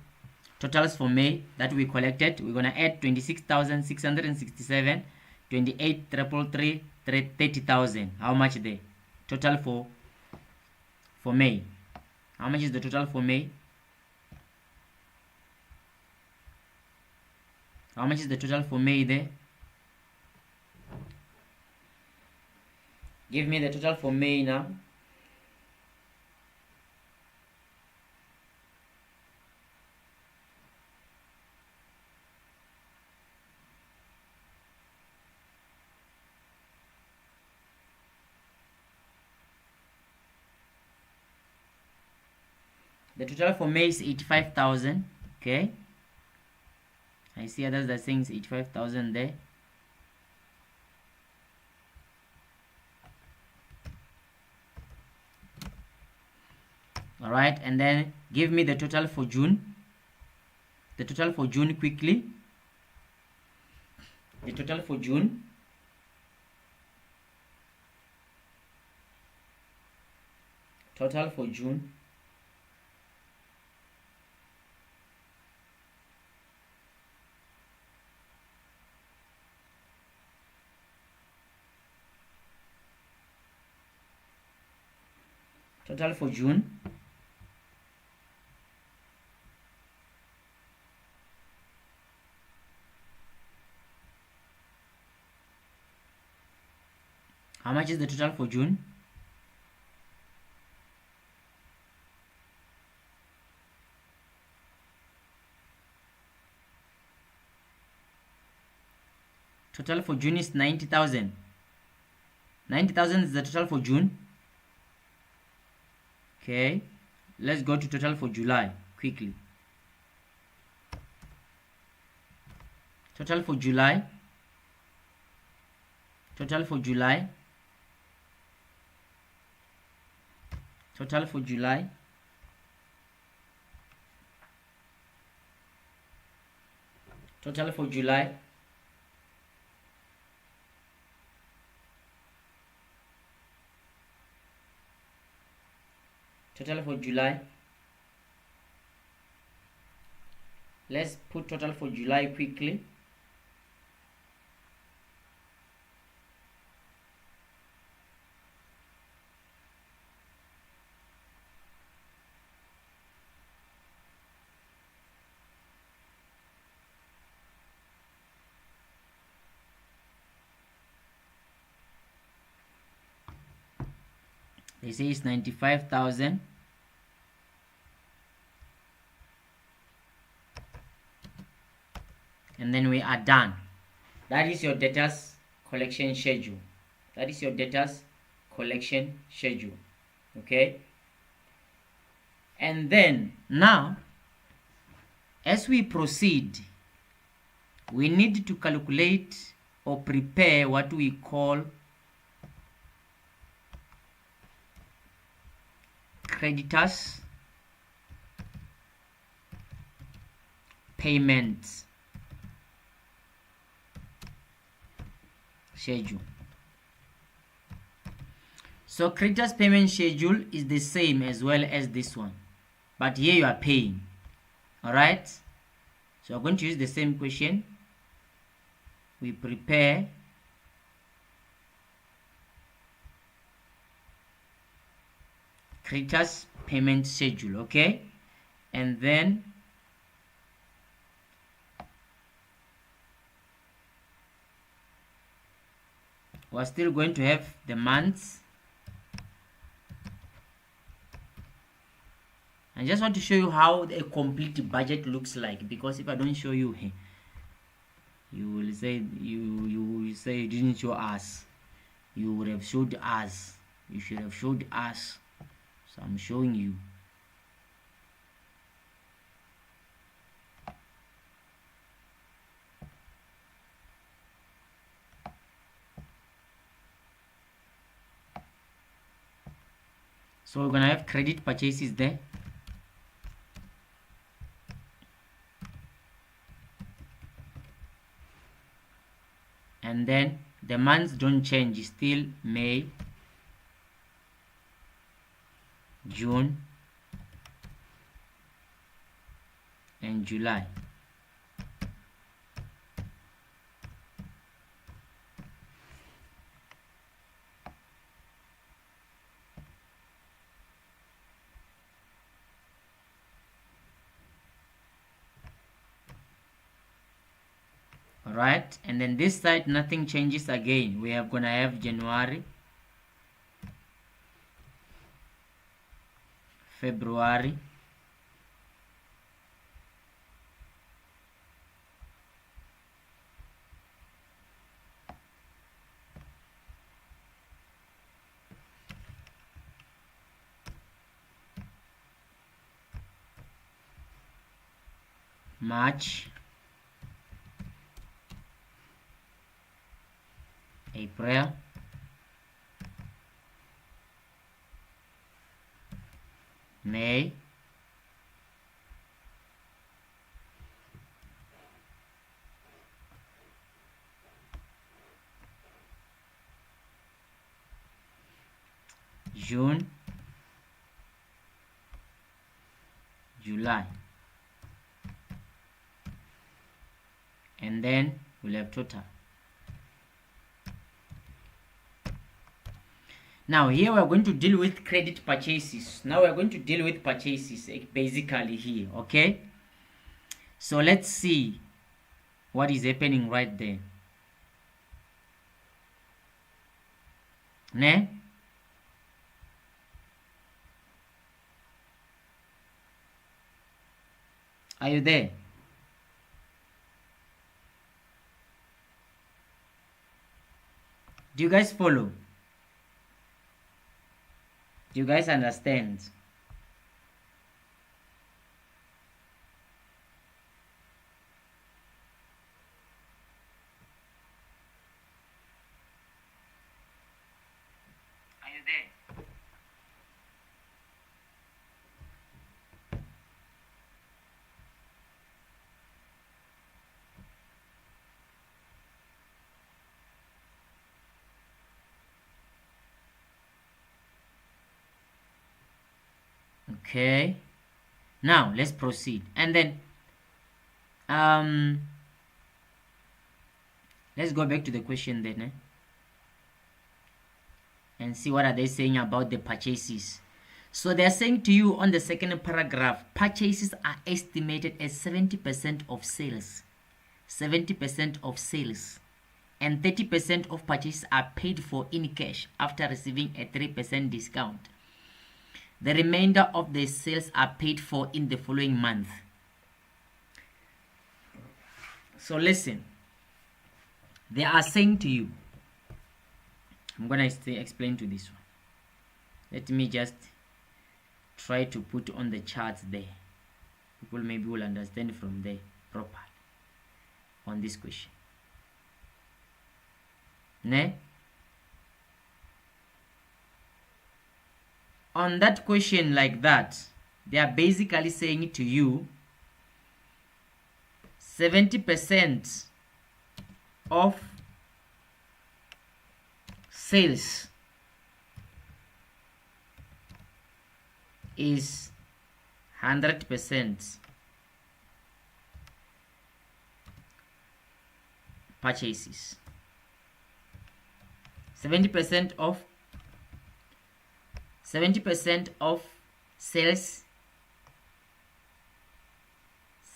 Totals for May that we collected. We're gonna add 26,667, 28,333, 30,000. How much there? Total for May. How much is the total for May? How much is the total for May there? Give me the total for May now. The total for May is 85,000. Okay. I see others that saying 85,000 there. All right, and then give me the total for June. The total for June quickly. The total for June. Total for June. Total for June. How much is the total for June? Total for June is 90,000. 90,000 is the total for June. Okay, let's go to total for July quickly. Total for July. Total for July. Total for July. Total for July. Total for July. Let's put total for July quickly. They say it's 95,000. And then we are done. That is your debtors collection schedule. That is your debtors collection schedule. Okay. And then now, as we proceed, we need to calculate or prepare what we call creditors payment schedule. So creditors payment schedule is the same as well as this one, but here you are paying. All right, so I'm going to use the same question. We prepare creditors payment schedule. Okay, and then we're still going to have the months. I just want to show you how a complete budget looks like, because if I don't show you, you will say you didn't show us. You would have showed us. You should have showed us. So I'm showing you. So we're gonna have credit purchases there. And then the months don't change, it's still May, June, and July. Right, and then this side nothing changes again. We are gonna have January, February, March, April, May, June, July, and then we'll have total. Now here we are going to deal with credit purchases. Now we are going to deal with purchases basically here. Okay, so let's see what is happening right there. Ne? Are you there? Do you guys follow? Do you guys understand? Are you there? Okay, now let's proceed, and then let's go back to the question then, and see what are they saying about the purchases. So they're saying to you on the second paragraph, purchases are estimated as 70% of sales. 70% of sales. and 30% of purchases are paid for in cash after receiving a 3% discount. The remainder of the sales are paid for in the following month. So listen, they are saying to you, I'm going to explain to this one. Let me just try to put on the charts there. People maybe will understand from there properly on this question. Ne? On that question like that, they are basically saying to you 70% of sales is 100% purchases. 70% of sales,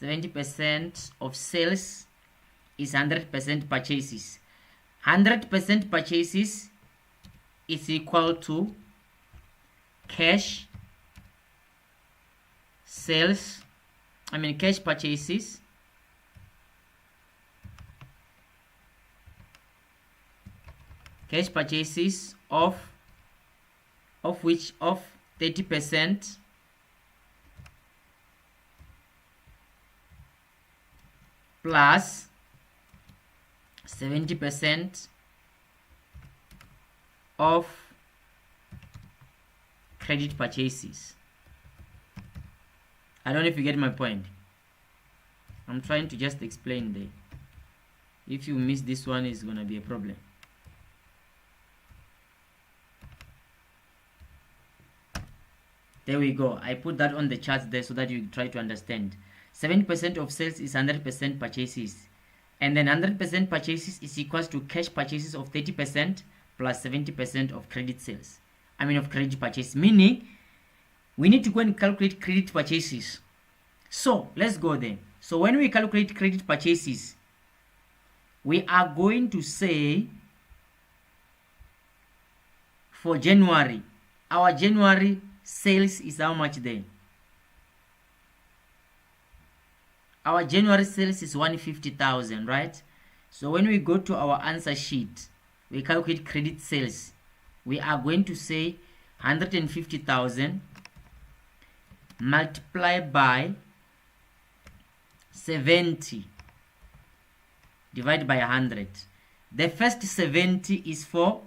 70% of sales is 100% purchases. 100% purchases is equal to cash sales, cash purchases of which 30% plus 70% of credit purchases. I don't know if you get my point. I'm trying to just explain there. If you miss this one, it's gonna be a problem. There we go. I put that on the charts there so that you try to understand. 70% of sales is 100% purchases. And then 100% purchases is equals to cash purchases of 30% plus 70% of credit sales. Of credit purchase. Meaning, we need to go and calculate credit purchases. So, let's go there. So, when we calculate credit purchases, we are going to say for January, our January sales is how much then? Our January sales is 150,000, right? So when we go to our answer sheet, we calculate credit sales. We are going to say 150,000 multiplied by 70 divided by 100. The first 70 is to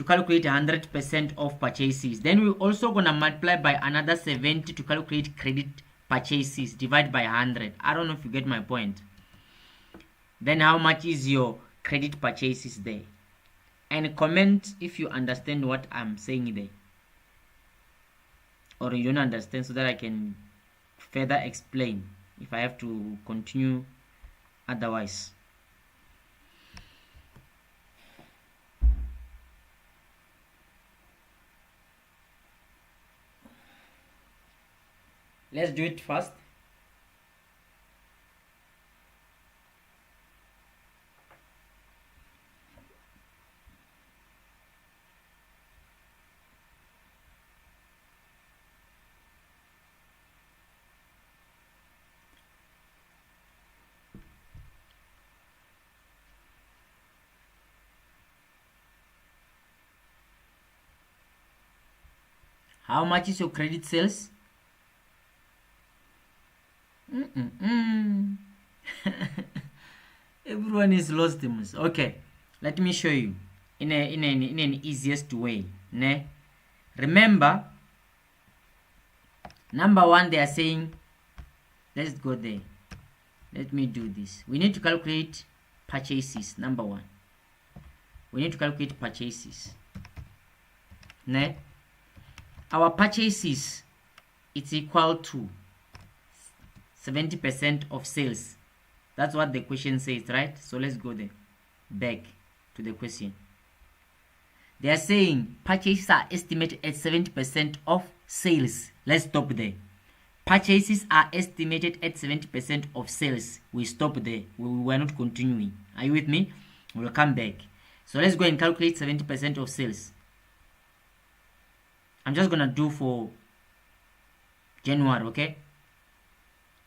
calculate 100% of purchases. Then we're also going to multiply by another 70 to calculate credit purchases, divide by 100. I don't know if you get my point. Then how much is your credit purchases there? And comment if you understand what I'm saying there, or you don't understand, so that I can further explain if I have to continue otherwise. Let's do it first. How much is your credit sales? Everyone is lost. Okay, let me show you in an easiest way. Ne? Remember, number one, they are saying, let's go there. Let me do this. We need to calculate purchases. Number one, we need to calculate purchases. Ne? Our purchases, it's equal to 70% of sales. That's what the question says, right? So let's go there, back to the question. They are saying purchases are estimated at 70% of sales. Let's stop there. purchases are estimated at 70% of sales. We stop there. We're not continuing. Are you with me? We'll come back. So let's go and calculate 70% of sales. I'm just gonna do for January, okay?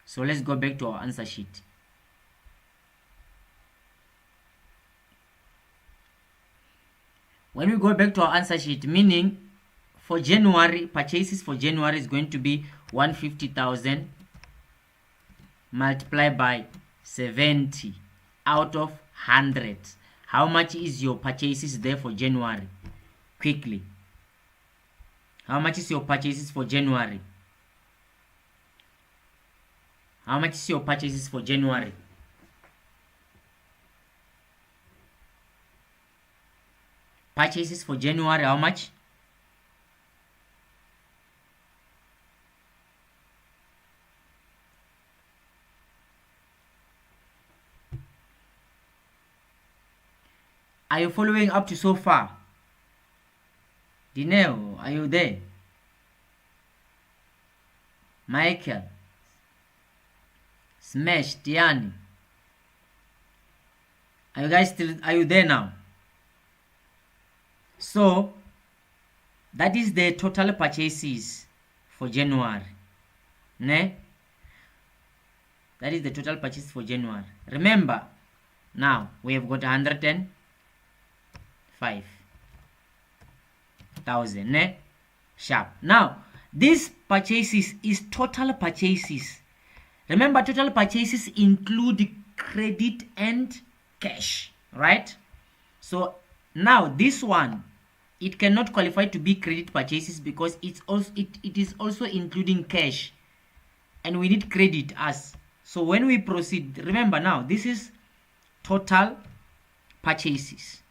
So let's go back to our answer sheet. When we go back to our answer sheet, meaning for January, purchases for January is going to be 150,000 multiplied by 70 out of 100. How much is your purchases there for January? Quickly. How much is your purchases for January? How much is your purchases for January? Purchases for January, how much? Are you following up to so far? Dineo, are you there? Michael, Smash, Tiani. Are you guys still, are you there now? So, that is the total purchases for January. Ne? That is the total purchase for January. Remember, now we have got 105,000. Ne? Sharp. Now, these purchases is total purchases. Remember, total purchases include credit and cash, right? So, now this one, it cannot qualify to be credit purchases because it is also including cash, and we need credit as. So when we proceed, remember now this is total purchases.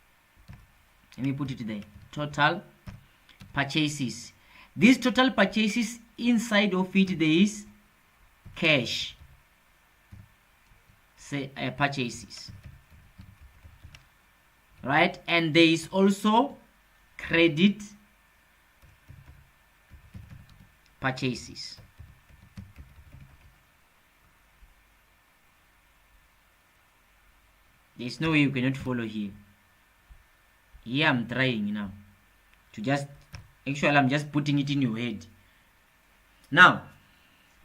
Let me put it there. Total purchases. These total purchases, inside of it there is cash. Say purchases. Right, and there is also credit purchases. There's no way you cannot follow here. Here I'm trying now to just, actually I'm just putting it in your head. Now,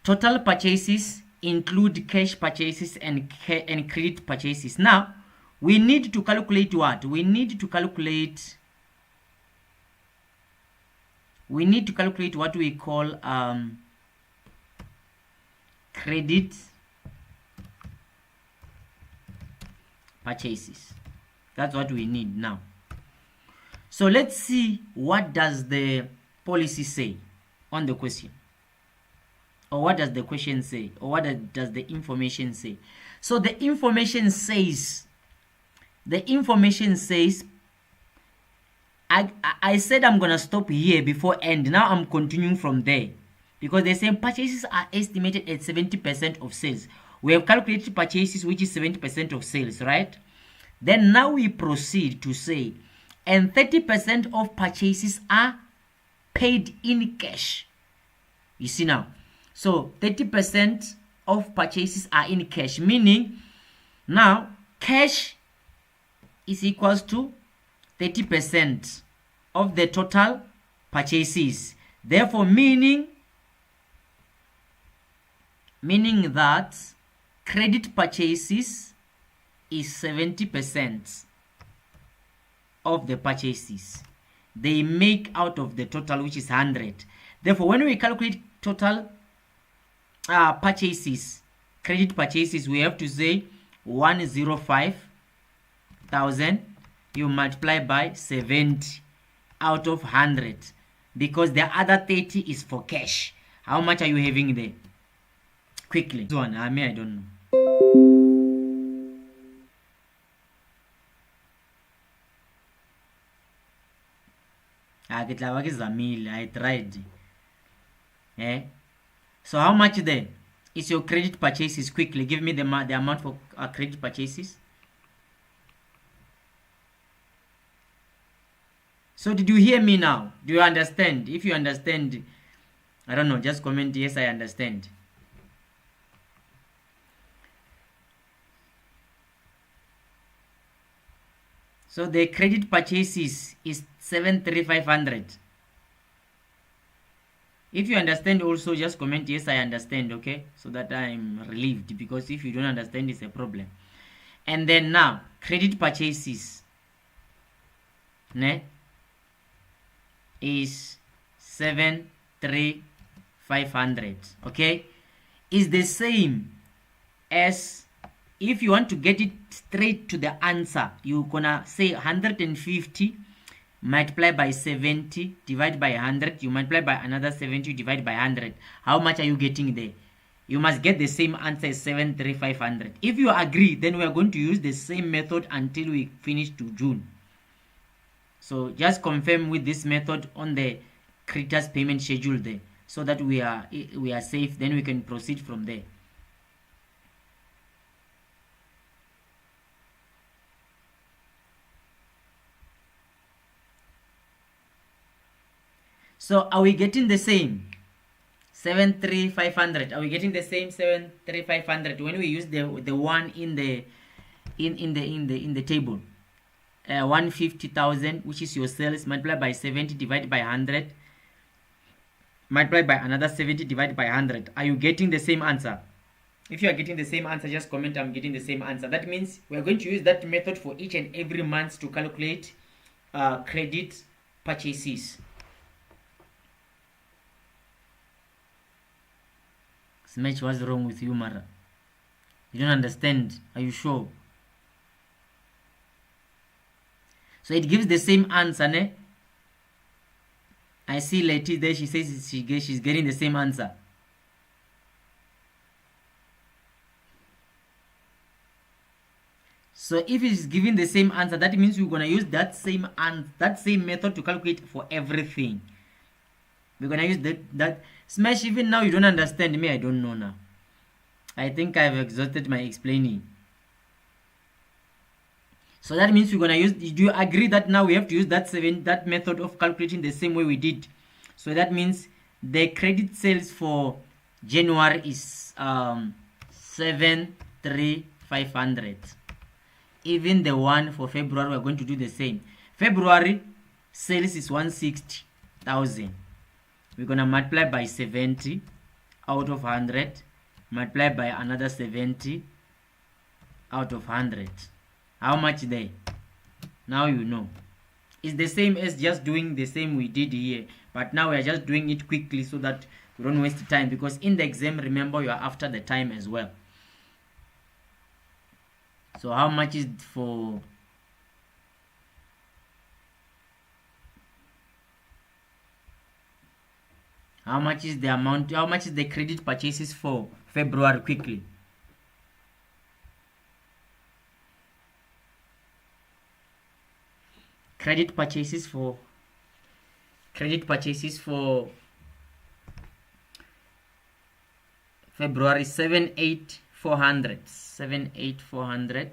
total purchases include cash purchases and credit purchases. Now, we need to calculate what? We need to calculate what we call credit purchases. That's what we need now. So let's see, what does the policy say on the question? Or what does the question say? Or what does the information say? So the information says, I said I'm gonna stop here before end. Now I'm continuing from there because they're saying purchases are estimated at 70% of sales. We have calculated purchases, which is 70% of sales, right? Then now we proceed to say, and 30% of purchases are paid in cash. You see now, so 30% of purchases are in cash, meaning now cash is equals to 30% of the total purchases. Therefore, meaning that credit purchases is 70% of the purchases they make out of the total, which is 100. Therefore, when we calculate total purchases, credit purchases, we have to say 105,000 you multiply by 70 out of 100, because the other 30 is for cash. How much are you having there? Quickly. This one, I don't know. I tried. So how much there is your credit purchases? Quickly, give me the amount for credit purchases. So did you hear me now? Do you understand? If you understand, I don't know, just comment yes, I understand. So the credit purchases is 73500. If you understand also, just comment yes, I understand, okay? So that I'm relieved, because if you don't understand, it's a problem. And then now, credit purchases ne, is 73500, okay? Is the same as, if you want to get it straight to the answer, you're gonna say 150 multiply by 70 divide by 100, you multiply by another 70 divide by 100. How much are you getting there? You must get the same answer as 73500. If you agree, then we are going to use the same method until we finish to June. So just confirm with this method on the creditors payment schedule there, so that we are safe, then we can proceed from there. So are we getting the same 73500? Are we getting the same 73500 when we use the one in the table? 150,000, which is your sales, multiplied by 70 divided by 100, multiplied by another 70 divided by 100. Are you getting the same answer? If you are getting the same answer, just comment I'm getting the same answer. That means we are going to use that method for each and every month to calculate credit purchases. Smash, what's wrong with you, Mara? You don't understand? Are you sure? So it gives the same answer, ne? I see Letty there, she says she's getting the same answer. So if it's giving the same answer, that means we're gonna use that same method to calculate for everything. We're gonna use that Smash. Even now you don't understand me, I don't know now. I think I've exhausted my explaining. So that means we're gonna use, do you agree that now we have to use that method of calculating the same way we did? So that means the credit sales for January is 73500. Even the one for February, we're going to do the same. February sales is 160,000. We're gonna multiply by 70 out of 100, multiply by another 70 out of 100. How much there? Now you know. It's the same as just doing the same we did here, but now we are just doing it quickly so that we don't waste time, because in the exam, remember, you are after the time as well. So how much is for how much is the amount, how much is the credit purchases for February? Quickly. Credit purchases for February, 78400. 78400.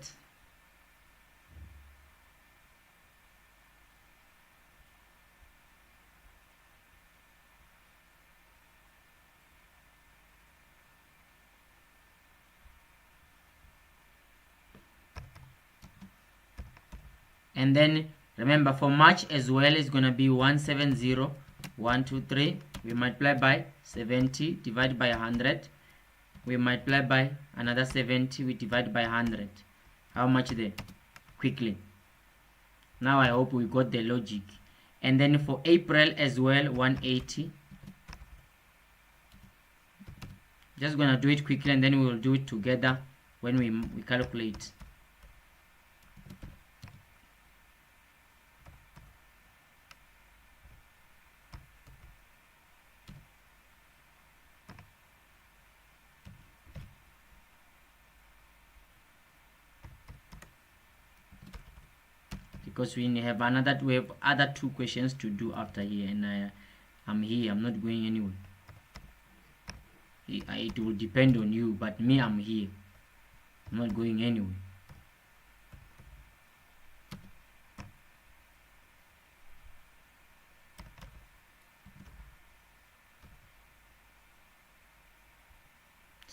And then remember, for March as well, it's gonna be 170,123. We multiply by 70, divide by 100. We multiply by another 70, we divide by 100. How much there? Quickly. Now I hope we got the logic. And then for April as well, 180. Just gonna do it quickly, and then we will do it together when we calculate. Because we have other two questions to do after here, and I'm here, I'm not going anywhere. It will depend on you, but me, I'm here, I'm not going anywhere.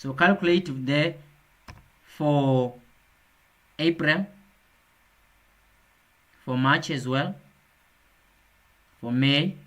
So calculate there for April, for March as well, for May,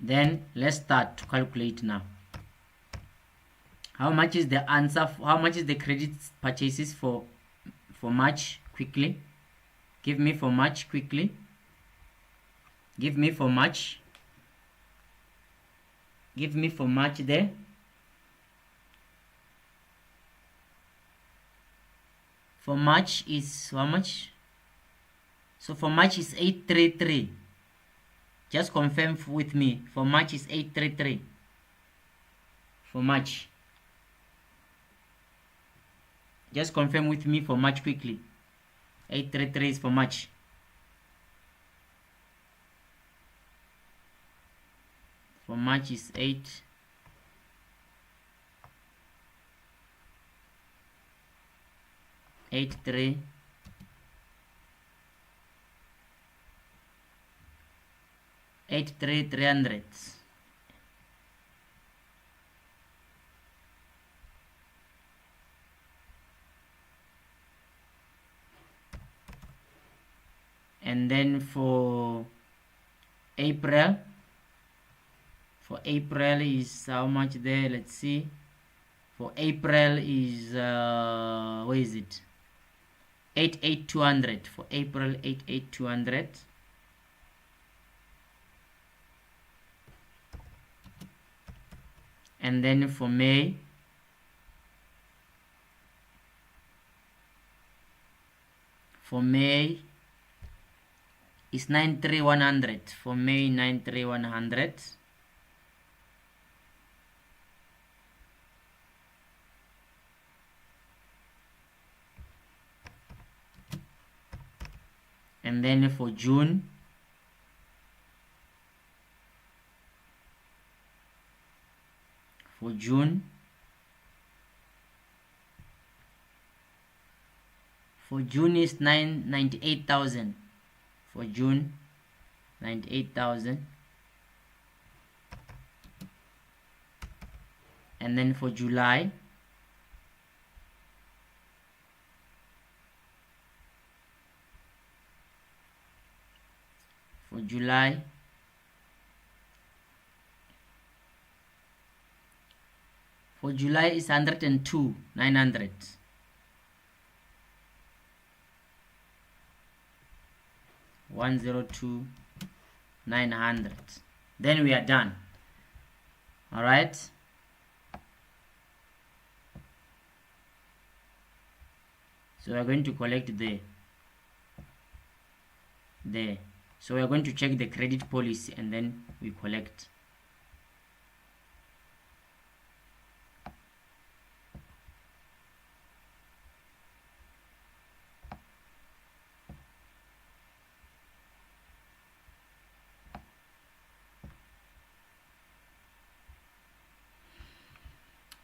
then let's start to calculate now. How much is the answer? How much is the credit purchases for March? Quickly, give me for March quickly. Give me for March. Give me for March there. For March is how much? So for March is 833. Just confirm with me. For March is 833. For March. Just confirm with me for March quickly. 833 is for March. For March is 883. Eight three 300. And then for April is how much there? Let's see. For April is where is it? 88200. For April 88200. And then for May, is 93100. For May 93100. And then for June, is 98,000. For June, 98,000. And then for July, is 102,900. 102,900. Then we are done. All right. So we are going to collect there. So we are going to check the credit policy and then we collect.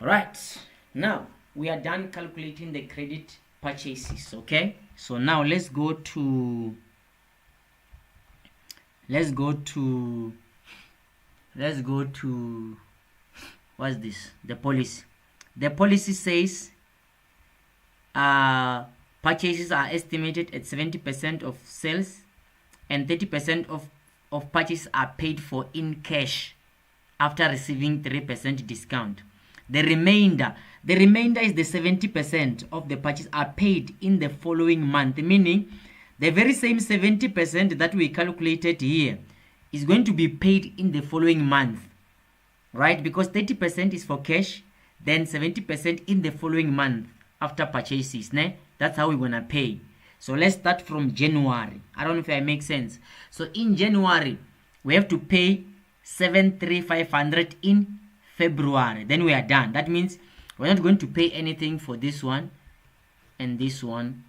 Right, now we are done calculating the credit purchases. Okay, so now let's go to what's this? The policy. The policy says purchases are estimated at 70% of sales and 30% of purchases are paid for in cash after receiving 3% discount. The remainder is the 70% of the purchase are paid in the following month, meaning the very same 70% that we calculated here is going to be paid in the following month, right? Because 30% is for cash, then 70% in the following month after purchases. Ne? That's how we're gonna pay. So let's start from January. I don't know if I make sense. So in January, we have to pay 7,500 in February. Then we are done. That means we're not going to pay anything for this one and this one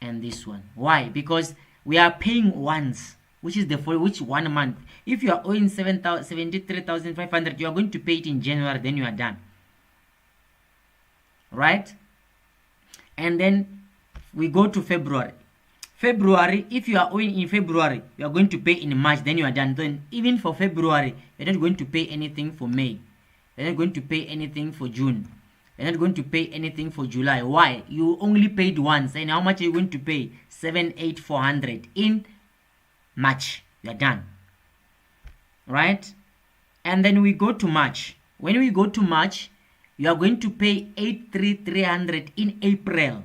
and this one. Why? Because we are paying once, which is which 1 month. If you are owing 73,500, you are going to pay it in January, then you are done. Right? And then we go to February. February, if you are owing in February, you are going to pay in March, then you are done. Then even for February, you're not going to pay anything for May. You're not going to pay anything for June. You're not going to pay anything for July. Why? You only paid once. And how much are you going to pay? 7,400 in March. You're done. Right? And then we go to March. When we go to March, you are going to pay 8,300 in April.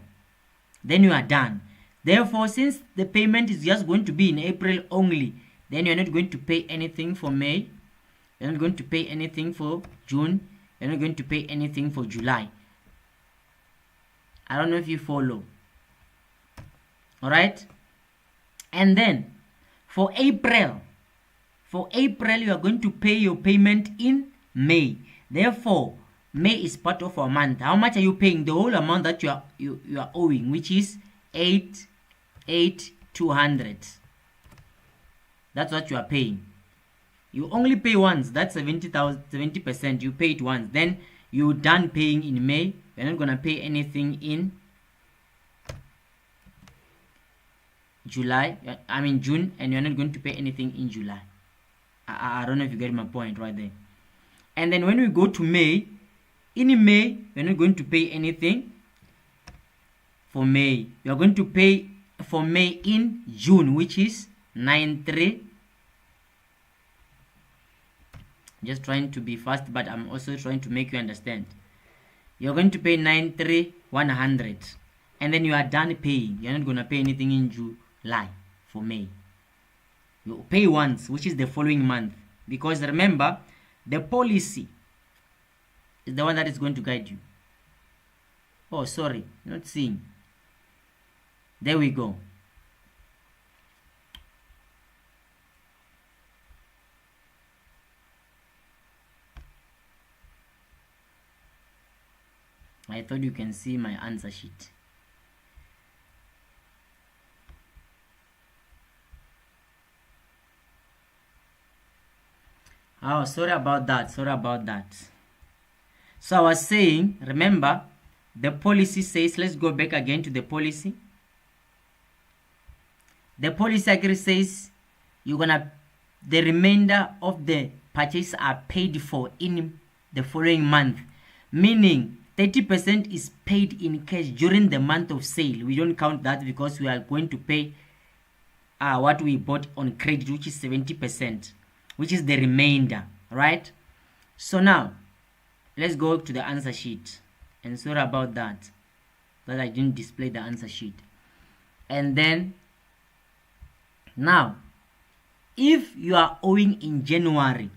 Then you are done. Therefore, since the payment is just going to be in April only, then you're not going to pay anything for May. You're not going to pay anything for June. You're not going to pay anything for July. I don't know if you follow. Alright? And then, for April, you are going to pay your payment in May. Therefore, May is part of our month. How much are you paying? The whole amount that you are owing, which is 8,200. That's what you are paying. You only pay once. That's 70%. You pay it once. Then you're done paying in May. You're not gonna pay anything in June, and you're not going to pay anything in July. I don't know if you get my point right there. And then when we go to May, in May, you're not going to pay anything for May. You're going to pay for May in June, which is 9,300. Just trying to be fast, but I'm also trying to make you understand. You're going to pay 9,300, and then you are done paying. You're not going to pay anything in July for May. You pay once, which is the following month, because remember, the policy is the one that is going to guide you. Oh, sorry, not seeing. There we go. I thought you can see my answer sheet. Oh, sorry about that. So I was saying, remember, the policy says, let's go back again to the policy. The policy agree says the remainder of the purchase are paid for in the following month, meaning 30% is paid in cash during the month of sale. We don't count that because we are going to pay what we bought on credit, which is 70%, which is the remainder, right? So now, let's go to the answer sheet. And sorry about that I didn't display the answer sheet. And then, now, if you are owing in January,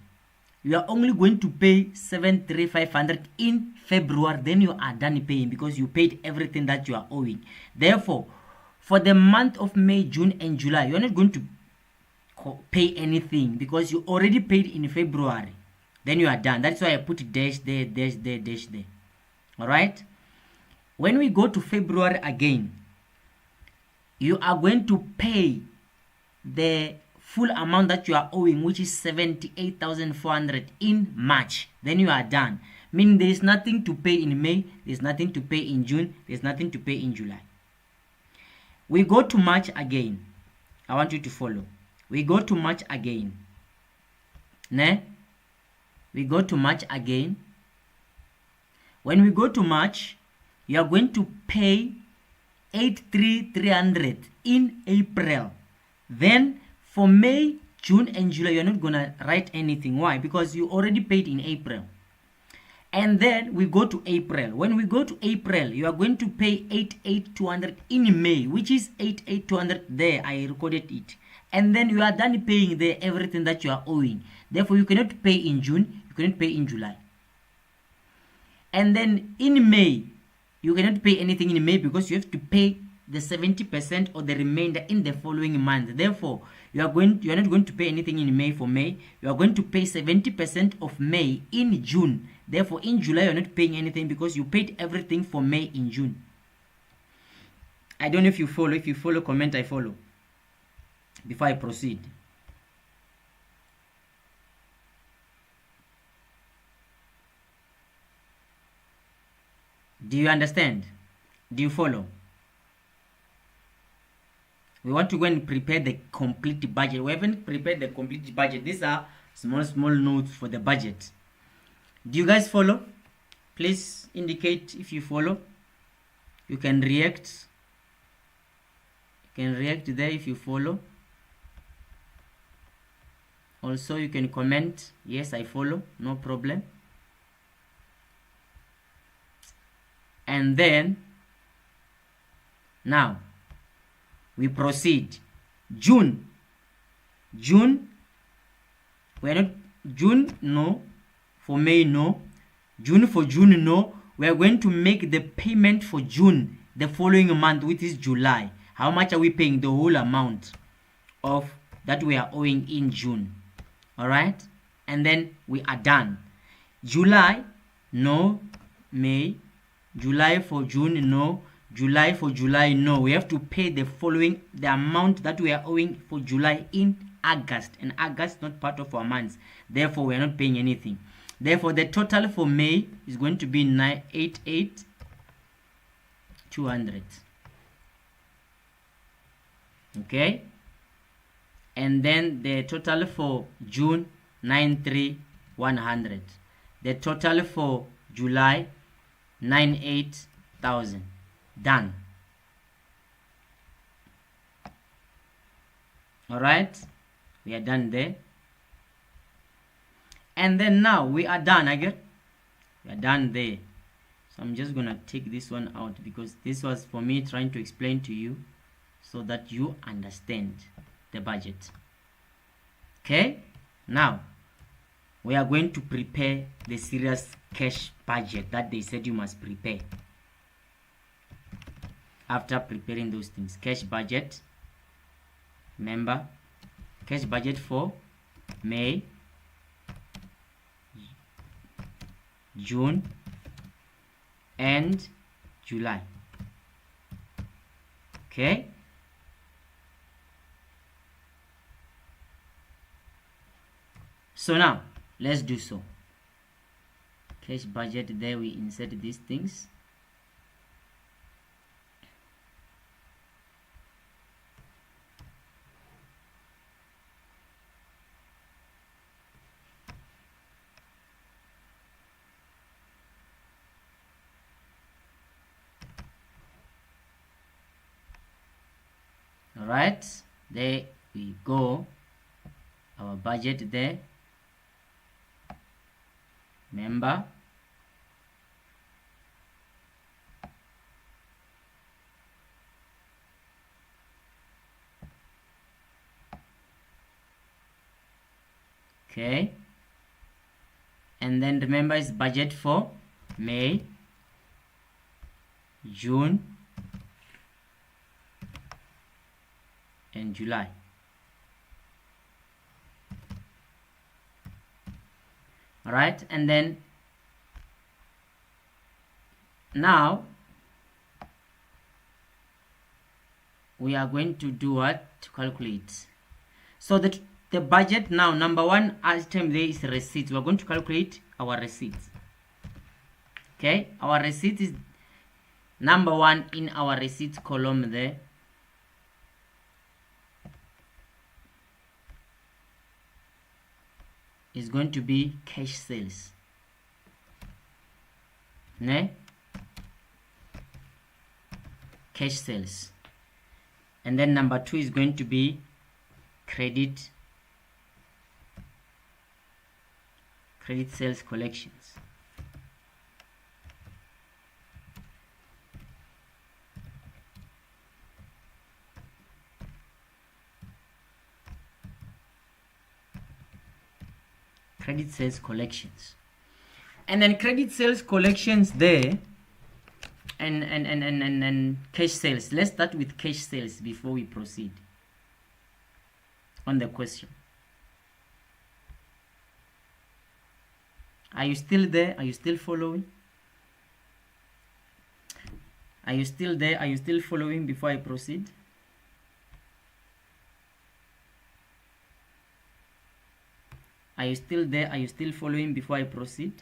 you are only going to pay 7,300 in February, then you are done paying because you paid everything that you are owing. Therefore, for the month of May, June, and July, you are not going to pay anything because you already paid in February. Then you are done. That's why I put dash there, dash there, dash there. Alright? When we go to February again, you are going to pay the full amount that you are owing, which is 78,400 in March. Then you are done. Meaning there is nothing to pay in May, there's nothing to pay in June, there's nothing to pay in July. We go to March again. I want you to follow. We go to March again. Ne? We go to March again. When we go to March, you are going to pay 8,300 in April. Then for May, June, and July, you're not gonna write anything. Why? Because you already paid in April. And then we go to April. When we go to April, you are going to pay 8,200 in May, which is 8,200 there. I recorded it. And then you are done paying there everything that you are owing. Therefore, you cannot pay in June, you cannot pay in July. And then in May, you cannot pay anything in May because you have to pay the 70% or the remainder in the following month. Therefore, you are not going to pay anything in May for May. You are going to pay 70% of May in June. Therefore, in July, you are not paying anything because you paid everything for May in June. I don't know if you follow. If you follow, comment I follow before I proceed. Do you understand? Do you follow? We want to go and prepare the complete budget. We haven't prepared the complete budget. These are small notes for the budget. Do you guys follow? Please indicate if you follow. You can react. You can react there if you follow. Also, you can comment. Yes, I follow. No problem. And then, now, we proceed. June, we're not, June, no. For May, no. June, for June, no. We are going to make the payment for June the following month, which is July. How much are we paying? The whole amount of that we are owing in June. All right? And then we are done. July, no. May, July for June, no. July for July, no. We have to pay the amount that we are owing for July in August. And August is not part of our months. Therefore, we are not paying anything. Therefore, the total for May is going to be 988,200. Okay? And then the total for June, 93,100. The total for July, 98,000. Done. All right, we are done there. And then now we are done again. We are done there. So I'm just gonna take this one out because this was for me trying to explain to you so that you understand the budget. Okay, now we are going to prepare the serious cash budget that they said you must prepare. After preparing those things, cash budget, remember, cash budget for May, June, and July. Okay. So now, let's do so. Cash budget, there we insert these things. Alright, there we go. Our budget there. Remember, okay, and then remember it's budget for May, June, and July. All right, and then now we are going to do what? To calculate. So that the budget now, number one item there is receipts. We are going to calculate our receipts. Okay, our receipt is number one in our receipts column there. Is going to be cash sales. Ne? Cash sales. And then number two is going to be credit sales collections. Credit sales collections. And then credit sales collections there, and cash sales. Let's start with cash sales before we proceed on the question. Are you still there? Are you still following? Are you still there? Are you still following before I proceed? Are you still there? Are you still following before I proceed?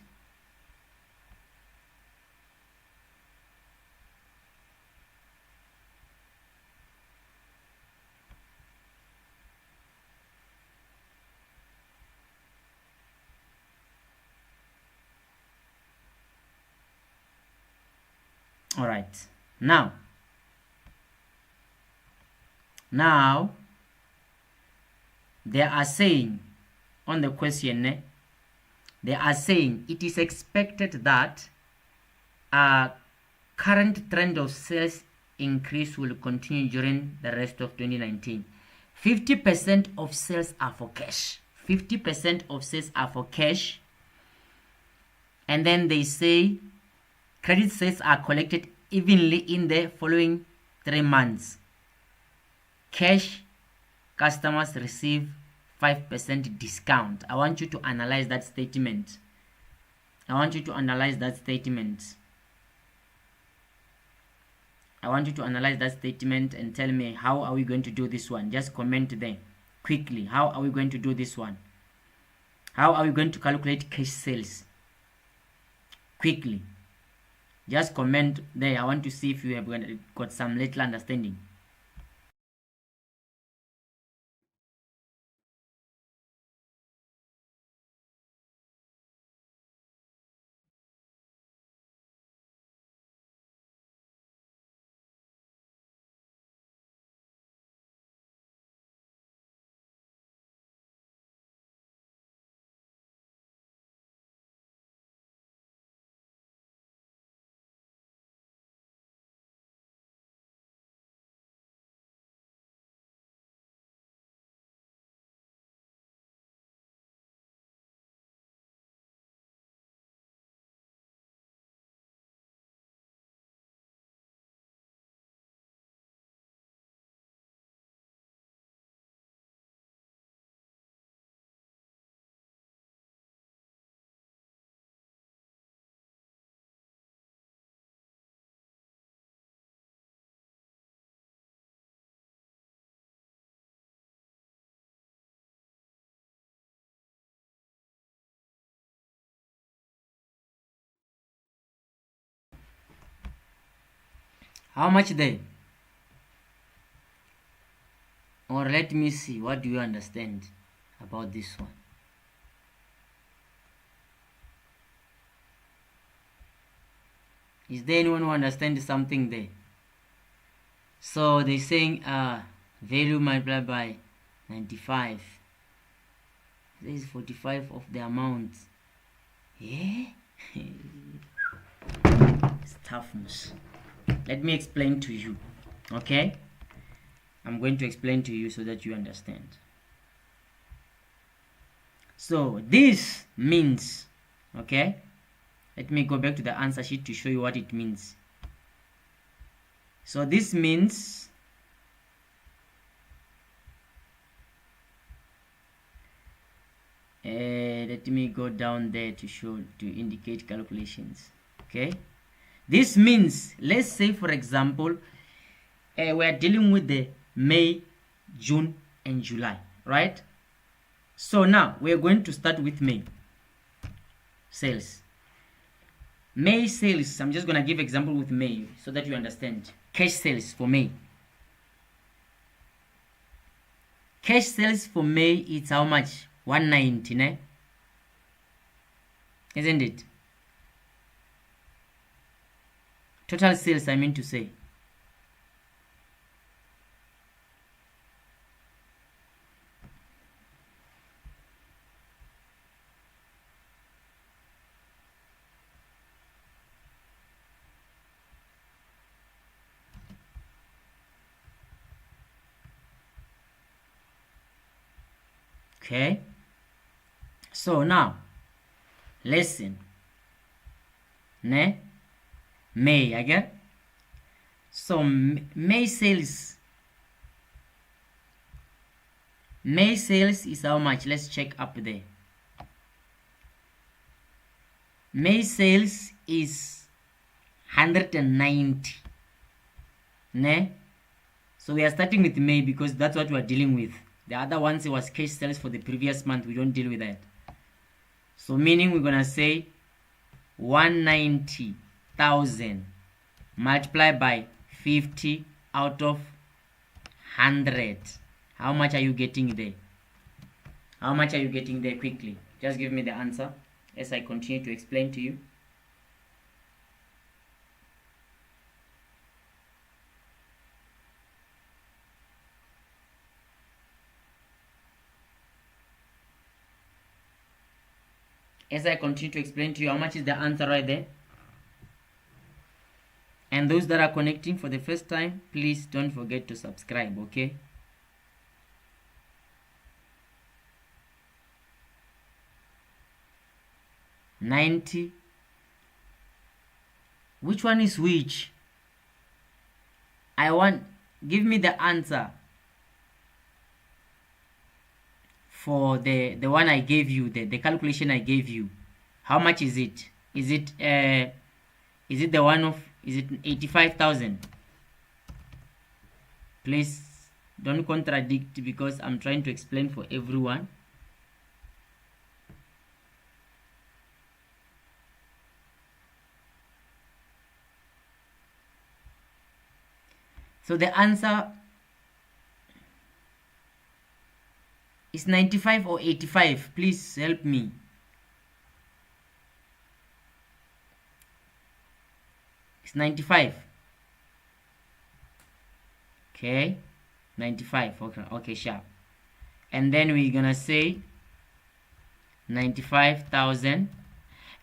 All right. Now they are saying on the question, they are saying it is expected that a current trend of sales increase will continue during the rest of 2019. 50% of sales are for cash. 50% of sales are for cash. And then they say credit sales are collected evenly in the following 3 months. Cash customers receive 5% discount. I want you to analyze that statement. I want you to analyze that statement and tell me, how are we going to do this one? Just comment there quickly. How are we going to do this one? How are we going to calculate cash sales? Quickly. Just comment there. I want to see if you have got some little understanding. How much there? Or let me see, what do you understand about this one? Is there anyone who understands something there? So they're saying value multiplied by 95. This is 45 of the amount. Yeah? It's toughness. Let me explain to you. Okay? I'm going to explain to you so that you understand. So this means, okay? Let me go back to the answer sheet to show you what it means. So this means let me go down there to indicate calculations. Okay, this means, let's say for example we are dealing with the May, June and July, right? So now we are going to start with May sales. May sales, I'm just going to give example with May so that you understand. Cash sales for May. Cash sales for May, it's how much? 190, isn't it? Total sales, I mean to say. Okay, so now listen, ne May again. So May sales is how much? Let's check up there. May sales is 190 ne. So we are starting with May because that's what we are dealing with. The other ones, it was cash sales for the previous month. We don't deal with that. So meaning we're gonna say 190,000 multiplied by 50 out of 100. How much are you getting there? How much are you getting there? Quickly, just give me the answer as I continue to explain to you. As I continue to explain to you, how much is the answer right there? And those that are connecting for the first time, please don't forget to subscribe, okay? $90. Which one is which? Give me the answer for the one I gave you, the calculation I gave you. How much is it? Is it the one of, is it 85,000? Please don't contradict because I'm trying to explain for everyone. So the answer is 95 or 85. Please help me. It's 95. Okay, 95. Okay, sharp. And then we're gonna say 95,000.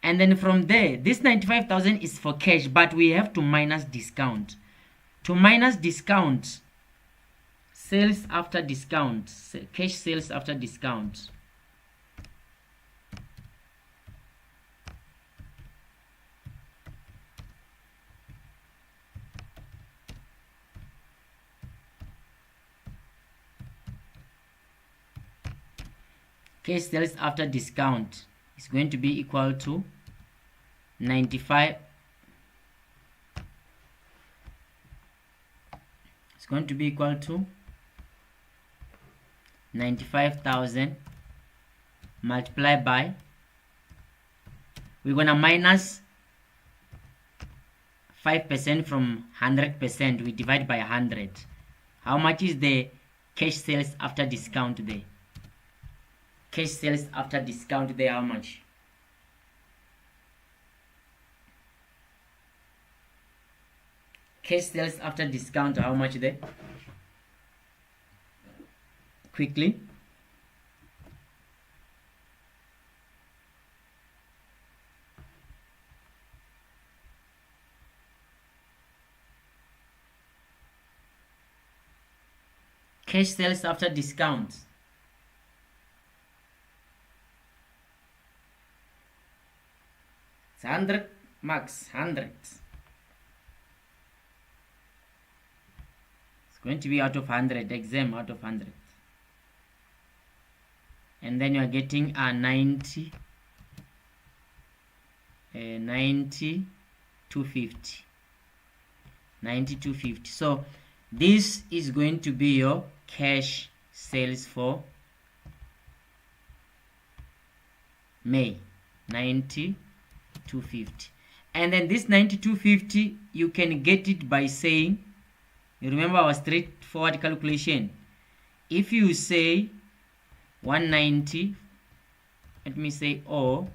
And then from there, this 95,000 is for cash, but we have to minus discount. To minus discount, sales after discount, cash sales after discount. Cash sales after discount is going to be equal to 95. It's going to be equal to 95,000 multiplied by, we're going to minus 5% from 100%. We divide by 100. How much is the cash sales after discount there? Cash sales after discount there, how much? Cash sales after discount, how much there? Quickly. Cash sales after discount. It's 100 max, 100. Going to be out of 100, exam out of 100. And then you are getting a 90, 250. So this is going to be your cash sales for May, 250. And then this 250, you can get it by saying, you remember our straightforward calculation. If you say 190, let me say or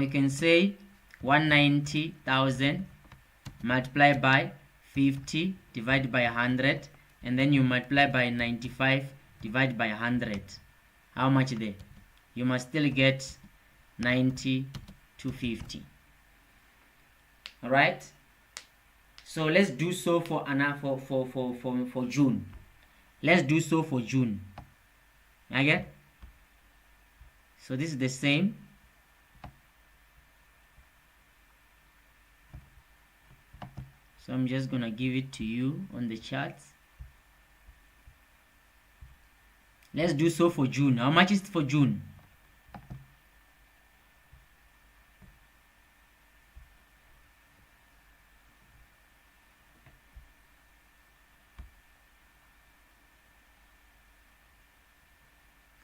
you can say 190,000 multiplied by 50 divided by 100, and then you multiply by 95 divided by 100. How much there? You must still get 250. All right, so let's do so for June. Let's do so for June. Okay, So this is the same. So I'm just gonna give it to you on the charts. Let's do so for June. How much is it for June?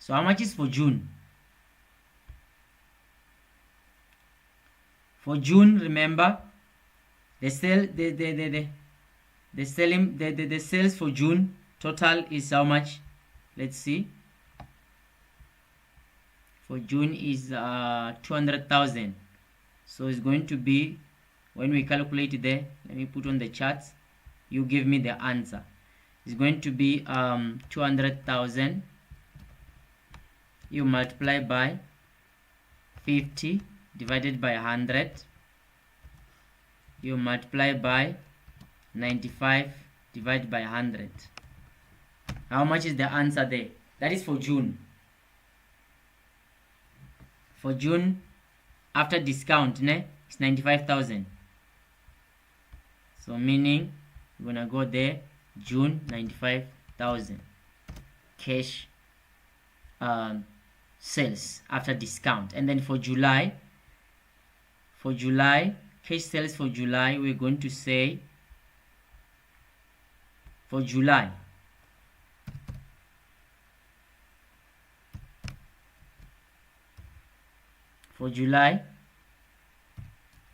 So how much is for June? For June, remember, the sales for June total is how much? Let's see. For June is 200,000. So it's going to be, when we calculate there, let me put on the charts, you give me the answer. It's going to be 200,000. You multiply by 50 divided by 100. You multiply by 95 divided by 100. How much is the answer there? That is for June. For June, after discount, it's 95,000. So meaning we're gonna go there, June 95,000 cash sales after discount. And then for July, cash sales for July, we're going to say for July,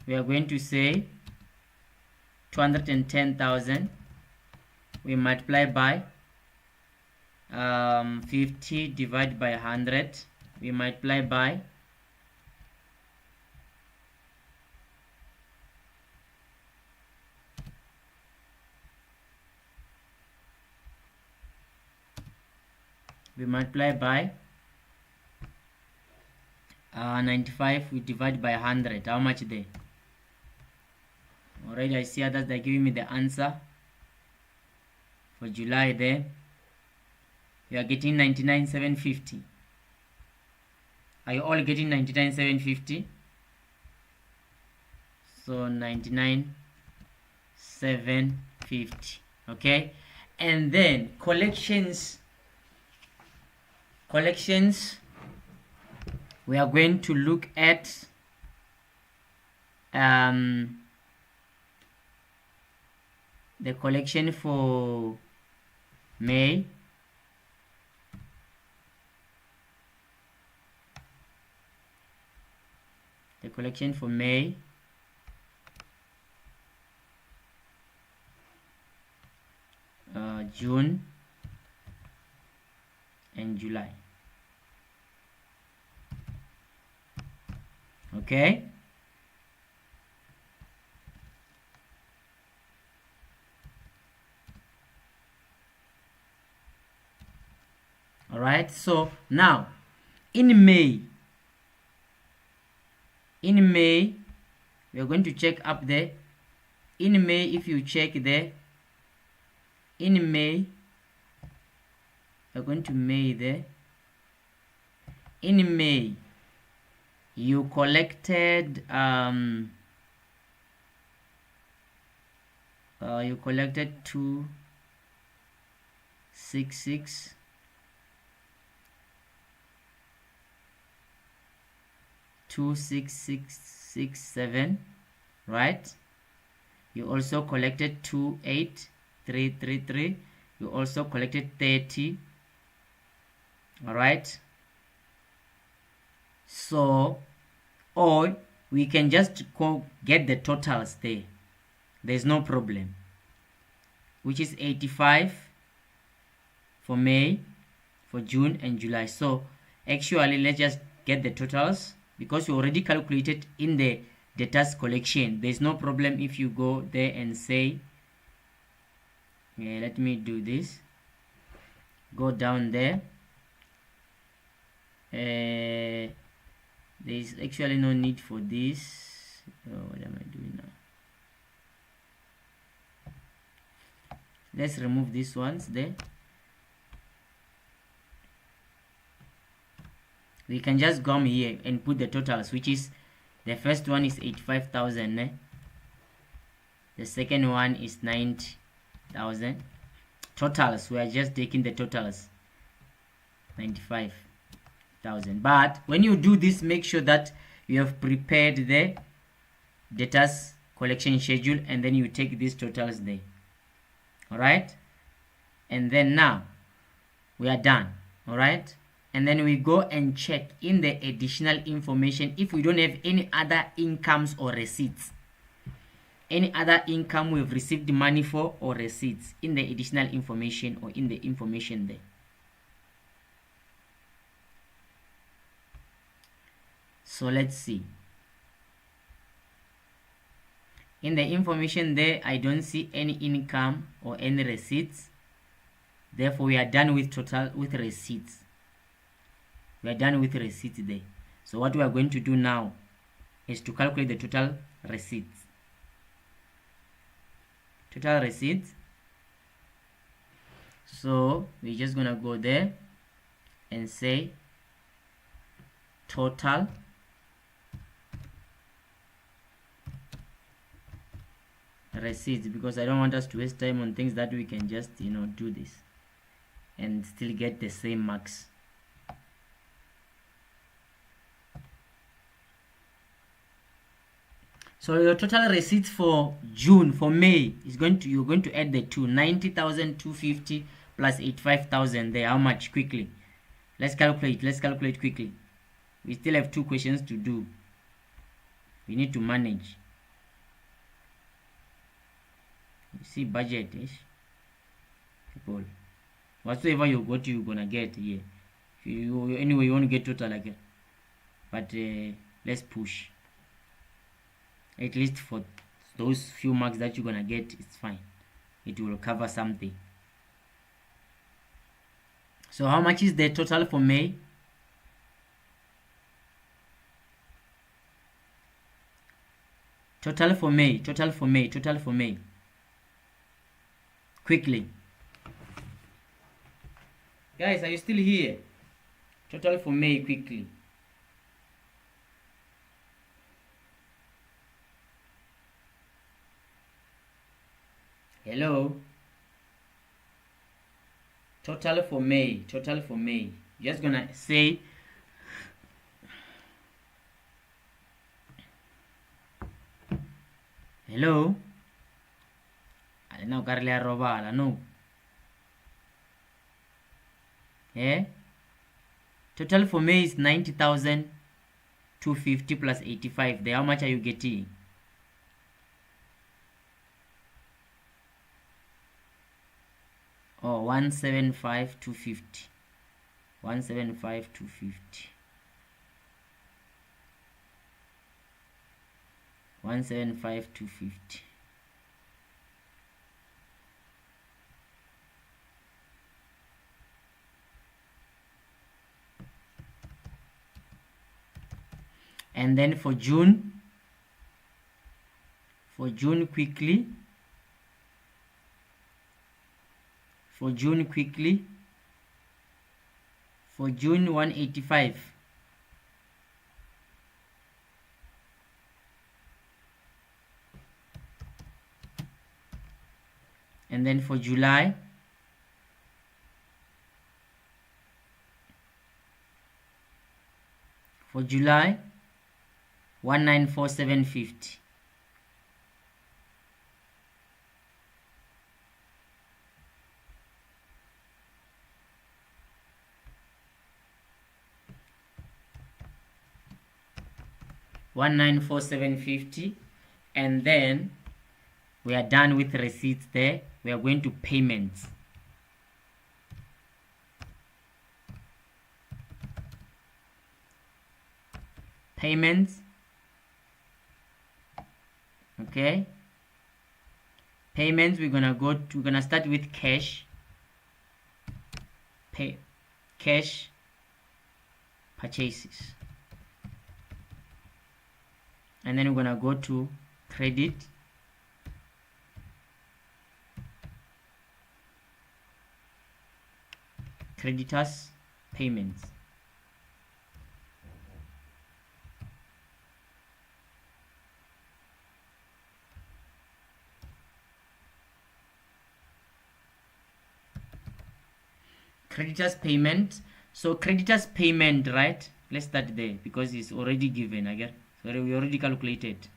we are going to say 210,000. We multiply by 50 divided by 100. We multiply by 95. We divide by 100. How much there? Already I see others, they're giving me the answer. For July there, you are getting 99,750. Are you all getting 99,750? So 99,750. Okay, and then collections, we are going to look at the collection for May. The collection for May, June and July. Okay, all right. So now in May, we are going to check up there. In May, if you check there, in May, we are going to May there. In May, you collected 266 26667, right? You also collected 28333. You also collected 30. All right. So, or we can just go get the totals there. There's no problem. Which is 85 for May, for June and July. So actually, let's just get the totals, because you already calculated in the debtors collection. There's no problem if you go there and say, let me do this. Go down there. There's actually no need for this. What am I doing now? Let's remove these ones there. we can just come here and put the totals, which is the first one is 85,000, eh? The second one is 90,000. Totals, we are just taking the totals, 95,000. But when you do this, make sure that you have prepared the debtors collection schedule, and then you take these totals there. All right, and then now we are done. All right, and then we go and check in the additional information if we don't have any other incomes or receipts, any other income we've received money for or receipts in the additional information or in the information there. So let's see. In the information there, I don't see any income or any receipts. Therefore, we are done with receipts. We are done with receipts there. So what we are going to do now is to calculate the total receipts. Total receipts. So we're just gonna go there and say total receipts, because I don't want us to waste time on things that we can just do this and still get the same marks. So your total receipts for June, for May is you're going to add the 90,250 plus 85,000 there. How much? Quickly, let's calculate quickly. We still have 2 questions to do. We need to manage. You see, budget is people. Whatsoever you got, you're gonna get here. Anyway, you want to get total again, but let's push. At least for those few marks that you're gonna get, it's fine. It will cover something. So how much is the total for May? Total for May. Quickly. Guys, are you still here? Total for May, quickly. Hello. Total for May. Just gonna say hello. Now Carly robala no. Total for May is 90,250 plus 85. There, how much are you getting? Oh, 175,250. 175,250. 175,250. And then for June quickly. For June 185. And then for July, for July 194,750. $194,750, and then we are done with receipts there. We are going to payments. Okay, payments, we're gonna start with cash. Cash purchases, and then we're gonna go to creditors payments. creditors payment. So creditors payment, right? Let's start there because it's already given. I get. So we already calculated.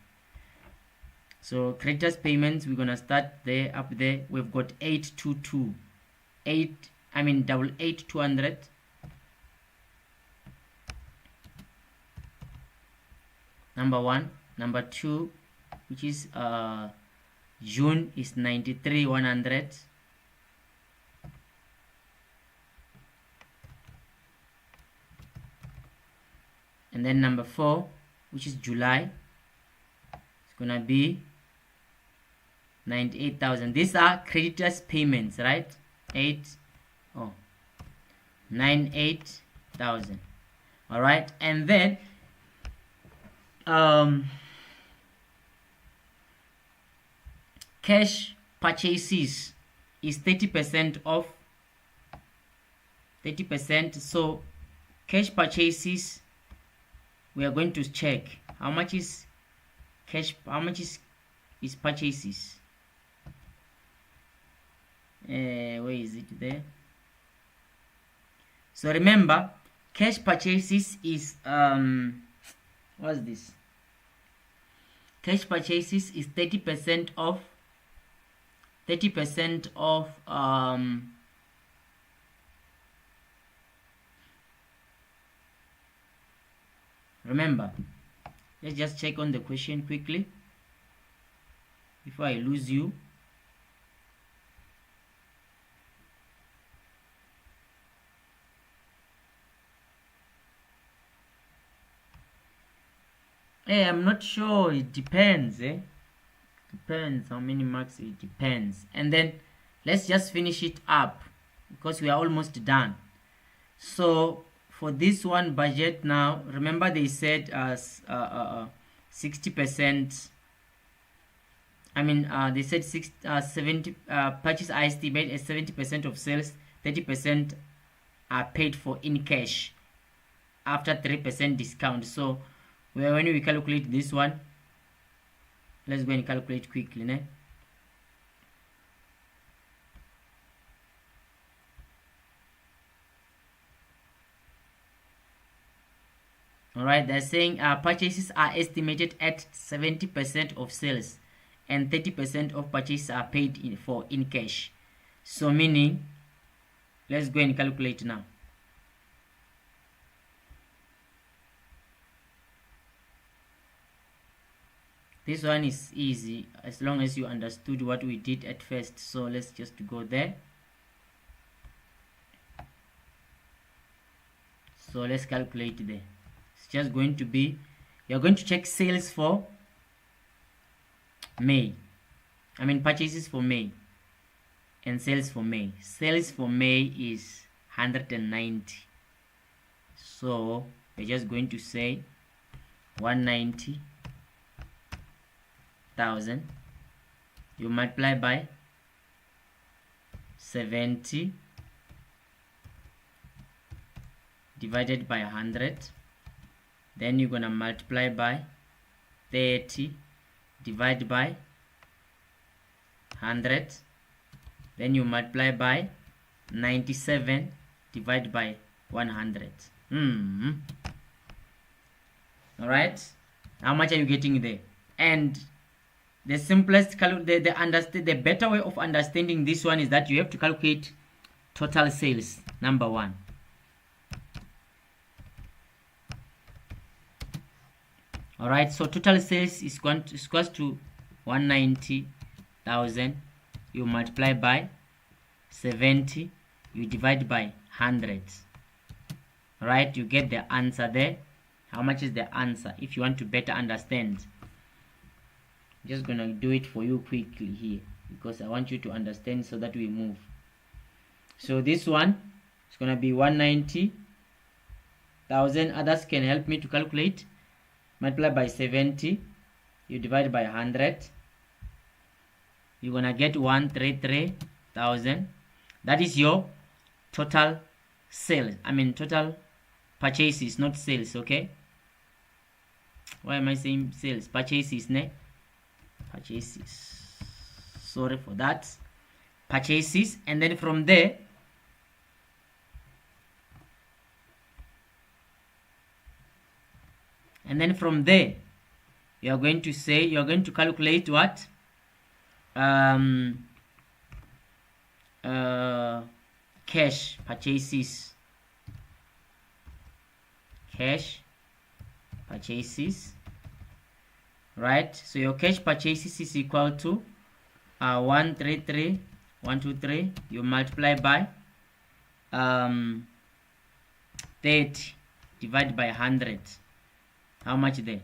So creditors payments, we're gonna start there. Up there, we've got 822, 200. Number one. Number two, which is June, is 93,100. And then number four, which is July, it's gonna be 98,000. These are creditors payments, right? 98,000. All right, and then cash purchases is 30% off. 30%. So cash purchases, we are going to check how much is cash, how much is purchases. Where is it there? So remember, cash purchases is what's this? Cash purchases is 30% off. 30% off remember, let's just check on the question quickly before I lose you. Hey, I'm not sure. It depends. Depends how many marks. It depends. And then let's just finish it up because we are almost done. So for this one budget now, remember they said 60%. They said 70 purchase I estimate as 70% of sales, 30% are paid for in cash after 3% discount. So when we calculate this one, let's go and calculate quickly. Ne? Alright, they're saying purchases are estimated at 70% of sales and 30% of purchases are paid for in cash. So meaning, let's go and calculate now. This one is easy as long as you understood what we did at first. So let's just go there. So let's calculate there. It's just going to be, you're going to check sales for May. Purchases for May and sales for May. Sales for May is 190. So we're just going to say 190,000. You multiply by 70 divided by 100. Then you're gonna multiply by 30 divided by 100. Then you multiply by 97 divided by 100. All right, how much are you getting there? And the simplest the better way of understanding this one is that you have to calculate total sales. Number one. All right, so total sales is equals to 190,000. You multiply by 70. You divide by 100. All right, you get the answer there. How much is the answer? If you want to better understand, I'm just gonna do it for you quickly here because I want you to understand so that we move. So this one is gonna be 190,000. Others can help me to calculate. Multiply by 70. You divide by 100. You're gonna get 133,000. That is your total sales. Total purchases, not sales. Okay. Why am I saying sales? Purchases, ne? Purchases. Sorry for that. Purchases, and then from there And then from there, you are going to say, you are going to calculate what? Cash purchases. Cash purchases, right? So your cash purchases is equal to 133 you multiply by 30 divided by 100. How much there?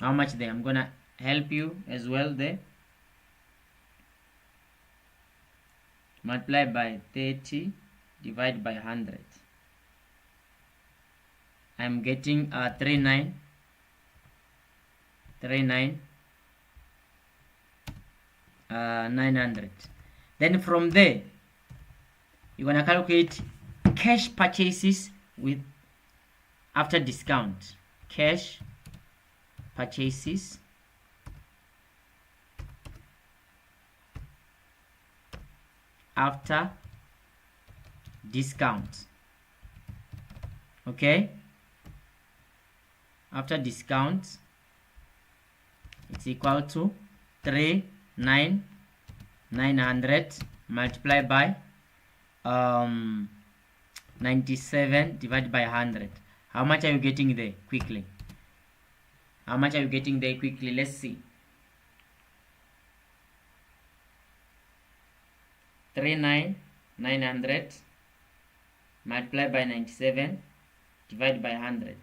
How much there? I'm gonna help you as well there. Multiply by 30 divided by 100. I'm getting 900. Then from there, you're gonna calculate cash purchases with after discount. Cash purchases after discount. Okay, after discount, it's equal to 900 multiplied by 97 divided by 100. How much are you getting there quickly? How much are you getting there quickly? Let's see. 900 multiplied by 97 divided by 100.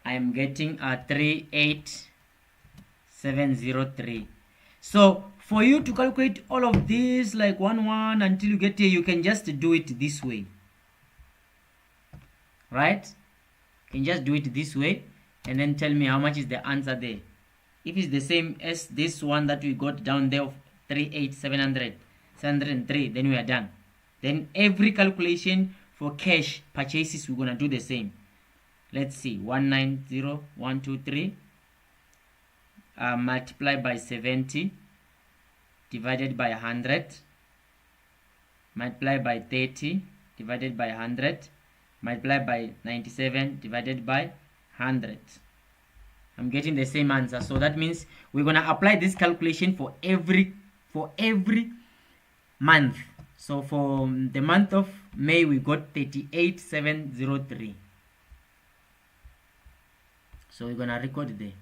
I am getting 38703. So for you to calculate all of this like one until you get here, you can just do it this way, right? You can just do it this way and then tell me how much is the answer there. If it's the same as this one that we got down there of 703, then we are done. Then every calculation for cash purchases, we're gonna do the same. Let's see, 190123 multiplied by 70 divided by 100 multiplied by 30 divided by 100 multiplied by 97 divided by 100. I'm getting the same answer. So that means we're gonna apply this calculation for every month. So for the month of May, we got 38703. So we're gonna record there.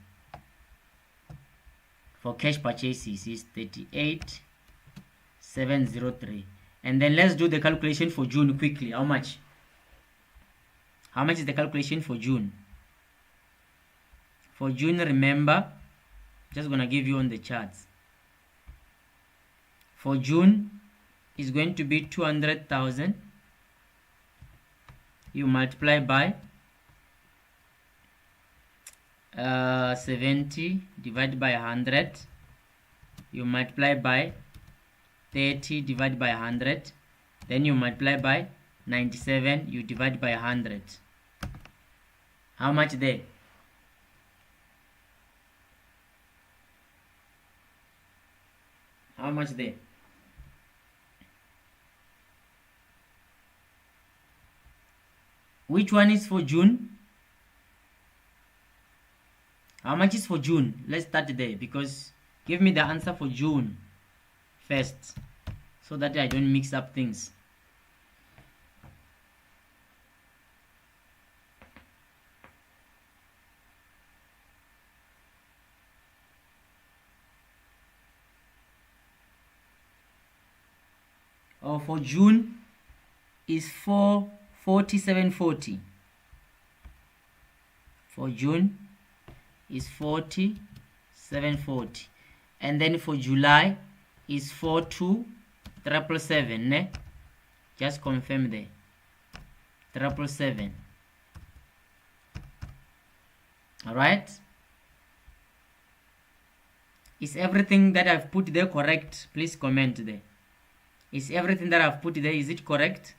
For cash purchases is 38703. And then let's do the calculation for June quickly. How much? How much is the calculation for June? For June, remember, just gonna give you on the charts. For June is going to be 200,000. You multiply by 70 divided by 100. You multiply by 30 divided by 100. Then you multiply by 97. You divide by 100. How much there? How much there? Which one is for June? How much is for June? Let's start there, because give me the answer for June first so that I don't mix up things. Oh, for June is 4740. For June is 4740. And then for July is 42777, ne? Just confirm there. 777. Alright? Is everything that I've put there correct? Please comment there. Is everything that I've put there, is it correct?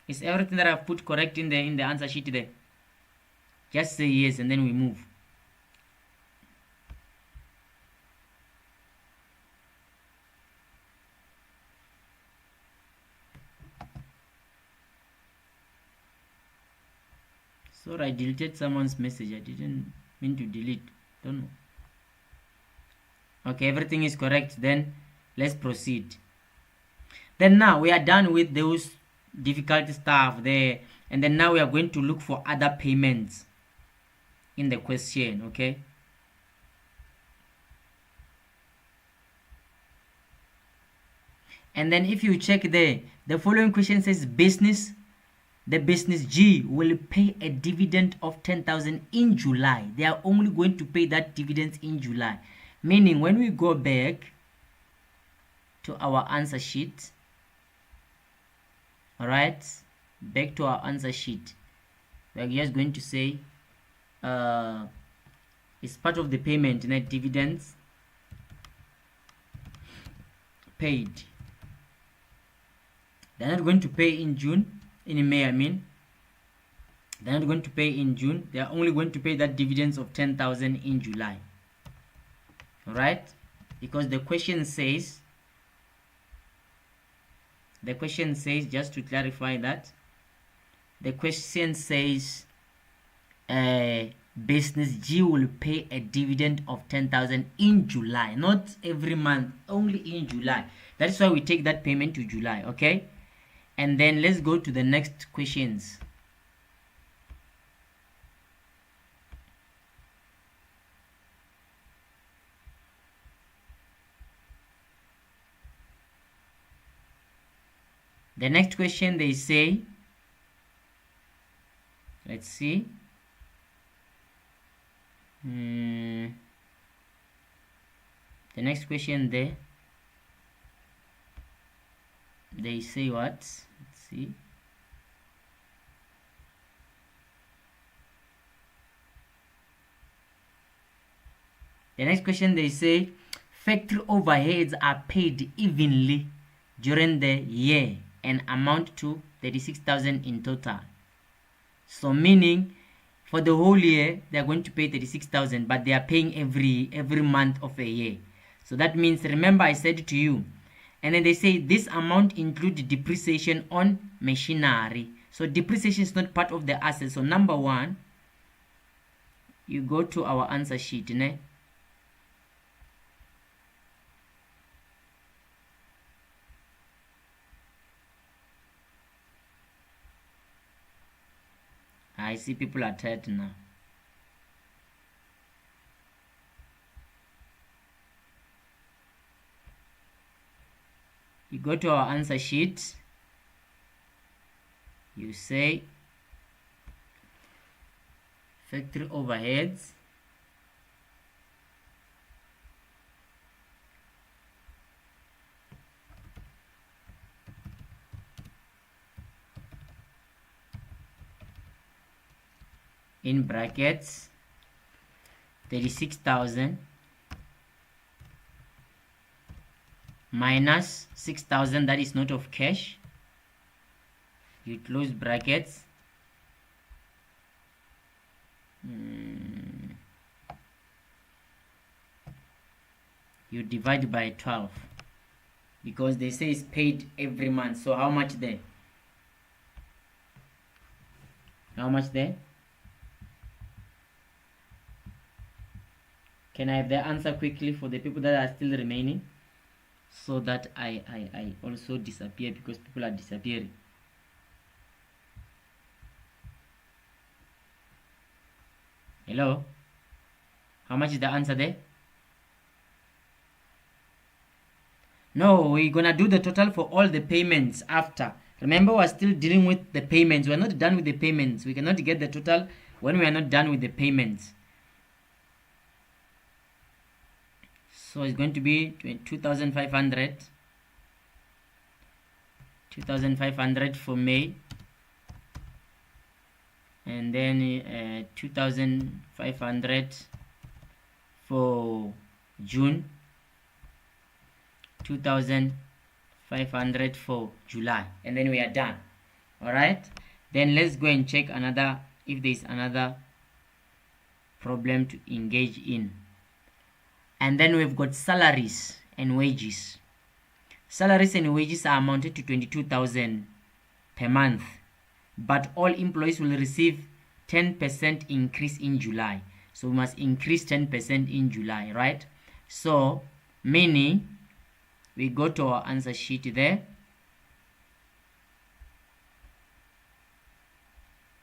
Is everything that I've put correct in the answer sheet there? Just say yes and then we move. Sorry, I deleted someone's message. I didn't mean to delete. Don't know. Okay, everything is correct. Then let's proceed. Then now we are done with those difficult stuff there, and then now we are going to look for other payments in the question. Okay. And then if you check there, the following question says the business G will pay a dividend of 10,000 in July. They are only going to pay that dividend in July. Meaning when we go back to our answer sheet, all right, back to our answer sheet, we are just going to say it's part of the payment, net dividends paid. They're not going to pay in June, in May, I mean. They're not going to pay in June. They are only going to pay that dividends of 10,000 in July. All right? Because the question says, just to clarify that, the question says business G will pay a dividend of 10,000 in July, not every month, only in July. That's why we take that payment to July, okay? And then let's go to the next questions. The next question they say, let's see. The next question there, they say what? Let's see. The next question they say factory overheads are paid evenly during the year and amount to 36,000 in total. So meaning for the whole year they are going to pay 36,000, but they are paying every month of a year. So that means, remember I said to you, and then they say this amount includes depreciation on machinery. So depreciation is not part of the asset. So number one, you go to our answer sheet, ne? I see people are tired now. You go to our answer sheet, you say factory overheads in brackets 36,000 minus 6,000, that is not of cash. You close brackets. You divide by 12 because they say it's paid every month. So how much there? How much there? Can I have the answer quickly for the people that are still remaining, so that I also disappear, because people are disappearing. Hello? How much is the answer there? No, we're gonna do the total for all the payments after. Remember, we're still dealing with the payments. We're not done with the payments. We cannot get the total when we are not done with the payments. So it's going to be 2,500 for May, and then 2,500 for June, 2,500 for July, and then we are done. All right, then let's go and check another, if there's another problem to engage in. And then we've got salaries and wages. Salaries and wages are amounted to 22,000 per month, but all employees will receive 10% increase in July. So we must increase 10% in July, right? So meaning we go to our answer sheet there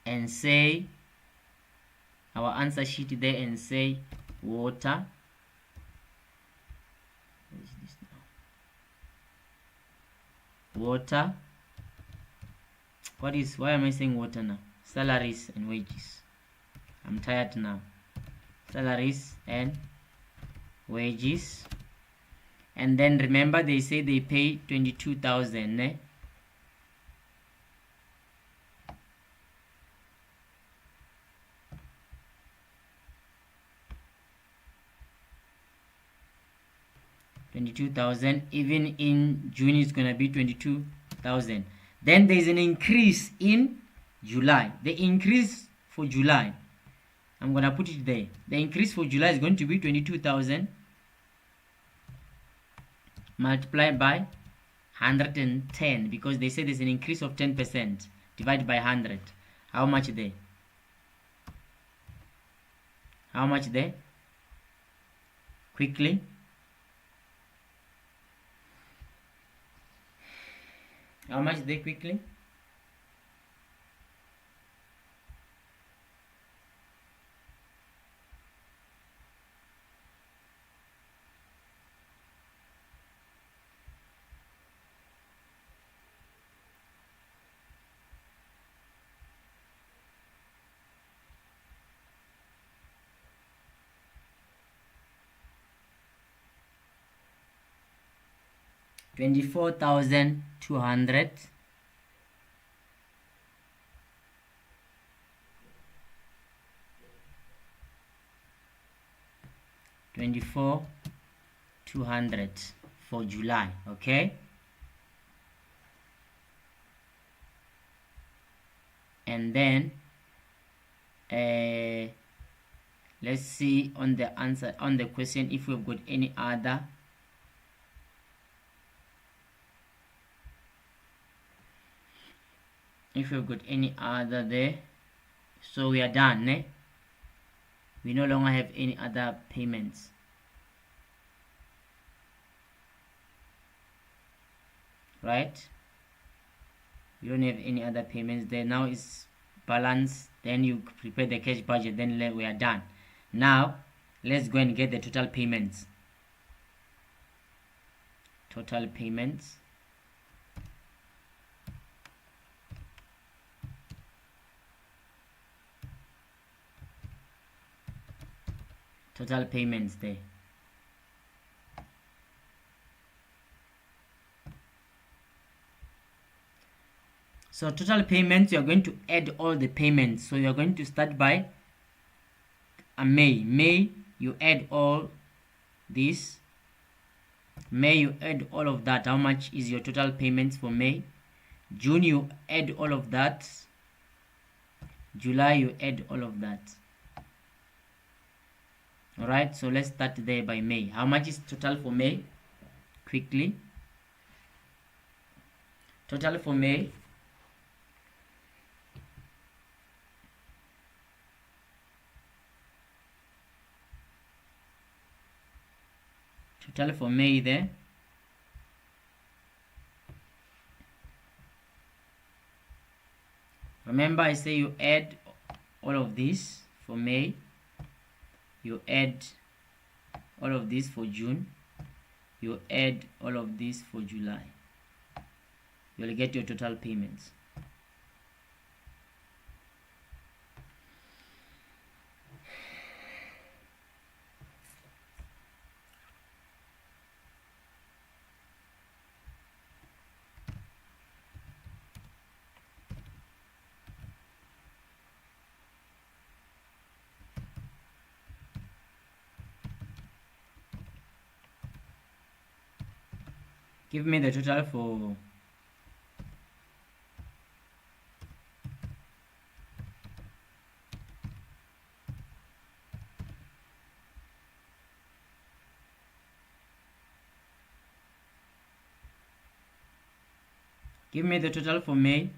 and say our answer sheet there and say water. What is this now? Water. Why am I saying water now? Salaries and wages. I'm tired now. Salaries and wages. And then remember they say they pay 22,000, eh? $22,000. Even in June it's gonna be 22,000. Then there is an increase in July. The increase for July, I'm gonna put it there. The increase for July is going to be 22,000 multiplied by 110, because they say there's an increase of 10%. Divided by 100. How much there? How much there? Quickly. How much there quickly? $24,200. $24,200 for July, okay? And then let's see on the answer on the question if we've got any other. If we've got any other there, so we are done, eh? We no longer have any other payments. Right? We don't have any other payments there. Now it's balance. Then you prepare the cash budget. Then we are done. Now let's go and get the total payments. Total payments. Total payments there. So total payments, you are going to add all the payments. So you are going to start by May. May, you add all this. May, you add all of that. How much is your total payments for May? June, you add all of that. July, you add all of that. Alright, so let's start there by May. How much is total for May? Quickly. Total for May. Total for May there. Remember I say you add all of this for May. You add all of this for June. You add all of this for July. You will get your total payments. Give me the total for May.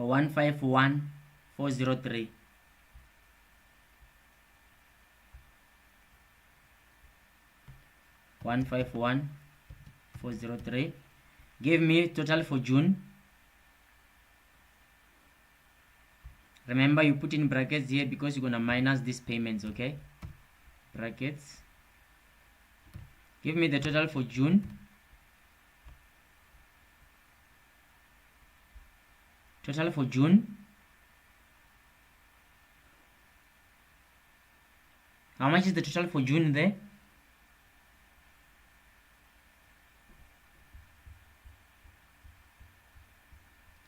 or 151,403. $151,403. Give me total for June. Remember, you put in brackets here because you're gonna minus these payments, okay? Brackets. Give me the total for June. Total for June. How much is the total for June there?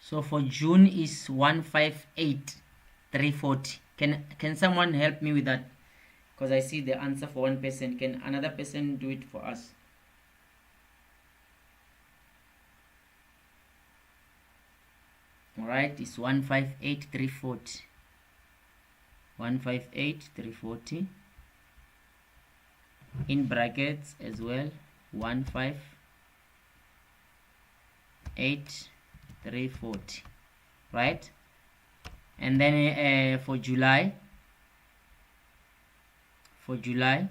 So for June is 158,340. Can someone help me with that? Because I see the answer for one person. Can another person do it for us? Alright, it's 158,340. 158,340. In brackets as well, 158,340, right? And then for July, for July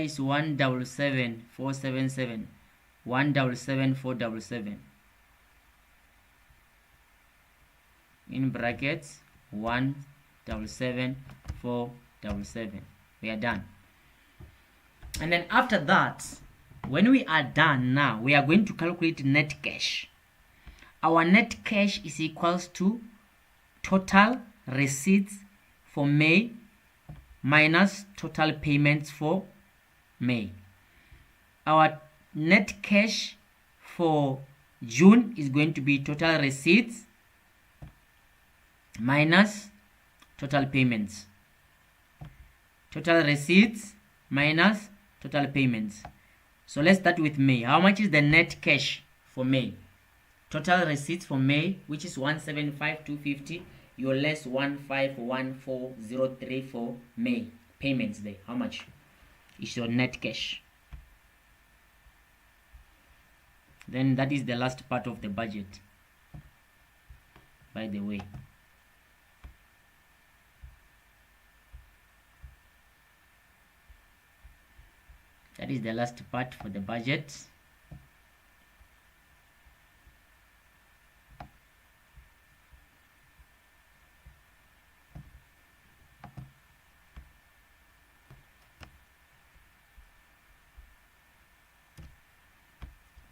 is 177,477. 177,477. In brackets, 177,477. We are done. And then after that, when we are done now, we are going to calculate net cash. Our net cash is equals to total receipts for May minus total payments for May. Our net cash for June is going to be total receipts minus total payments. Total receipts minus total payments. So let's start with May. How much is the net cash for May? Total receipts for May, which is 175,250. Your less 151,403 for May. Payments there. How much is your net cash? Then that is the last part of the budget, by the way. That is the last part for the budget.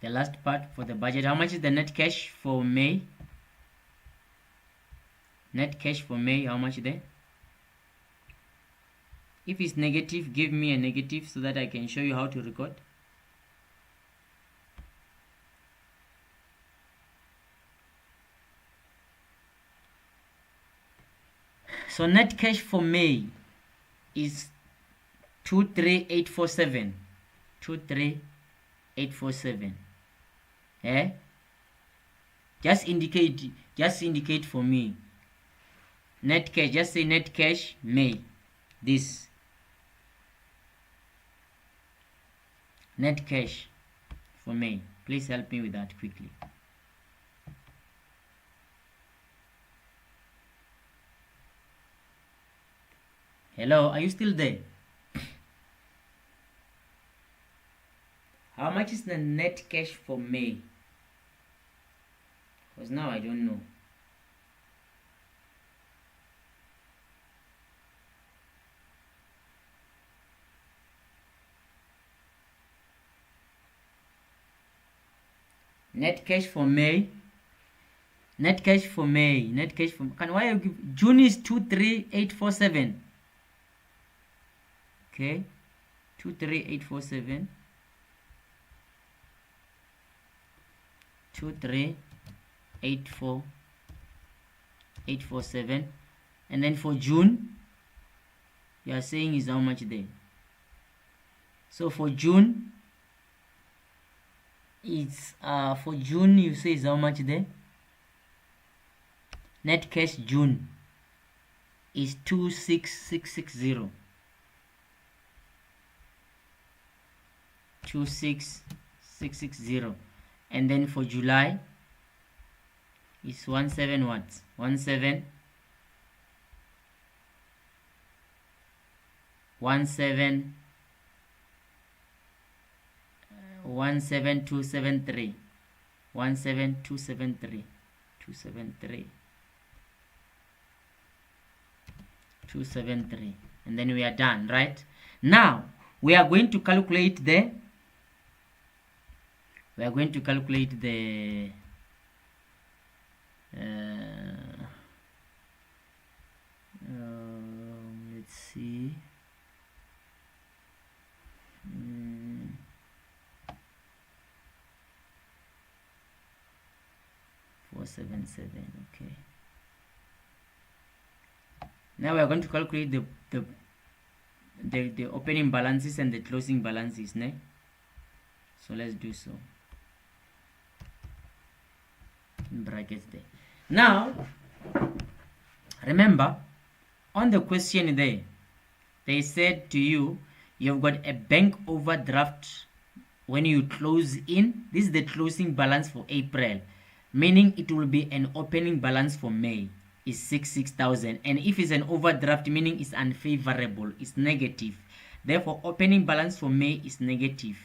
The last part for the budget. How much is the net cash for May? Net cash for May, how much there? If it's negative, give me a negative so that I can show you how to record. So net cash for May is 23,847. 23,847. Just indicate for me. Net cash, just say net cash May. This net cash for May. Please help me with that quickly. Hello, are you still there? How much is the net cash for May? Because now I don't know. Net cash for May. Net cash for May. Net cash for why you give June is 23,847. Okay. 23,847. 23,847. And then for June, you are saying is how much there? So for June, it's for June you say is how much there? Net cash June is 26,660. 26660, and then for July is 17 what? 17 17273 17273 273, and then we are done. Right now we are going to calculate the let's see, 477. Okay, now we are going to calculate the opening balances and the closing balances, ne? So let's do so. In brackets there. Now remember, on the question there, they said to you, you've got a bank overdraft when you close in. This is the closing balance for April, meaning it will be an opening balance for May is 66,000, and if it's an overdraft, meaning it's unfavorable, it's negative. Therefore opening balance for May is negative.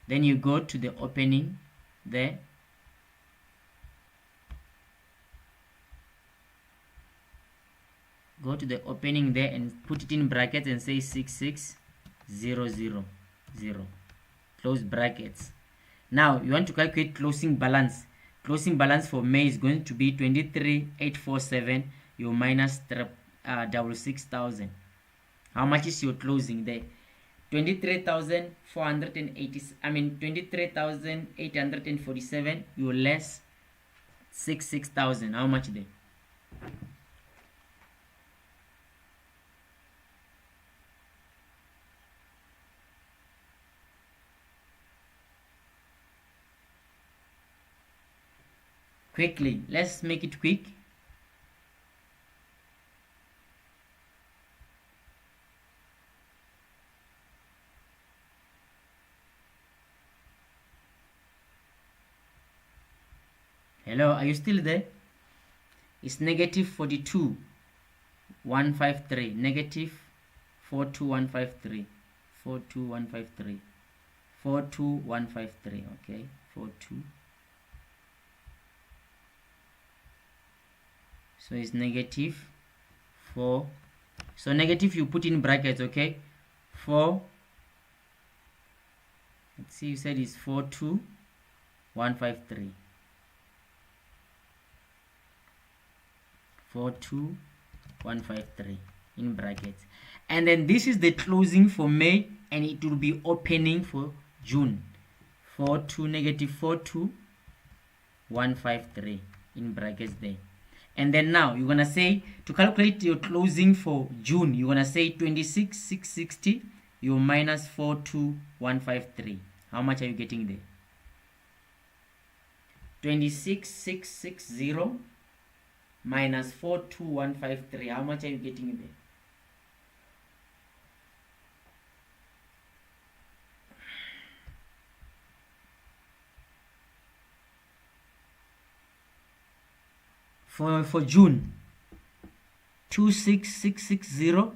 Then you go to the opening there, go to the opening there and put it in brackets and say 66,000, close brackets. Now you want to calculate closing balance. Closing balance for May is going to be 23,847. You minus 66,000. How much is your closing there? 23,480. I mean 23,847. You less 66,000. How much there? Quickly, let's make it quick. Hello, are you still there? It's negative 42,153. Negative 42,153. 42,153. 42,153. Okay, 42. So it's negative 4. So negative you put in brackets, okay? 4. Let's see, you said it's 42,153. 42,153 in brackets. And then this is the closing for May, and it will be opening for June. 42 negative 42,153 in brackets there. And then now you're gonna say, to calculate your closing for June, you're gonna say 26,660, you minus 42,153. How much are you getting there? 26,660 minus 42,153. How much are you getting there? For June, 26,660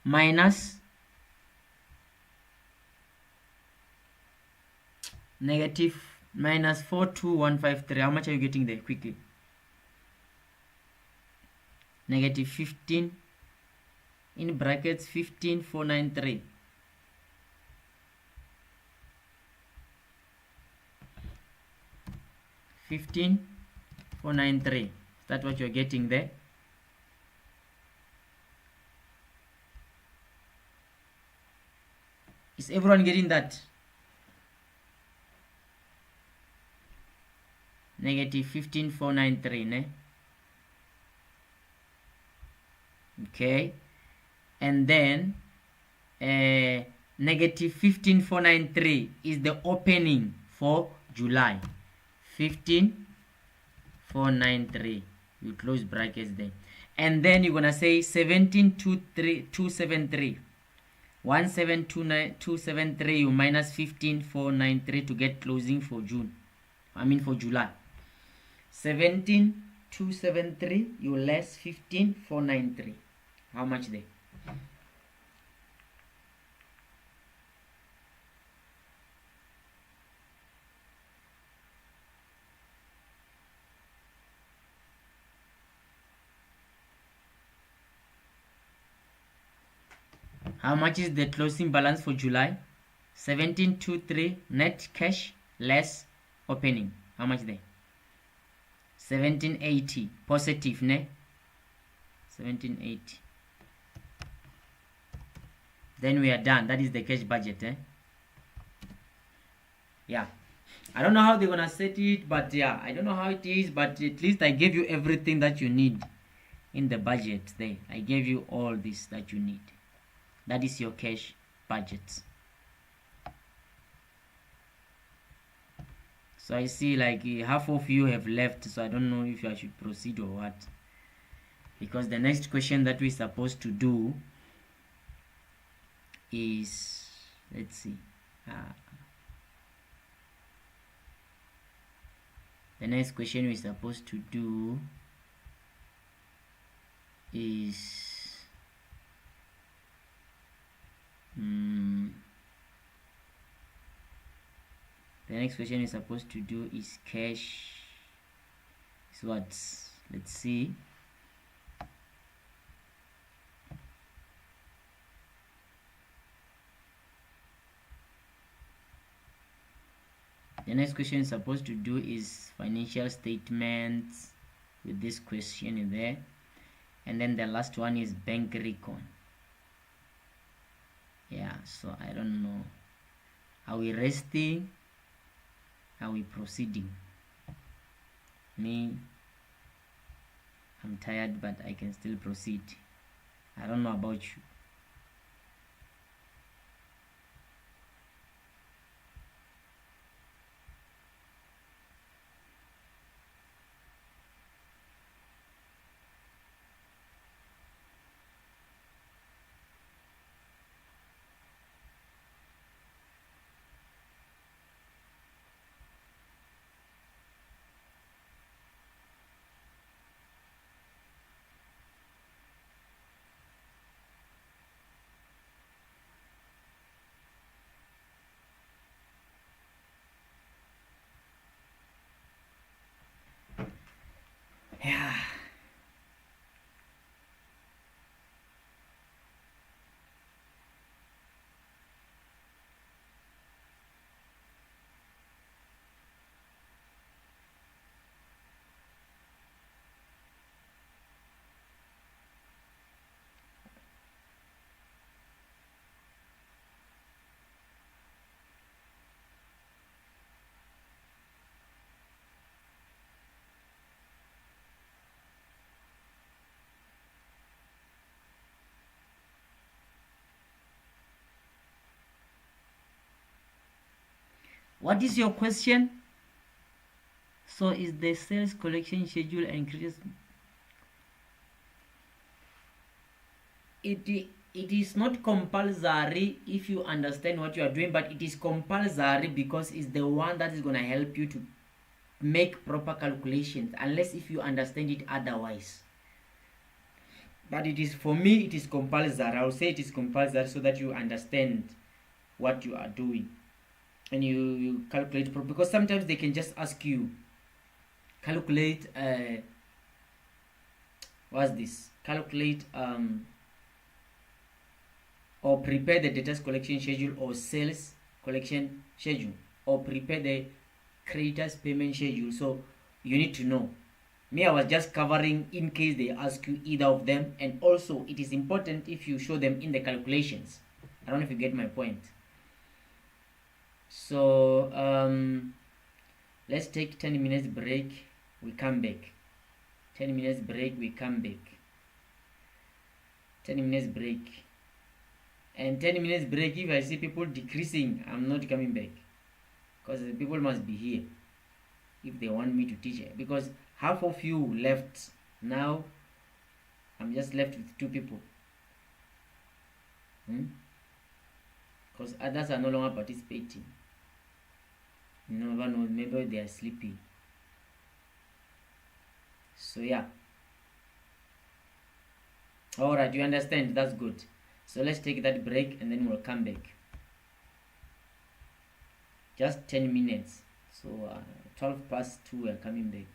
minus negative minus 42,153. How much are you getting there? Quickly. Negative 15 in brackets 15,493. $15,493. That's what you're getting there. Is everyone getting that? Negative 15,493, ne? Okay, and then negative 15,493 is the opening for July. 15,493. You close brackets there, and then you're gonna say 17,273. 1729273, you minus 15493 to get closing for June. I mean for July. 17273, you less 15493. How much there? How much is the closing balance for July? 1723 net cash less opening. How much there? 1780 positive, ne? 1780. Then we are done. That is the cash budget, eh? Yeah. I don't know how they're gonna set it, but yeah, I don't know how it is, but at least I gave you everything that you need in the budget there. I gave you all this that you need. That is your cash budget. So I see like half of you have left, so I don't know if I should proceed or what, because the next question that we're supposed to do is, let's see, the next question we're supposed to do is the next question we're supposed to do is cash. Is what? Let's see. The next question is supposed to do is financial statements with this question in there, and then the last one is bank recon. Yeah, so I don't know, are we resting, are we proceeding? Me, I'm tired, but I can still proceed. I don't know about you. Yeah. What is your question? So is the sales collection schedule and creditors? It is not compulsory if you understand what you are doing, but it is compulsory because it's the one that is going to help you to make proper calculations, unless if you understand it otherwise. But it is, for me, it is compulsory. I will say it is compulsory so that you understand what you are doing and you calculate properly, because sometimes they can just ask you calculate what's this, calculate or prepare the debtors collection schedule or sales collection schedule or prepare the creditors payment schedule. So you need to know. Me, I was just covering in case they ask you either of them, and also it is important if you show them in the calculations. I don't know if you get my point. So let's take 10 minutes break, we come back. 10 minutes break, we come back. 10 minutes break. And 10 minutes break, if I see people decreasing, I'm not coming back, because the people must be here if they want me to teach it, because half of you left. Now I'm just left with 2 people. because others are no longer participating. You never know, maybe they are sleepy. So yeah. Alright, you understand? That's good. So let's take that break and then we'll come back. Just 10 minutes. So 12 past 2 we're coming back.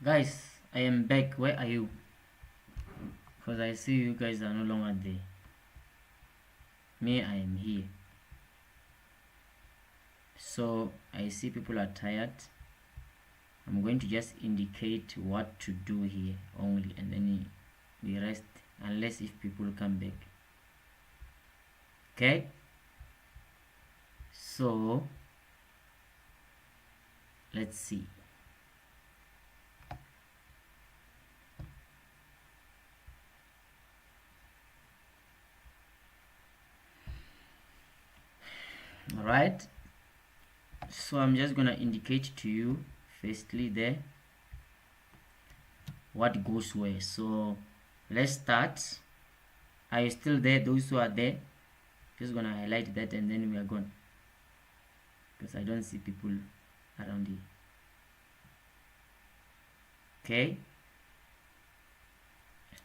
Guys, I am back. Where are you? Because I see you guys are no longer there. Me, I am here. So I see people are tired. I'm going to just indicate what to do here only, and then we rest unless if people come back. Okay, so let's see. All right, so I'm just gonna indicate to you firstly there what goes where. So let's start. Are you still there? Those who are there, just gonna highlight that and then we are gone, because I don't see people around here. Okay,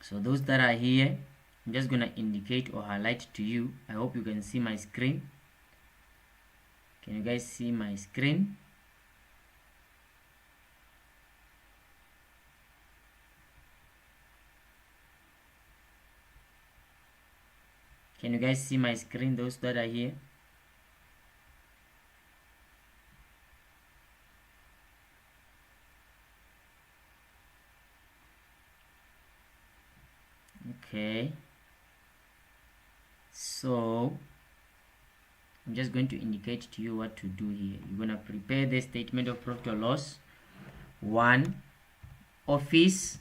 so those that are here, I'm just gonna indicate or highlight to you. I hope you can see my screen. Can you guys see my screen? Can you guys see my screen, those that are here? Okay, so I'm just going to indicate to you what to do here. You're going to prepare the statement of profit or loss. One, office.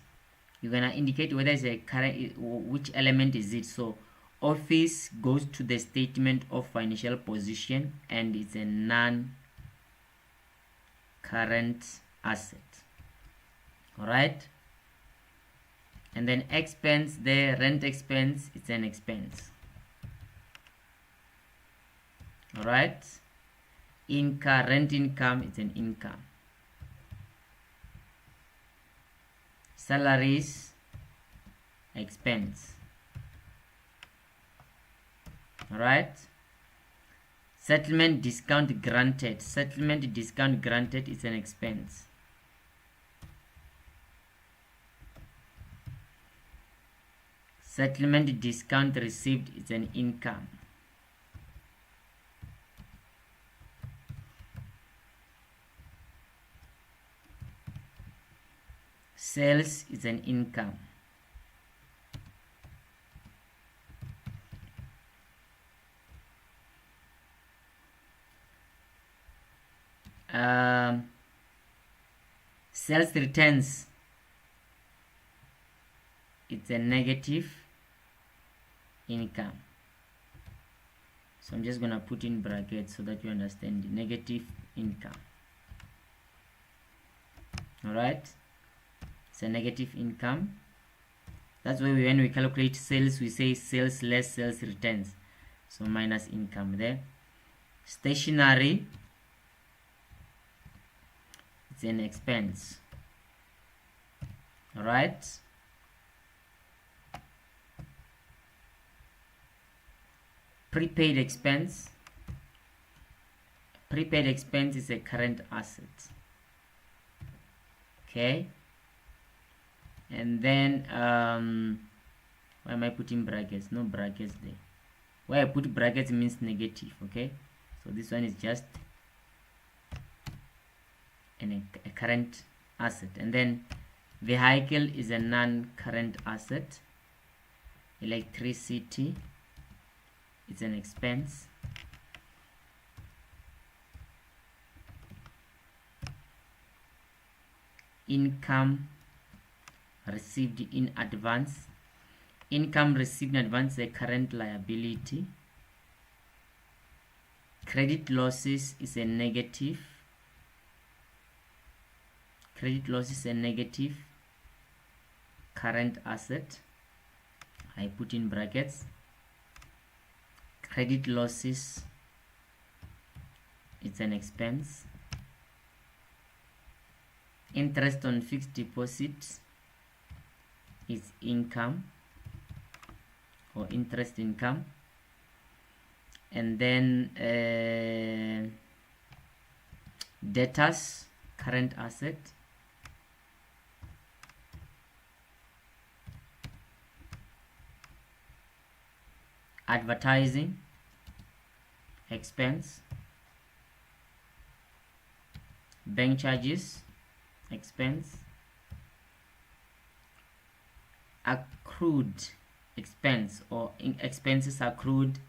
You're going to indicate whether it's a current, which element is it. So office goes to the statement of financial position and it's a non-current asset. All right, and then expense, the rent expense, it's an expense. All right, income, rent income, it's an income. Salaries, expense. All right, settlement discount granted, settlement discount granted is an expense. Settlement discount received is an income. Sales is an income. Sales returns, it's a negative income. So I'm just gonna put in brackets so that you understand the negative income. All right, it's a negative income. That's why when we calculate sales, we say sales less sales returns, so minus income there. Stationery, it's an expense. All right, prepaid expense, prepaid expense is a current asset. Okay, and then why am I putting brackets? No brackets there. Why I put brackets means negative. Okay, so this one is just a current asset. And then vehicle is a non-current asset. Electricity, it's an expense. Income received in advance, income received in advance is a current liability. Credit losses is a negative. Credit loss is a negative current asset. I put in brackets. Credit losses, it's an expense. Interest on fixed deposits is income or interest income. And then debtors, current asset. advertising expense, bank charges expense, accrued expense or expenses accrued,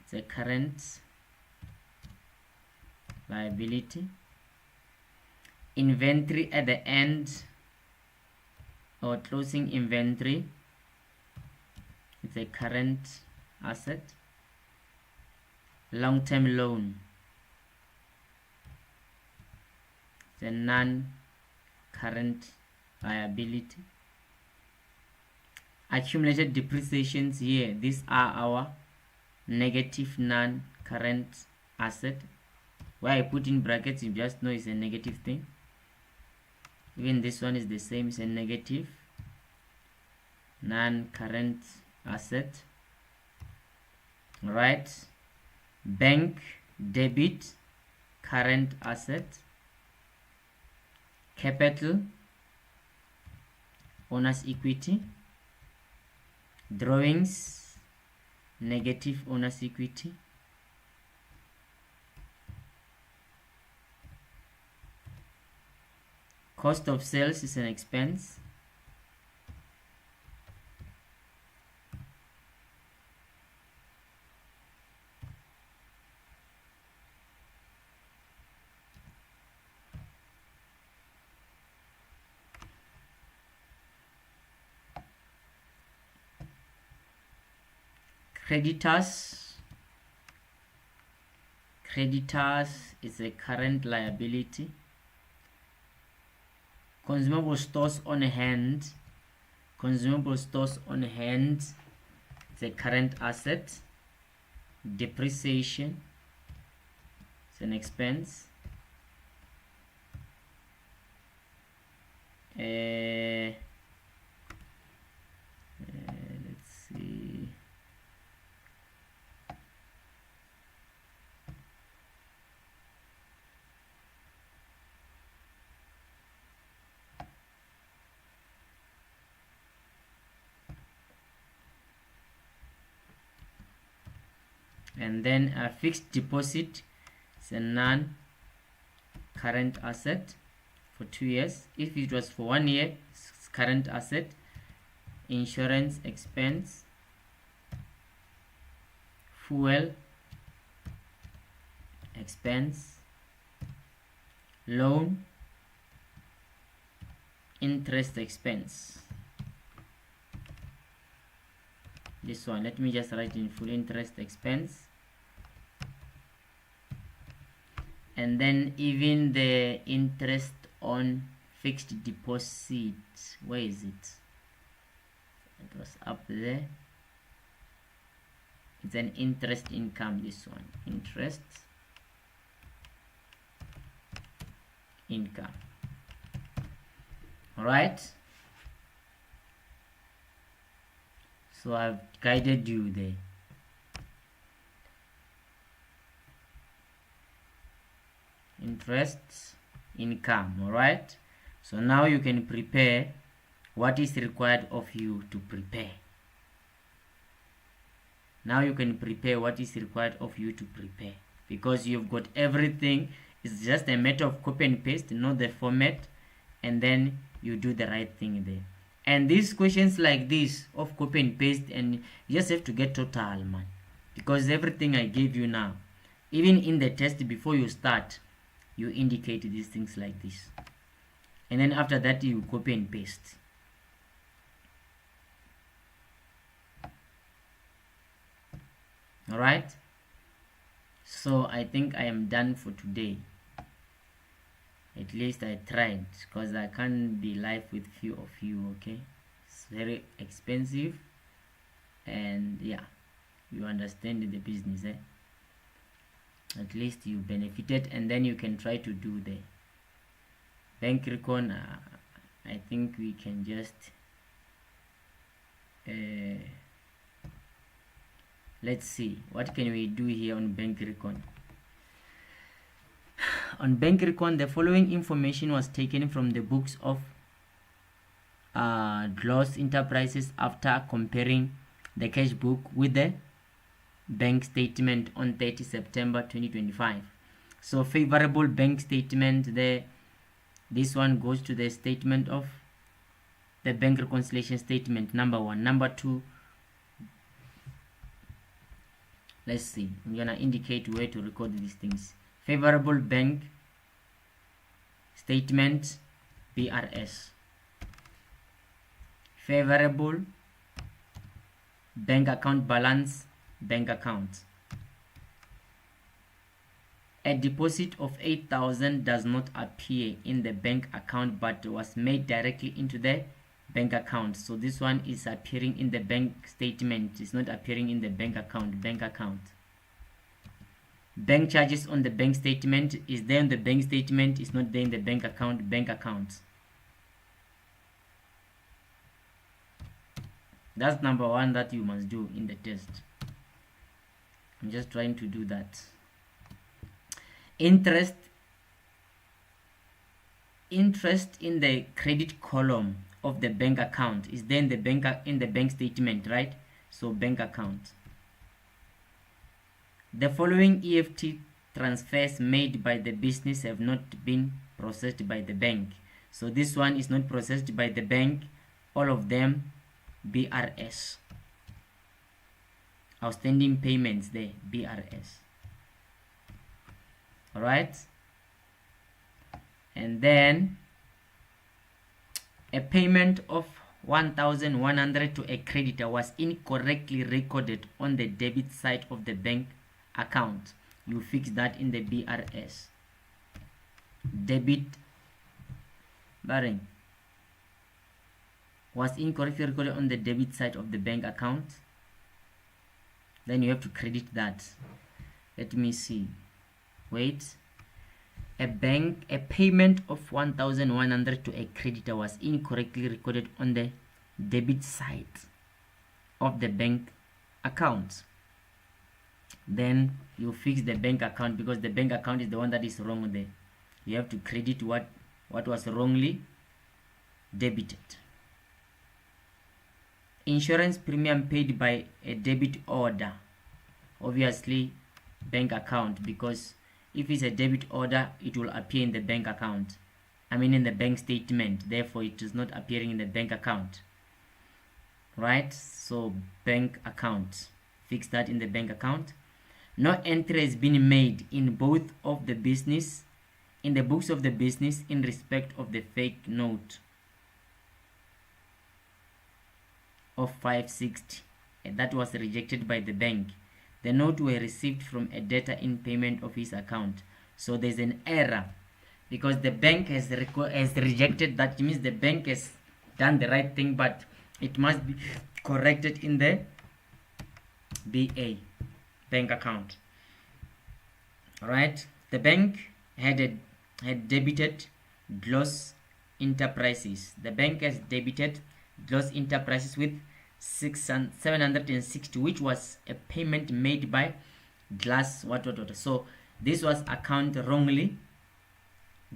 it's a current liability. Inventory at the end or closing inventory, it's a current asset. Long-term loan, it's a non-current liability. Accumulated depreciations here, these are our negative non-current asset. Why I put in brackets, you just know it's a negative thing. Even this one is the same, it's a negative non-current asset. Right, bank debit, current asset. Capital, owner's equity. Drawings, negative owner's equity. Cost of sales is an expense. Creditors is a current liability. Consumable stores on hand, it's a current asset. Depreciation, it's an expense. Let's see. And then a fixed deposit is a non-current asset for 2 years. If it was for 1 year, it's current asset. Insurance expense, fuel expense, loan, interest expense. This one, let me just write in full interest expense. And then even the interest on fixed deposit, where is it? It was up there. It's an interest income, this one, interest income. All right, so I've guided you there. Interest income. All right, so now you can prepare what is required of you to prepare. Now you can prepare what is required of you to prepare, because you've got everything. It's just a matter of copy and paste, know the format, and then you do the right thing there. And these questions like this of copy and paste, and you just have to get total, man, because everything I gave you now, even in the test before you start, you indicate these things like this, and then after that you copy and paste. All right, so I think I am done for today. At least I tried, because I can't be live with few of you. Okay, it's very expensive, and yeah, you understand the business, eh? At least you benefited, and then you can try to do the bank recon. I think we can just let's see what can we do here on bank recon. On bank recon, the following information was taken from the books of Gloss Enterprises after comparing the cash book with the bank statement on 30 September 2025. So favorable bank statement there. This one goes to the statement of the bank reconciliation statement, number 1. Number 2, let's see, I'm gonna indicate where to record these things. Favorable bank statement, BRS. Favorable bank account balance, bank account. A deposit of 8,000 does not appear in the bank account but was made directly into the bank account. So this one is appearing in the bank statement. It's not appearing in the bank account. Bank account. Bank charges on the bank statement is there in the bank statement. It's not there in the bank account. Bank account. That's number 1 that you must do in the test. I'm just trying to do that. Interest in the credit column of the bank account is then the bank statement, right? So bank account. The following EFT transfers made by the business have not been processed by the bank. So this one is not processed by the bank. All of them BRS. Outstanding payments there, BRS. Alright, and then a payment of 1,100 to a creditor was incorrectly recorded on the debit side of the bank account. You fix that in the BRS. Debit barring was incorrectly recorded on the debit side of the bank account. Then you have to credit that. Let me see. Wait, a payment of 1,100 to a creditor was incorrectly recorded on the debit side of the bank account. Then you fix the bank account because the bank account is the one that is wrong there. You have to credit what was wrongly debited. Insurance premium paid by a debit order, obviously bank account, because if it's a debit order, it will appear in the bank account. In the bank statement. Therefore, it is not appearing in the bank account. Right? So, bank account. Fix that in the bank account. No entry has been made in both of the business, in the books of the business in respect of the fake note of 560. And that was rejected by the bank. The note were received from a debtor in payment of his account. So there's an error because the bank has rejected that. It means the bank has done the right thing, but it must be corrected in the BA, bank account. Alright, the bank had debited Gloss Enterprises. The bank has debited Gloss Enterprises with 760, which was a payment made by Glass what. So this was account wrongly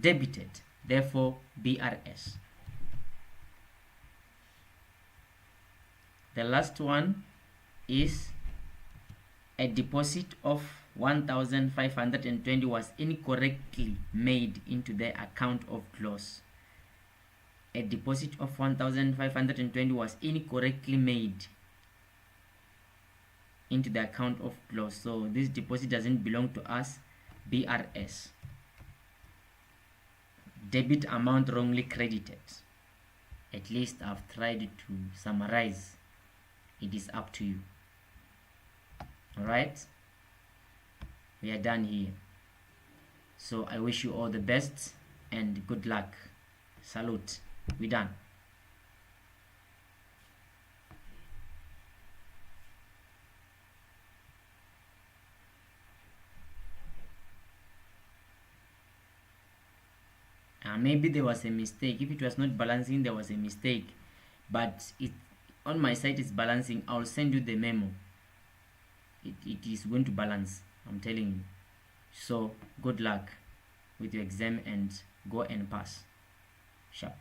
debited, therefore BRS. The last one is a deposit of 1,520 was incorrectly made into the account of Gloss. A deposit of 1,520 was incorrectly made into the account of Gloss. So this deposit doesn't belong to us. BRS. Debit amount wrongly credited. At least I've tried to summarize. It is up to you. Alright, we are done here. So I wish you all the best and good luck. Salute. We're done. Maybe there was a mistake. If it was not balancing, there was a mistake, but it on my side is balancing. I'll send you the memo. It is going to balance, I'm telling you. So good luck with your exam and go and pass. Sharp.